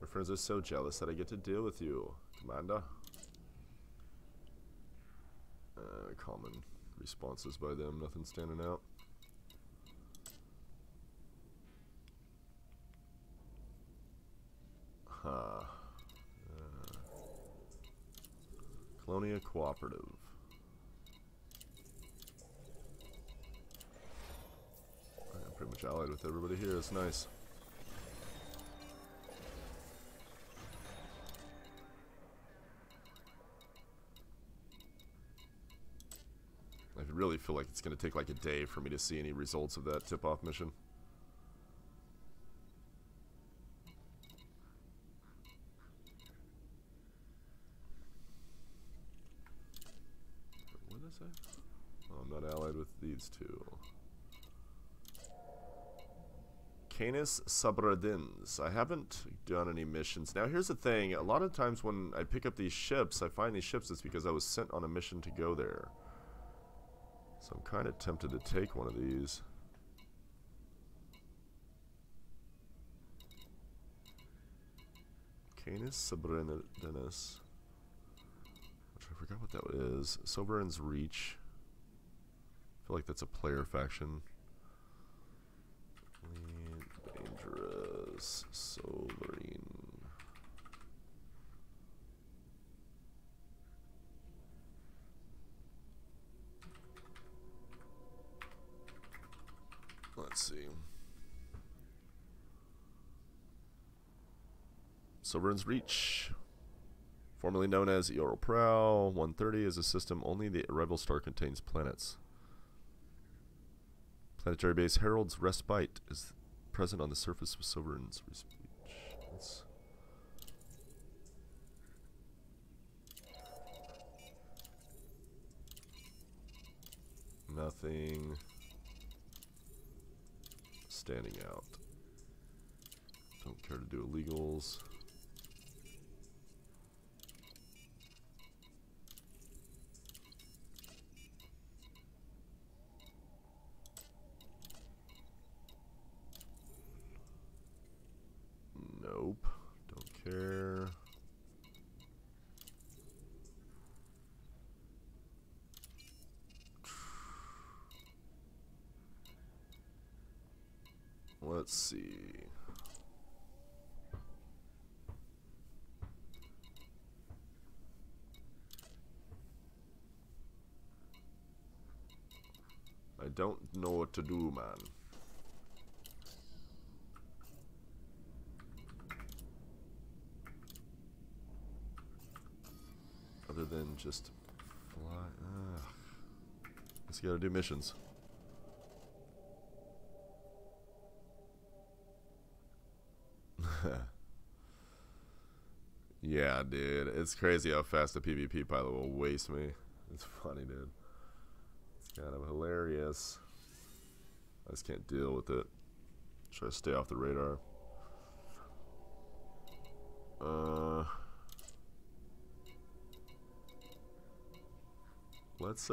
My friends are so jealous that I get to deal with you, Commander. Common responses by them, nothing standing out. Huh. Colonia Cooperative. I'm pretty much allied with everybody here, it's nice. I really feel like it's going to take like a day for me to see any results of that tip-off mission. What did I say? Oh, I'm not allied with these two. Canis Sabradins. I haven't done any missions. Now here's the thing, a lot of times when I pick up these ships, I find these ships, it's because I was sent on a mission to go there. So I'm kind of tempted to take one of these. Canis Sabradins. Which I forgot what that is. Sovereign's Reach. I feel like that's a player faction. Dangerous Sovereign. Let's see. Sovereign's Reach. Formerly known as Euro Prowl 130 is a system only the arrival star contains planets. Planetary base Herald's Respite is present on the surface of Sovereign's Reach. That's nothing standing out. Don't care to do illegals. Nope. Don't care. Let's see. I don't know what to do, man. Other than just fly. Let's gotta do missions. Yeah, dude. It's crazy how fast a PvP pilot will waste me. It's funny, dude. It's kind of hilarious. I just can't deal with it. Try to stay off the radar. Let's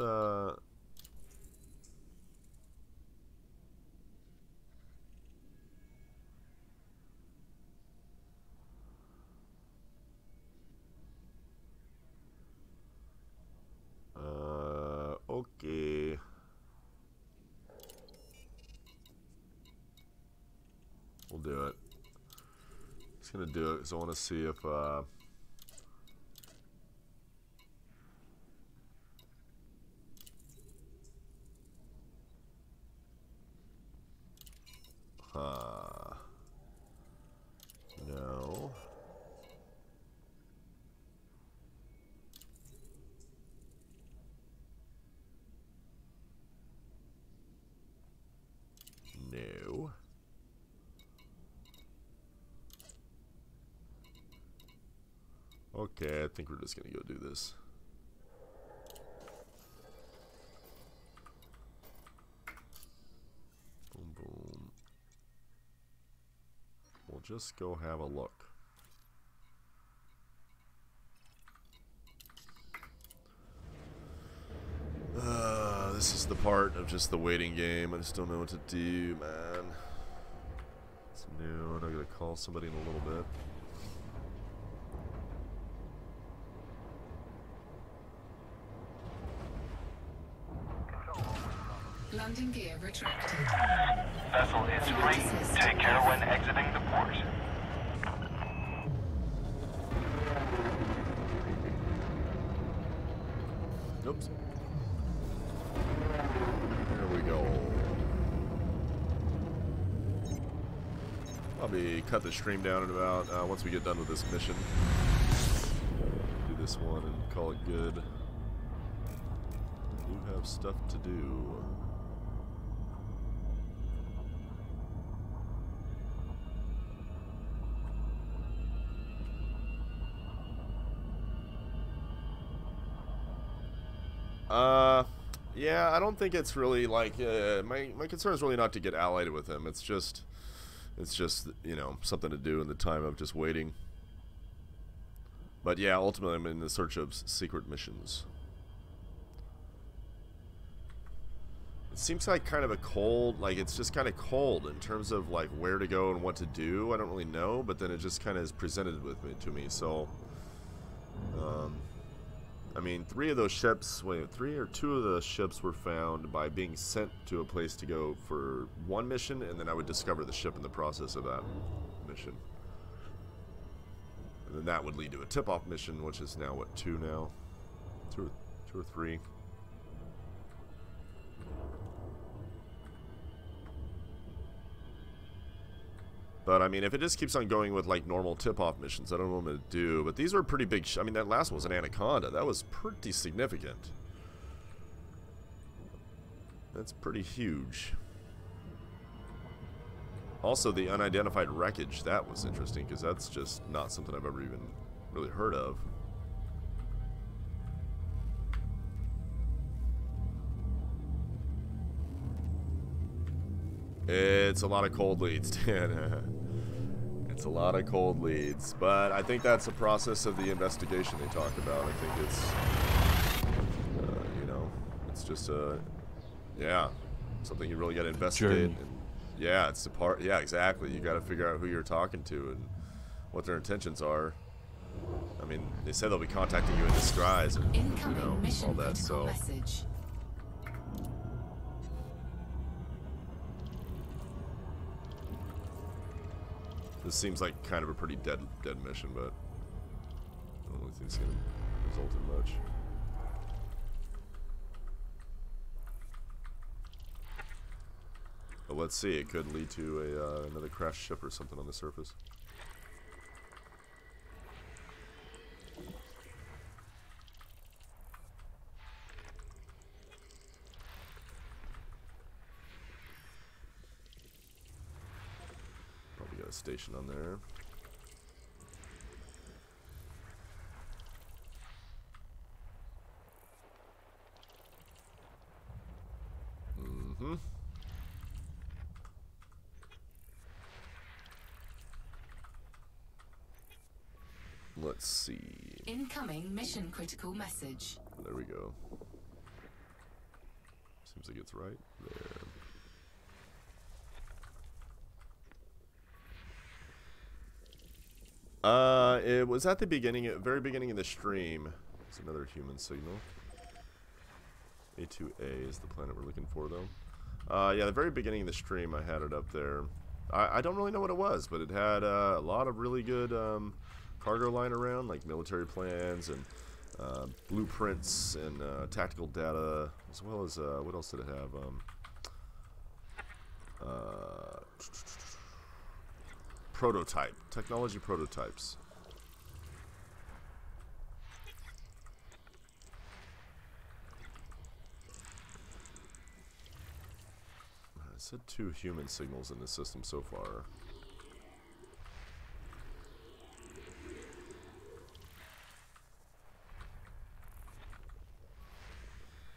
okay. We'll do it. Just gonna do it because I want to see if no. No. Okay, I think we're just gonna go do this. Boom, boom. We'll just go have a look. This is the part of just the waiting game. I just don't know what to do, man. It's new, and I'm gonna call somebody in a little bit. Landing gear retracted. Vessel is free. Take care when exiting the port. Oops. There we go. Probably cut the stream down in about once we get done with this mission. Do this one and call it good. We do have stuff to do. Yeah, I don't think it's really like my concern is really not to get allied with him. It's just you know, something to do in the time of just waiting. But yeah, ultimately I'm in the search of secret missions. It seems like kind of a cold, like it's just kind of cold in terms of like where to go and what to do. I don't really know, but then it just kind of is presented to me. So, I mean, three or two of the ships were found by being sent to a place to go for one mission, and then I would discover the ship in the process of that mission. And then that would lead to a tip-off mission, which is now, what, two now? Two or three. But, I mean, if it just keeps on going with, like, normal tip-off missions, I don't know what I'm going to do. But these were pretty big... I mean, that last one was an Anaconda. That was pretty significant. That's pretty huge. Also, the Unidentified Wreckage. That was interesting, because that's just not something I've ever even really heard of. It's a lot of cold leads, Dan. It's a lot of cold leads, but I think that's a process of the investigation they talk about. I think it's, you know, it's just yeah, something you really got to investigate. And, yeah, it's the part. Yeah, exactly. You got to figure out who you're talking to and what their intentions are. I mean, they said they'll be contacting you in disguise and you know, all that. So. Message. This seems like kind of a pretty dead mission, but I don't really think it's going to result in much. But let's see, it could lead to another crashed ship or something on the surface. Station on there. Let's see. Incoming mission critical message. There we go. Seems like it's right there. It was at the beginning, very beginning of the stream. It's another human signal. A2A is the planet we're looking for, though. Yeah, the very beginning of the stream, I had it up there. I don't really know what it was, but it had a lot of really good cargo lying around, like military plans and blueprints and tactical data, as well as, what else did it have? Technology prototypes. I said 2 human signals in the system so far.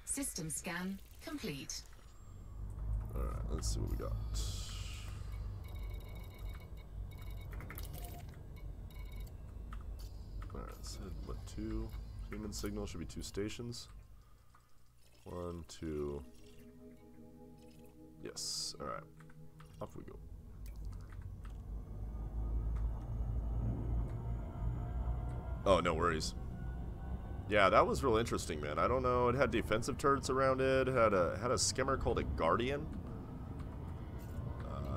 System scan complete. Alright, let's see what we got. Alright, said what, 2 human signals, should be 2 stations. 1, 2. Yes, alright. Off we go. Oh, no worries. Yeah, that was real interesting, man. I don't know, it had defensive turrets around it. It had a skimmer called a Guardian.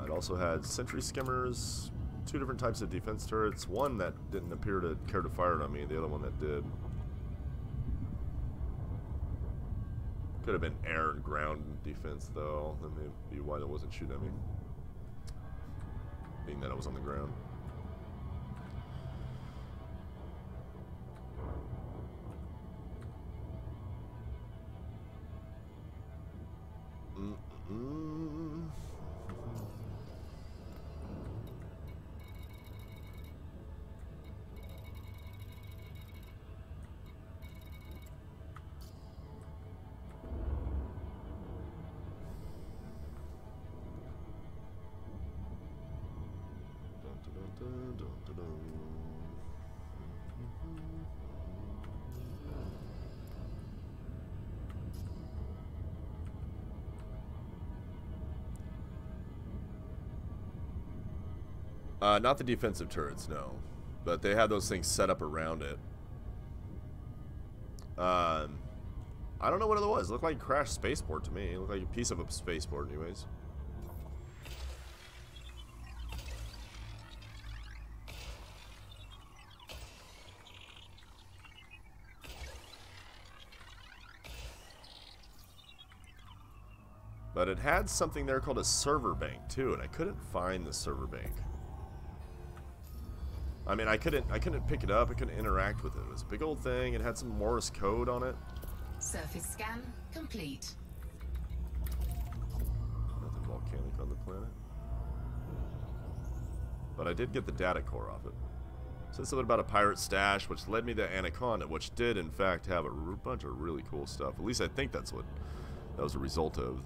It also had sentry skimmers. 2 different types of defense turrets. One that didn't appear to care to fire it on me, the other one that did. Could have been air and ground defense, though. That may be why it wasn't shooting at me. Being that I was on the ground. Not the defensive turrets, no. But they had those things set up around it. I don't know what it was. It looked like a crashed spaceport to me. It looked like a piece of a spaceport anyways. But it had something there called a server bank, too, and I couldn't find the server bank. I mean, I couldn't pick it up. I couldn't interact with it. It was a big old thing. It had some Morse code on it. Surface scan complete. Nothing volcanic on the planet. But I did get the data core off it. Said something about a pirate stash, which led me to Anaconda, which did, in fact, have a bunch of really cool stuff. At least I think that's what that was a result of.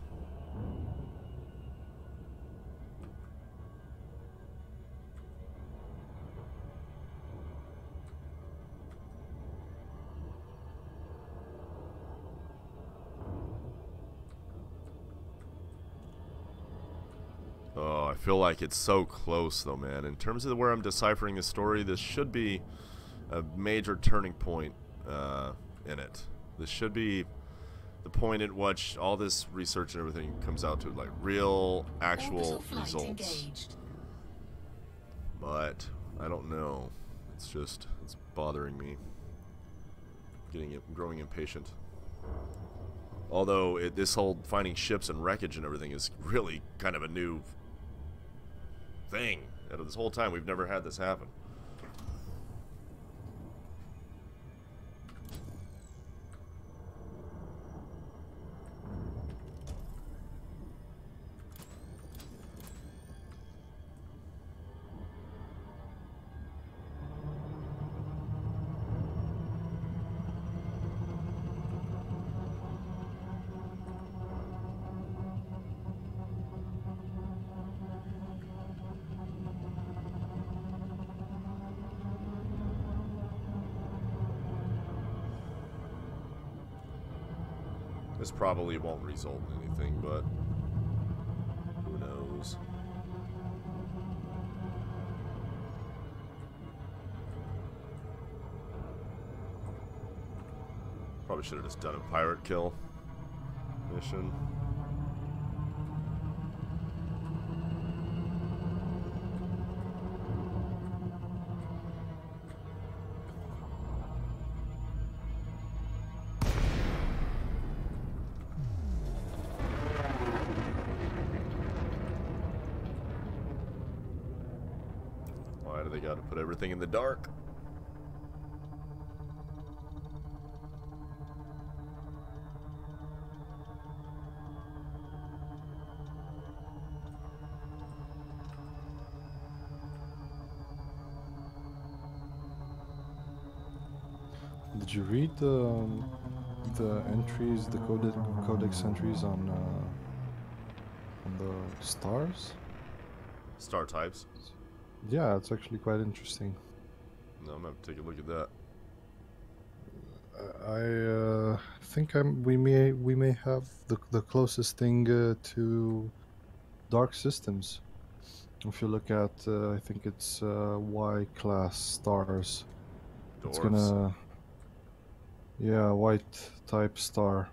Oh, I feel like it's so close, though, man. In terms of where I'm deciphering this story, this should be a major turning point in it. This should be the point at which all this research and everything comes out to, like, real, actual results. Engaged. But I don't know. It's bothering me. Growing impatient. Although this whole finding ships and wreckage and everything is really kind of a new thing. Out of this whole time, we've never had this happen. This probably won't result in anything, but who knows? Probably should have just done a pirate kill mission. They got to put everything in the dark. Did you read the entries, the codex entries on the stars? Star types. Yeah, it's actually quite interesting. No, I'm gonna have to take a look at that. I think we may have the closest thing to dark systems. If you look at, I think it's Y class stars. Dwarves. It's gonna, yeah, white type star.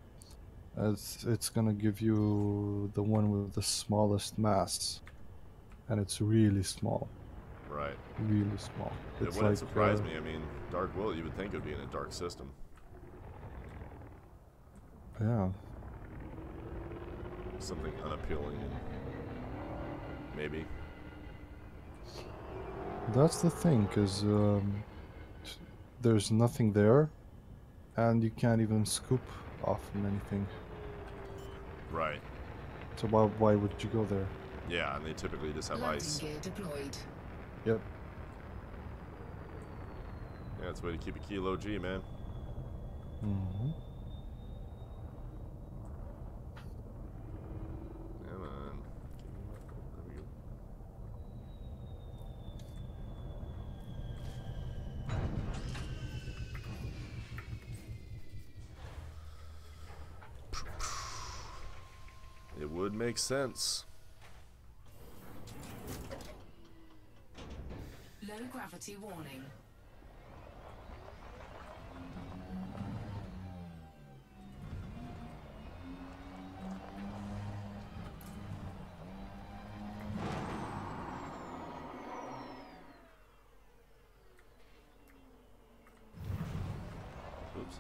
It's gonna give you the one with the smallest mass, and it's really small. Right. Really small. It It's wouldn't like, surprise me. I mean, dark will, you would think it would be in a dark system. Yeah. Something unappealing and maybe. That's the thing, because there's nothing there, and you can't even scoop off from anything. Right. So why would you go there? Yeah, and they typically just have Landing ice. gear deployed. Yep. Yeah, it's a way to keep a kilo G, man. Mm-hmm. Come on. There we go. It would make sense. Low gravity warning. Oops.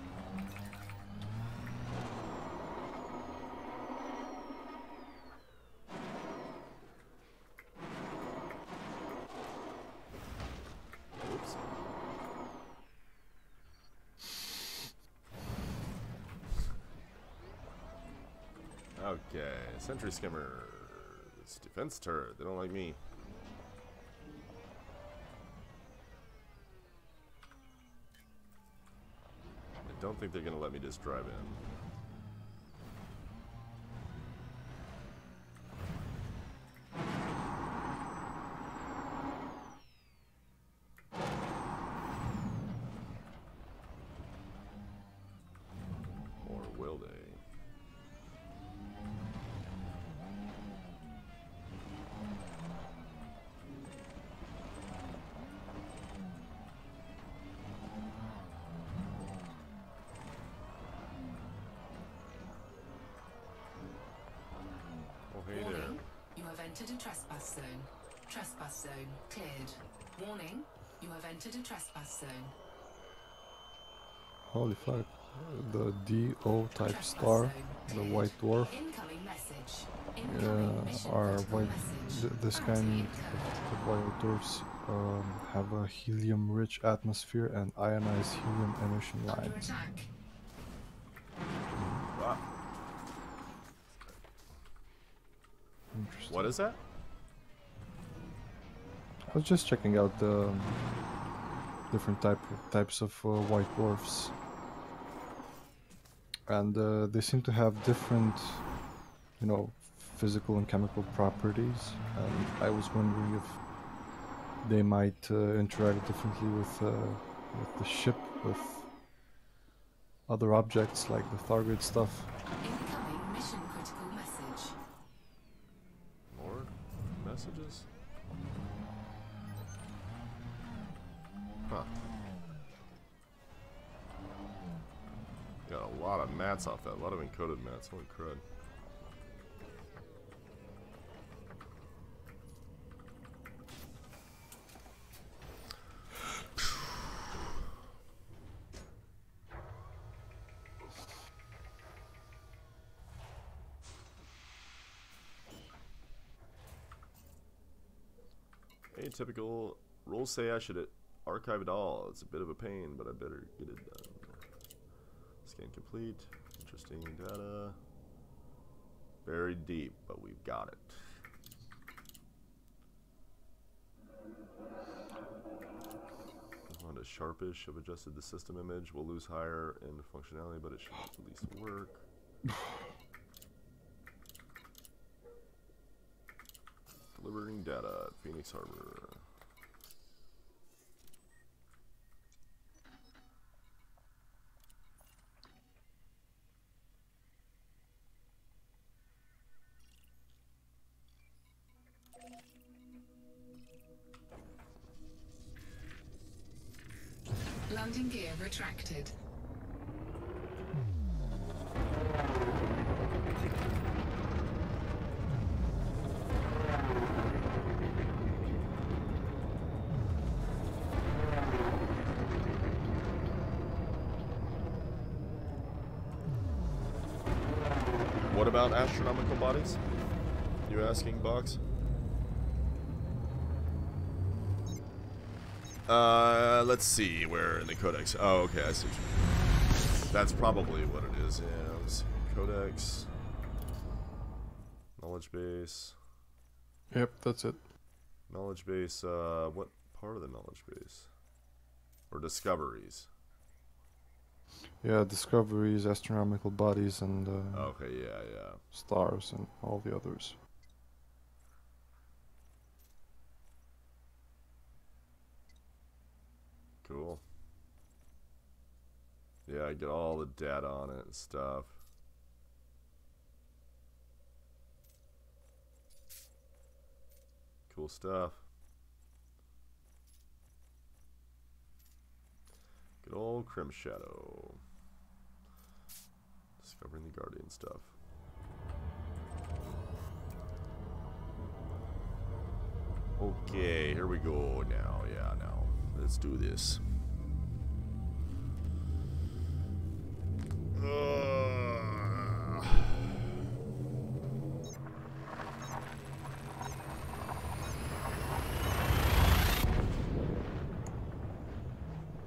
Okay, sentry skimmer. It's defense turret. They don't like me. I don't think they're gonna let me just drive in. Or will they? Warning, you have entered a trespass zone. Trespass zone cleared. Warning, you have entered a trespass zone. Holy fuck. The DO type star, the white dwarf, Incoming message. Incoming mission are critical white. message. This kind of white dwarfs have a helium-rich atmosphere and ionized helium emission Under lines. attack. Wow. Interesting. What is that? I was just checking out the different types of white dwarfs, and they seem to have different, you know, physical and chemical properties. And I was wondering if they might interact differently with the ship, with other objects like the Thargoid stuff. Incoming mission critical message. More messages? Huh. Got a lot of mats off that, a lot of encoded mats, holy crud. Atypical. Rules say I should archive it all. It's a bit of a pain, but I better get it done. Scan complete. Interesting data. Buried deep, but we've got it. On to sharpish. I've adjusted the system image. We'll lose higher end functionality, but it should at least work. Delivering data at Phoenix Harbor. Landing gear retracted. What about astronomical bodies? You asking, Box? Let's see, where in the codex? Oh, okay, I see what you mean. That's probably what it is, yeah. Let's see. Codex. Knowledge base. Yep, that's it. Knowledge base, what part of the knowledge base? Or discoveries? Yeah, discoveries, astronomical bodies, and Okay, yeah. stars, and all the others. Cool. Yeah, I get all the data on it and stuff. Cool stuff. Good old Crim Shadow. Discovering the Guardian stuff. Okay, here we go now. Yeah, now. Let's do this.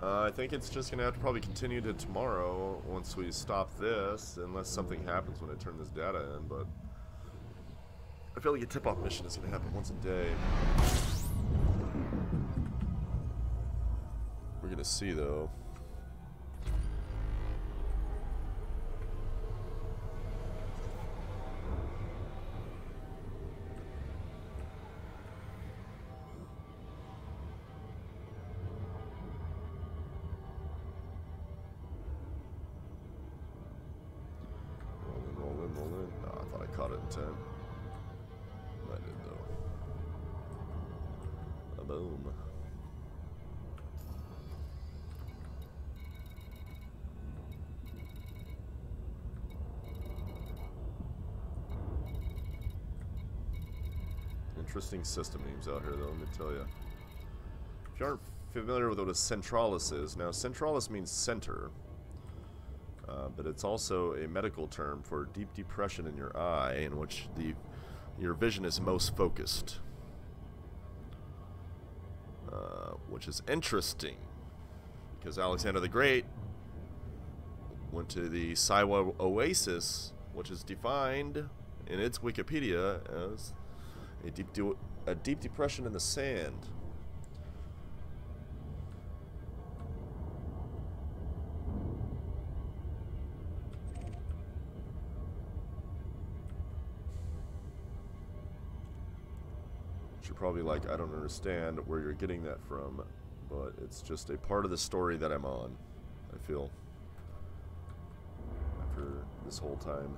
I think it's just gonna have to probably continue to tomorrow once we stop this, unless something happens when I turn this data in, but I feel like a tip-off mission is going to happen once a day. We're going to see, though. Rolling. Oh, I thought I caught it in 10. I did, though. A boom. Interesting system names out here, though, let me tell you. If you aren't familiar with what a centralis is, now centralis means center, but it's also a medical term for deep depression in your eye in which your vision is most focused. Which is interesting, because Alexander the Great went to the Siwa Oasis, which is defined in its Wikipedia as a deep depression in the sand. You're probably like, I don't understand where you're getting that from, but it's just a part of the story that I'm on, I feel, after this whole time.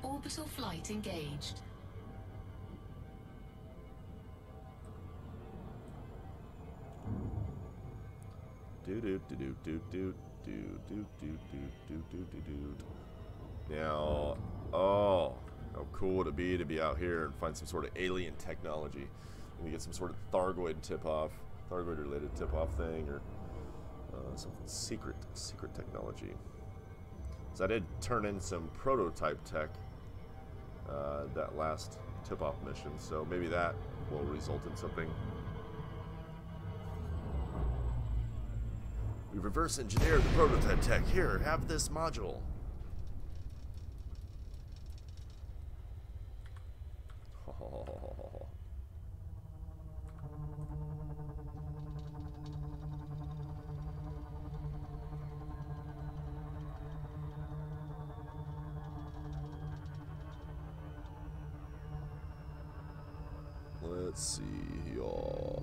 Orbital flight engaged. Now, oh, how cool would it be to be out here and find some sort of alien technology? We get some sort of Thargoid tip-off, Thargoid-related tip-off thing, or some secret technology. So I did turn in some prototype tech that last tip-off mission, so maybe that will result in something. We reverse engineered the prototype tech. Here, have this module. Let's see, y'all.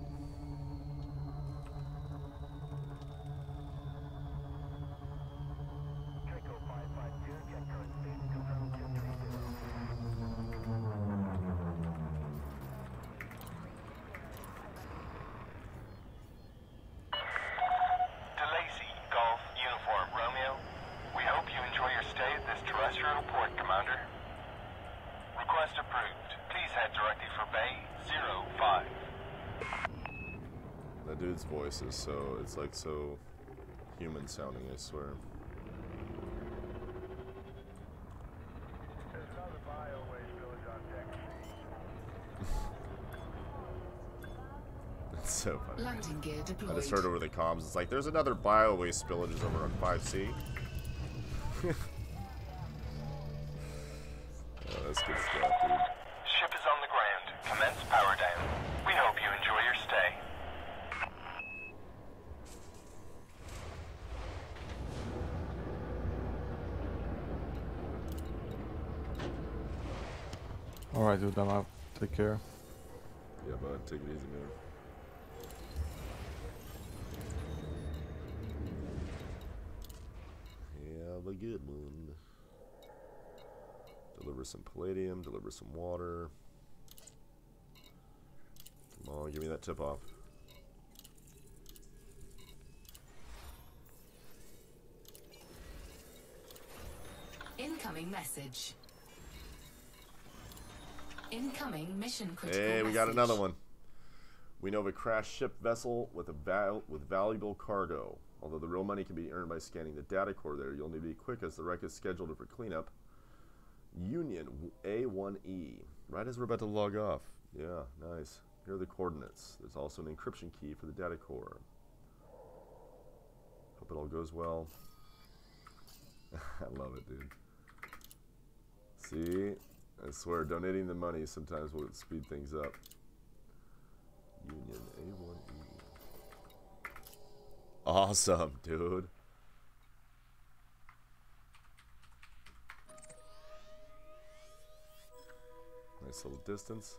Dude's voices, so it's like so human sounding, I swear. That's so funny. Landing gear deployed. I just heard over the comms, it's like there's another bio-waste spillage over on 5C. Oh, that's good stuff, dude. Ship is on the ground. Commence power down. We hope you enjoy your stay. Alright, dude, I'm out. Take care. Yeah, bud, take it easy, man. Have a good one. Deliver some palladium, deliver some water. Come on, give me that tip off. Incoming message. Incoming mission critical Hey, we got message. another one. We know of a crashed ship vessel with with valuable cargo. Although the real money can be earned by scanning the data core there, you'll need to be quick as the wreck is scheduled for cleanup. Union A1E. Right as we're about to log off. Yeah, nice. Here are the coordinates. There's also an encryption key for the data core. Hope it all goes well. I love it, dude. See? I swear, donating the money sometimes will speed things up. Union A1E. Awesome, dude. Nice little distance.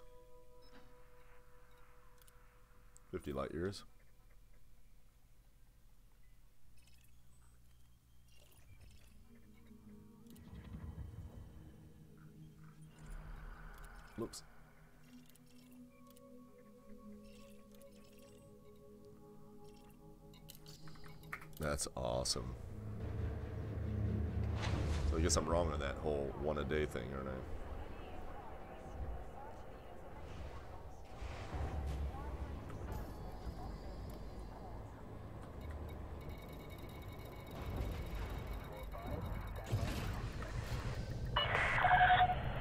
50 light years. Whoops. That's awesome. So I guess I'm wrong on that whole one a day thing, aren't I?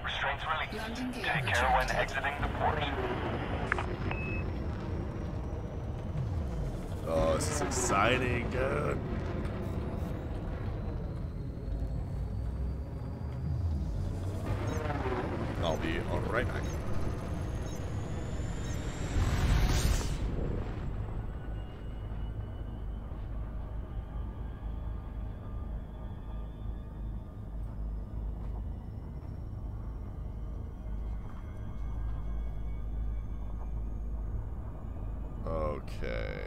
Restraints released. Take care when exiting the port. Oh, this is exciting, dude. I'll be right back. Okay.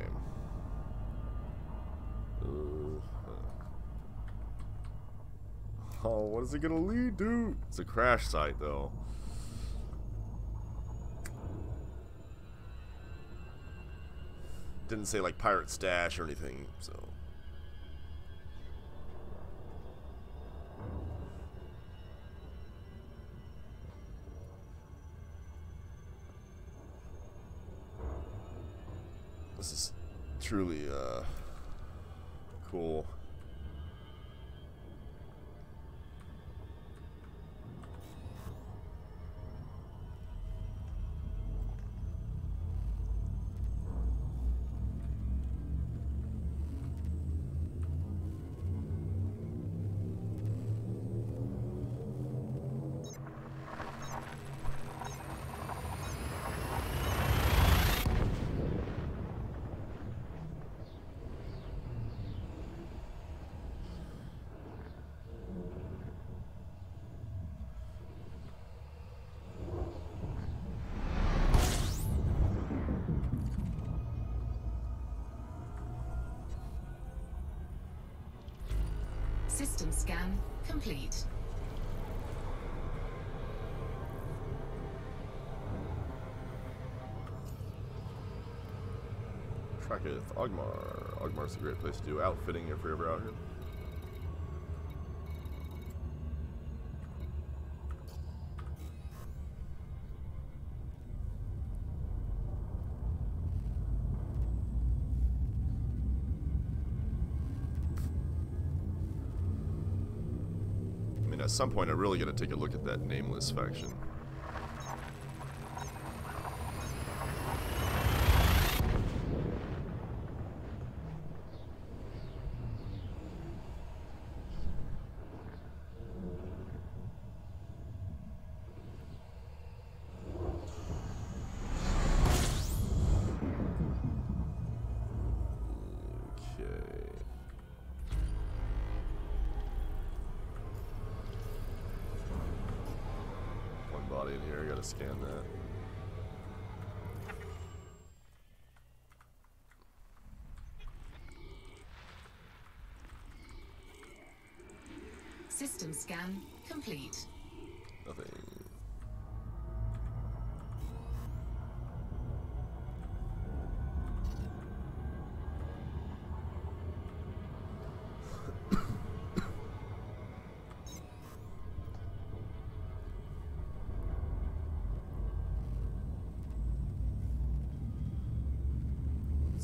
Oh, what is it gonna lead to? It's a crash site, though. Didn't say like pirate stash or anything, so. This is truly cool. System scan complete. Tracketh Ogmar. Ogmar's a great place to do outfitting if you're ever out here. At some point, I really got to take a look at that nameless faction. In here, I gotta scan that. System scan complete. Nothing.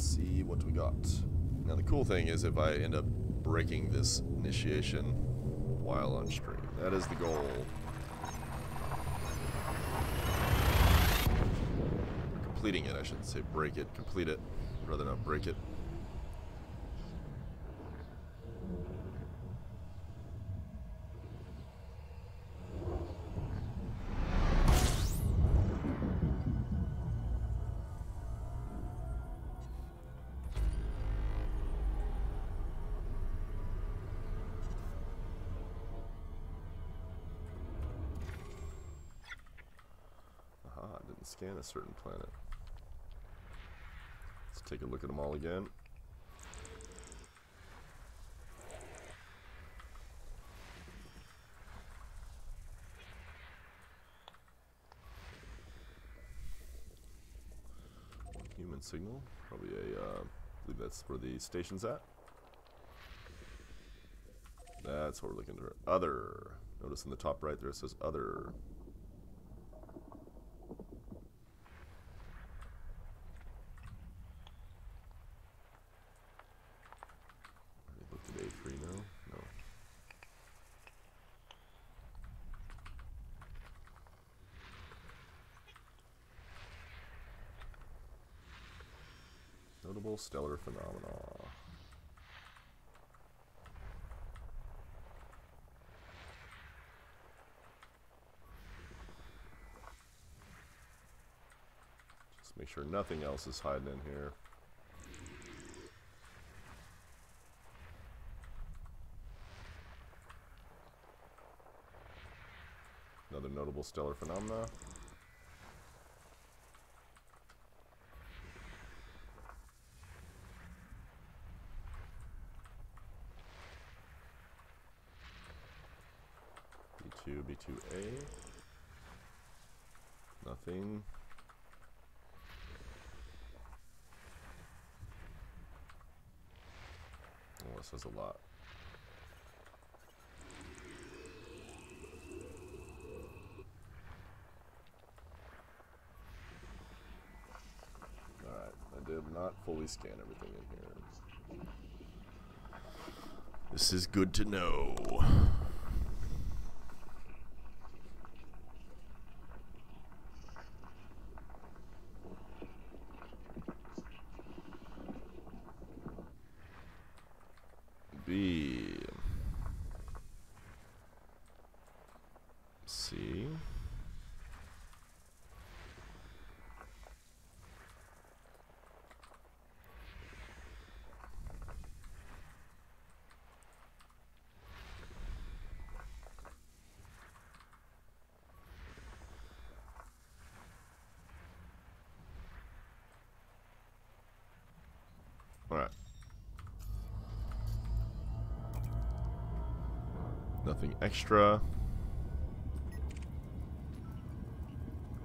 let's see what we got. Now the cool thing is if I end up breaking this initiation while on stream. That is the goal. Completing it, I shouldn't say break it. Complete it. I'd rather not break it. Scan a certain planet. Let's take a look at them all again. Human signal. Probably I believe that's where the station's at. That's what we're looking for. Other. Notice in the top right there it says other. Notable stellar phenomena. Just make sure nothing else is hiding in here. Another notable stellar phenomena. B2A. Nothing. Oh, this says a lot. Alright, I did not fully scan everything in here. This is good to know. B. C. All right. Nothing extra.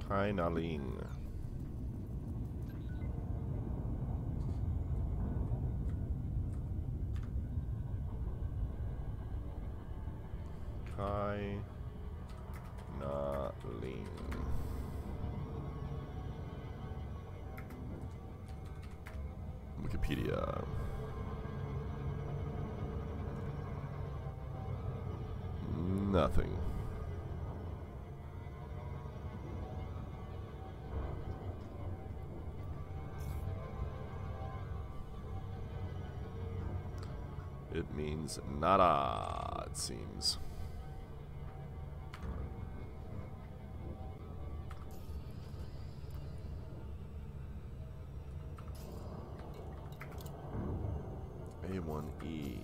Kainaline. Kainaline. Wikipedia. Nothing. It means nada, it seems. A1E.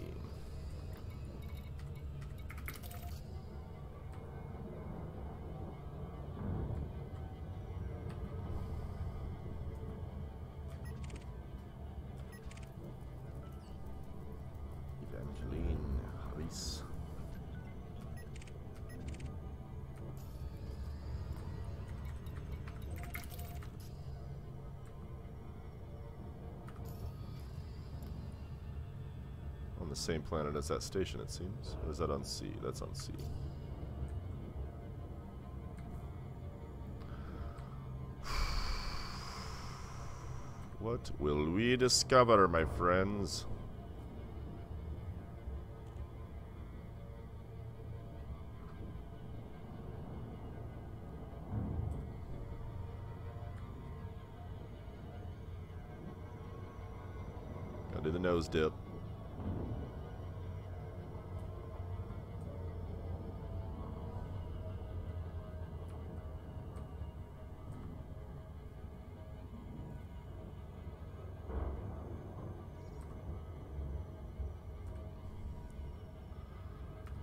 On the same planet as that station, it seems. Or is that on C? That's on C. What will we discover, my friends? Gotta do the nose dip.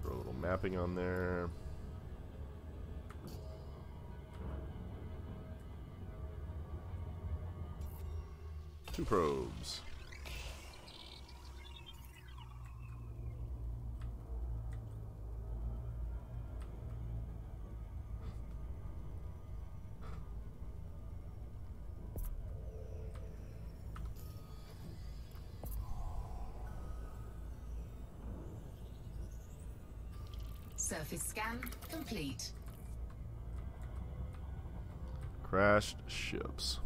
Throw a little mapping on there. Two probes. Surface scan complete. Crashed ships.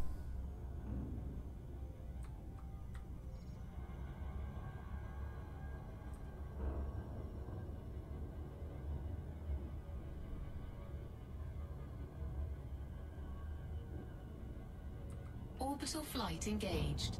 Orbital flight engaged.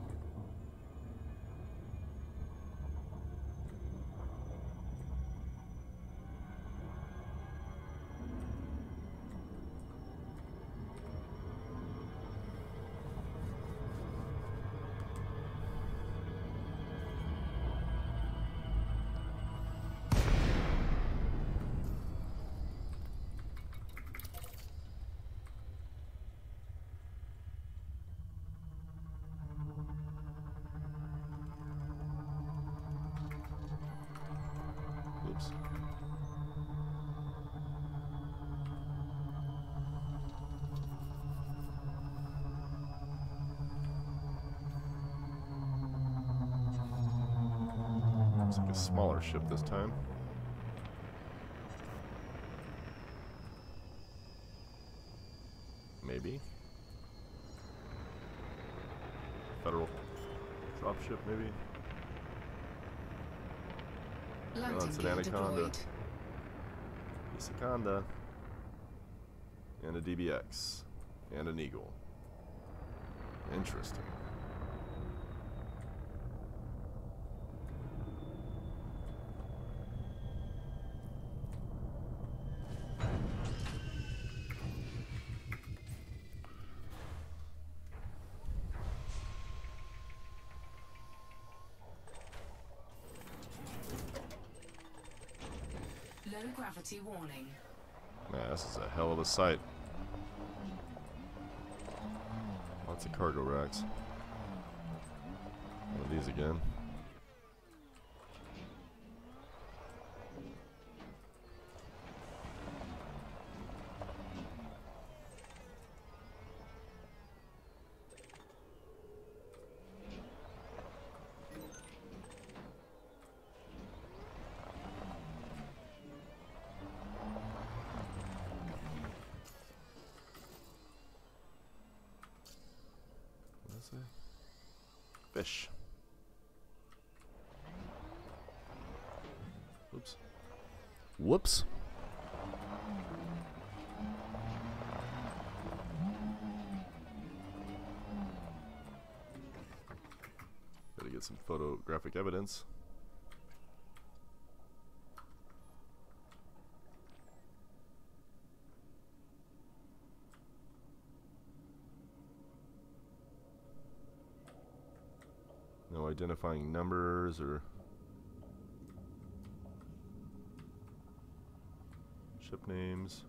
Oops. Looks like a smaller ship this time. Maybe. Federal dropship, maybe. Landing Oh, it's an gear Anaconda. deployed. Isaconda. And a DBX. And an Eagle. Interesting. Low gravity warning. Man, this is a hell of a sight. Lots of cargo racks. One of these again. Fish. Whoops. Whoops. Gotta get some photographic evidence. No identifying numbers or ship names.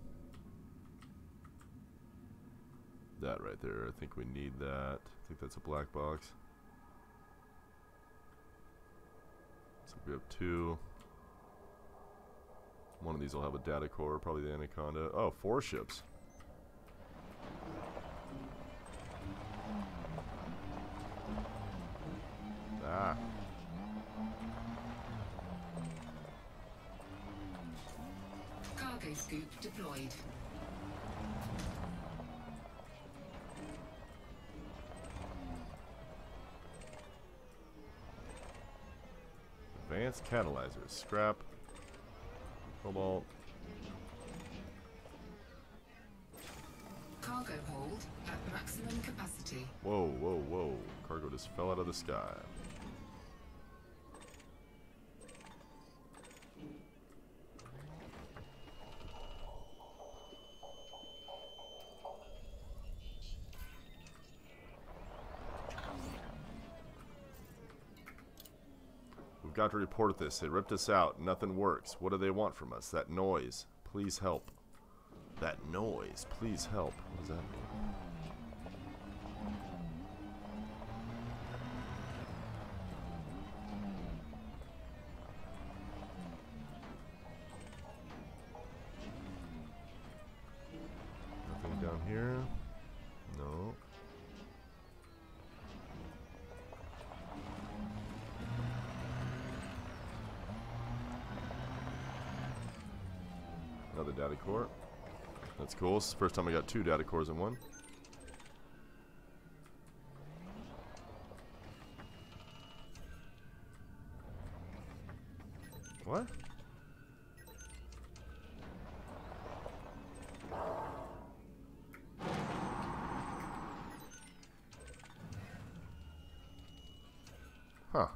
That right there, I think we need that. I think that's a black box. So we have two. One of these will have a data core, probably the Anaconda. Oh, 4 ships. Ah. Cargo scoop deployed. Advanced catalyzers. Scrap. Cobalt. Cargo hold at maximum capacity. Whoa, whoa, whoa. Cargo just fell out of the sky. We've got to report this. They ripped us out. Nothing works. What do they want from us? That noise. Please help. That noise. Please help. What does that mean? Nothing down here? No. Another data core. That's cool. It's the first time I got 2 data cores in one. What? Huh.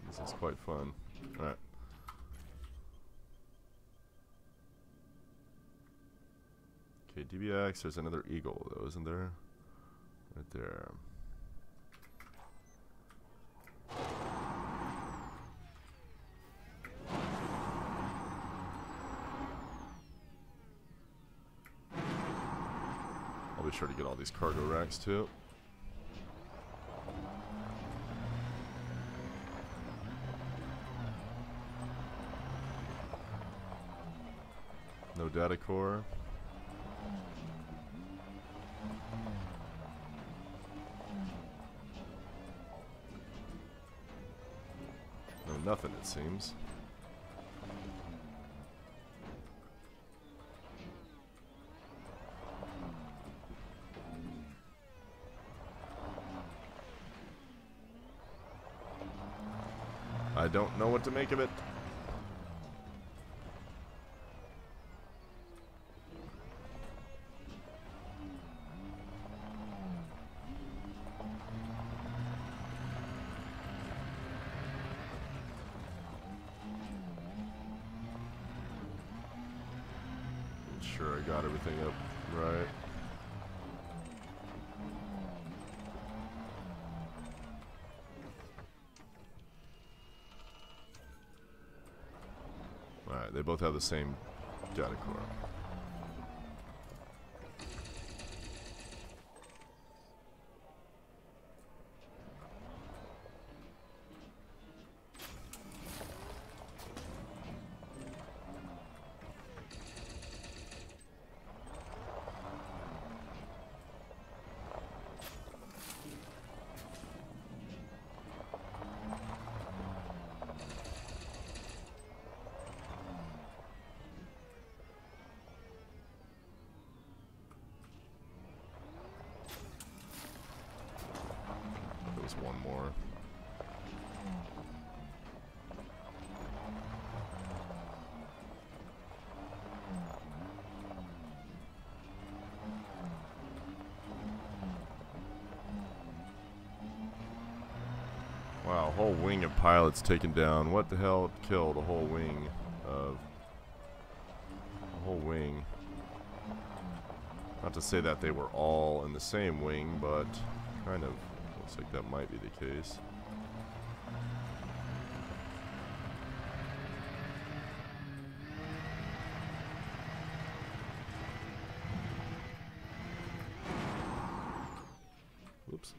This is quite fun. Alright. Okay, DBX, there's another eagle though, isn't there? Right there. I'll be sure to get all these cargo racks too. No data core. No nothing, it seems. I don't know what to make of it. Sure, I got everything up right. Alright, they both have the same data core. One more. Wow, a whole wing of pilots taken down. What the hell killed a whole wing of... a whole wing. Not to say that they were all in the same wing, but kind of looks like that might be the case. Whoops.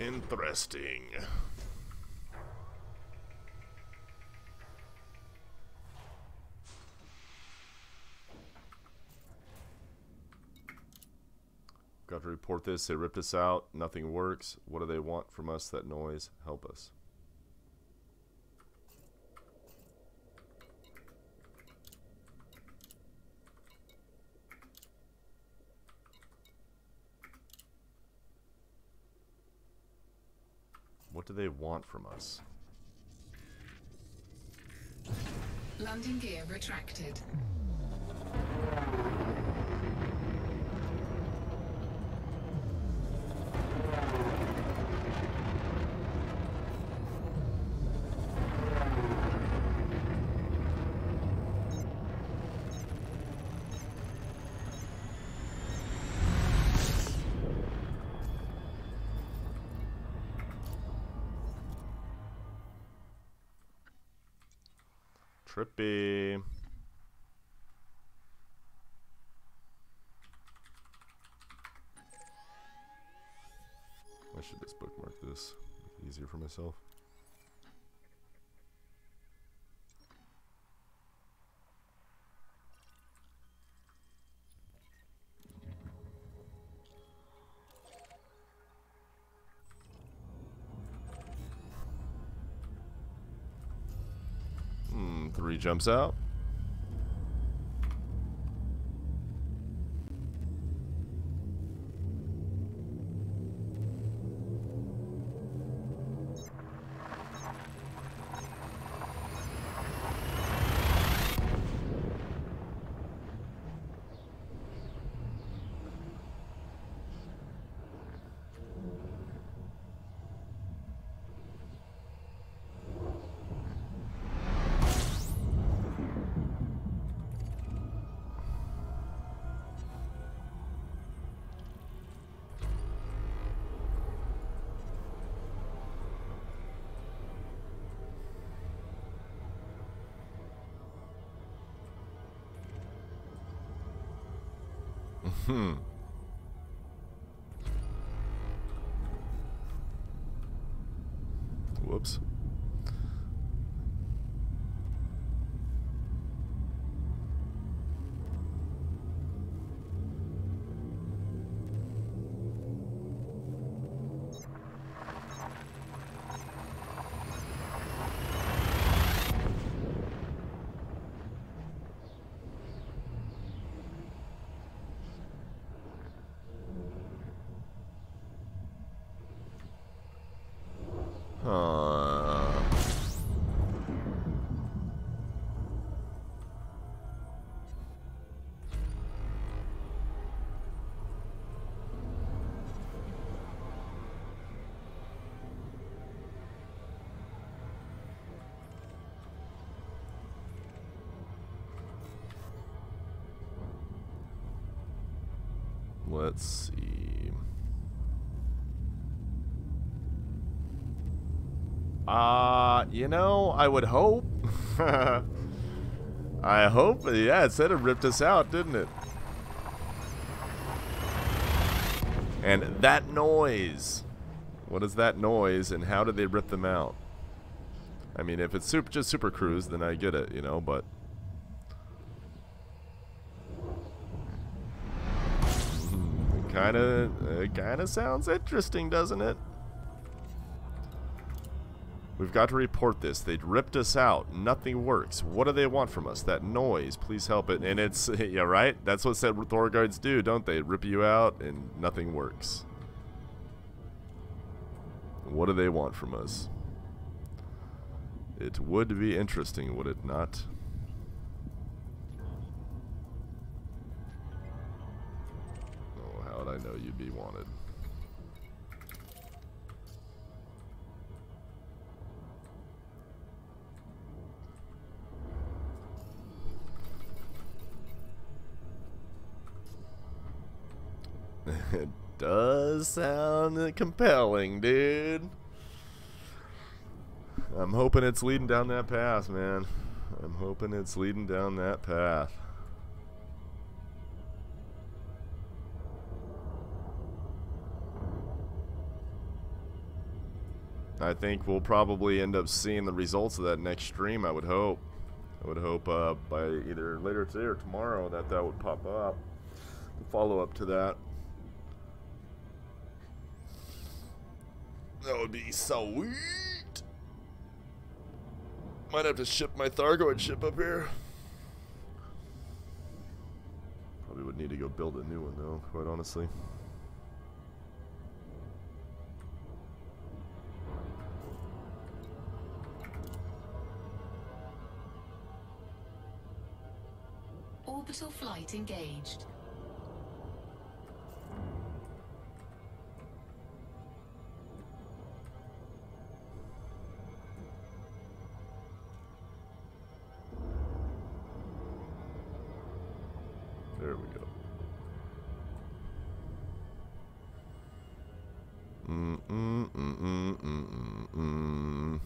Interesting. Got to report this. They ripped us out. Nothing works. What do they want from us? That noise. Help us. What do they want from us? Landing gear retracted. Trippy. I should just bookmark this. Make it easier for myself. Three jumps out. Whoops. Let's see. You know, I would hope. I hope. Yeah, it said it ripped us out, didn't it? And that noise. What is that noise, and how did they rip them out? I mean, if it's just Super Cruise, then I get it, you know, but... It kinda sounds interesting, doesn't it? We've got to report this. They'd ripped us out. Nothing works. What do they want from us? That noise. Please help it. And it's, yeah, right? That's what Thor guards do, don't they? Rip you out and nothing works. What do they want from us? It would be interesting, would it not? Oh, how would I know you'd be wanted? It does sound compelling, dude. I'm hoping it's leading down that path, man. I'm hoping it's leading down that path. I think we'll probably end up seeing the results of that next stream, I would hope. I would hope by either later today or tomorrow that would pop up. The follow-up to that. That would be sweet. Might have to ship my Thargoid ship up here. Probably would need to go build a new one though, quite honestly. Orbital flight engaged. There we go. Mm-mm-mm-mm-mm-mm-mm.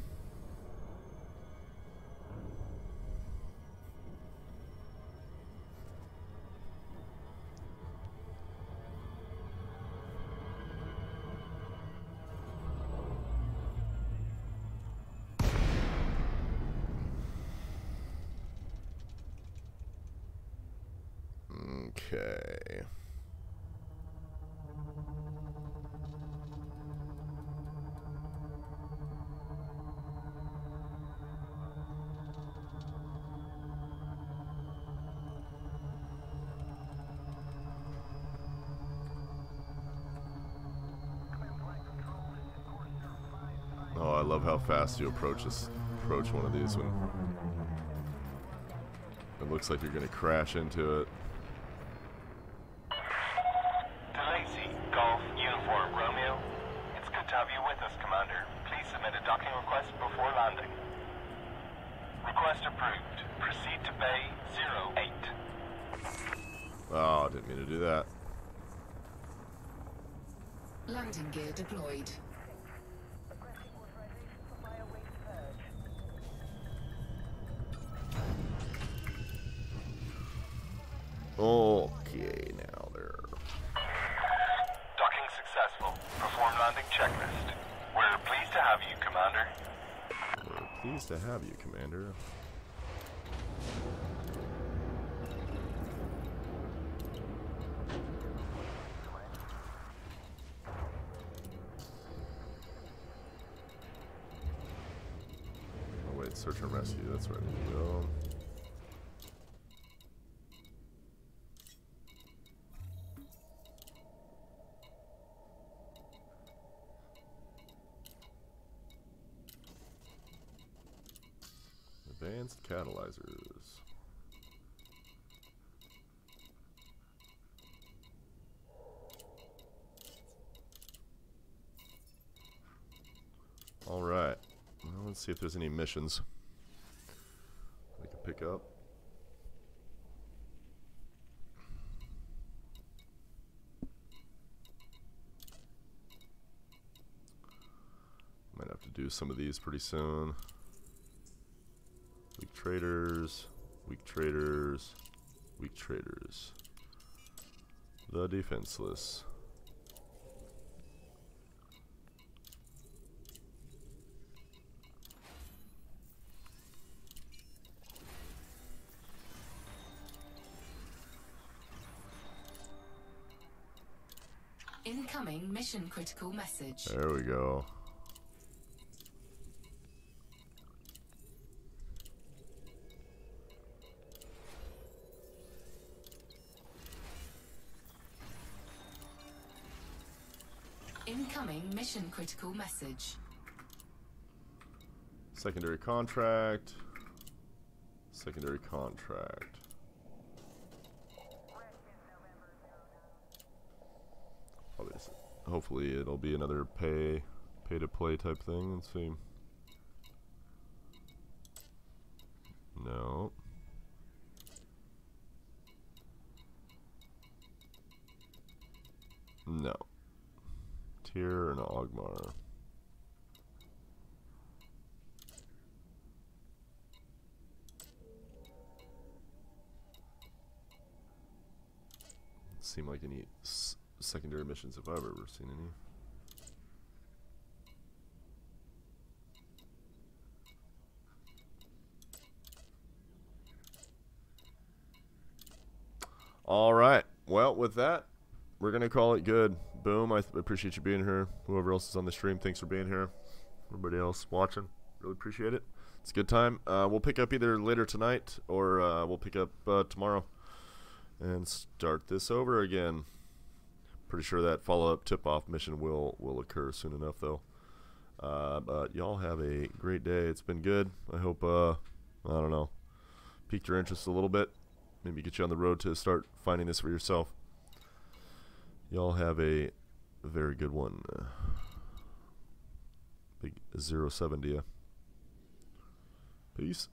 Okay. Oh, I love how fast you approach one of these when it looks like you're going to crash into it. Delacey, Golf, Uniform, Romeo. It's good to have you with us, Commander. Please submit a docking request before landing. Request approved. Proceed to Bay 08. Oh, didn't mean to do that. Landing gear deployed. Okay, now there. Docking successful. Perform landing checklist. We're pleased to have you, Commander. We're pleased to have you, Commander. Oh wait, search and rescue, that's where I need to go. Advanced catalyzers. All right. Well, let's see if there's any missions we can pick up. Might have to do some of these pretty soon. Weak traders, weak traders, weak traders. The defenseless. Incoming mission critical message. There we go. Incoming mission critical message. Secondary contract. Secondary contract. Obviously. Hopefully it'll be another pay to play type thing. Let's see. No. No. Tyr and Ogmar. Seem like any secondary missions if I've ever seen any. All right. Well, with that, we're going to call it good. Boom. I appreciate you being here. Whoever else is on the stream, thanks for being here. Everybody else watching, really appreciate it. It's a good time. We'll pick up either later tonight or we'll pick up tomorrow and start this over again. Pretty sure that follow-up tip-off mission will occur soon enough, though. But y'all have a great day. It's been good. I hope, I don't know, piqued your interest a little bit. Maybe get you on the road to start finding this for yourself. Y'all have a very good one. Big 07 to you. Peace.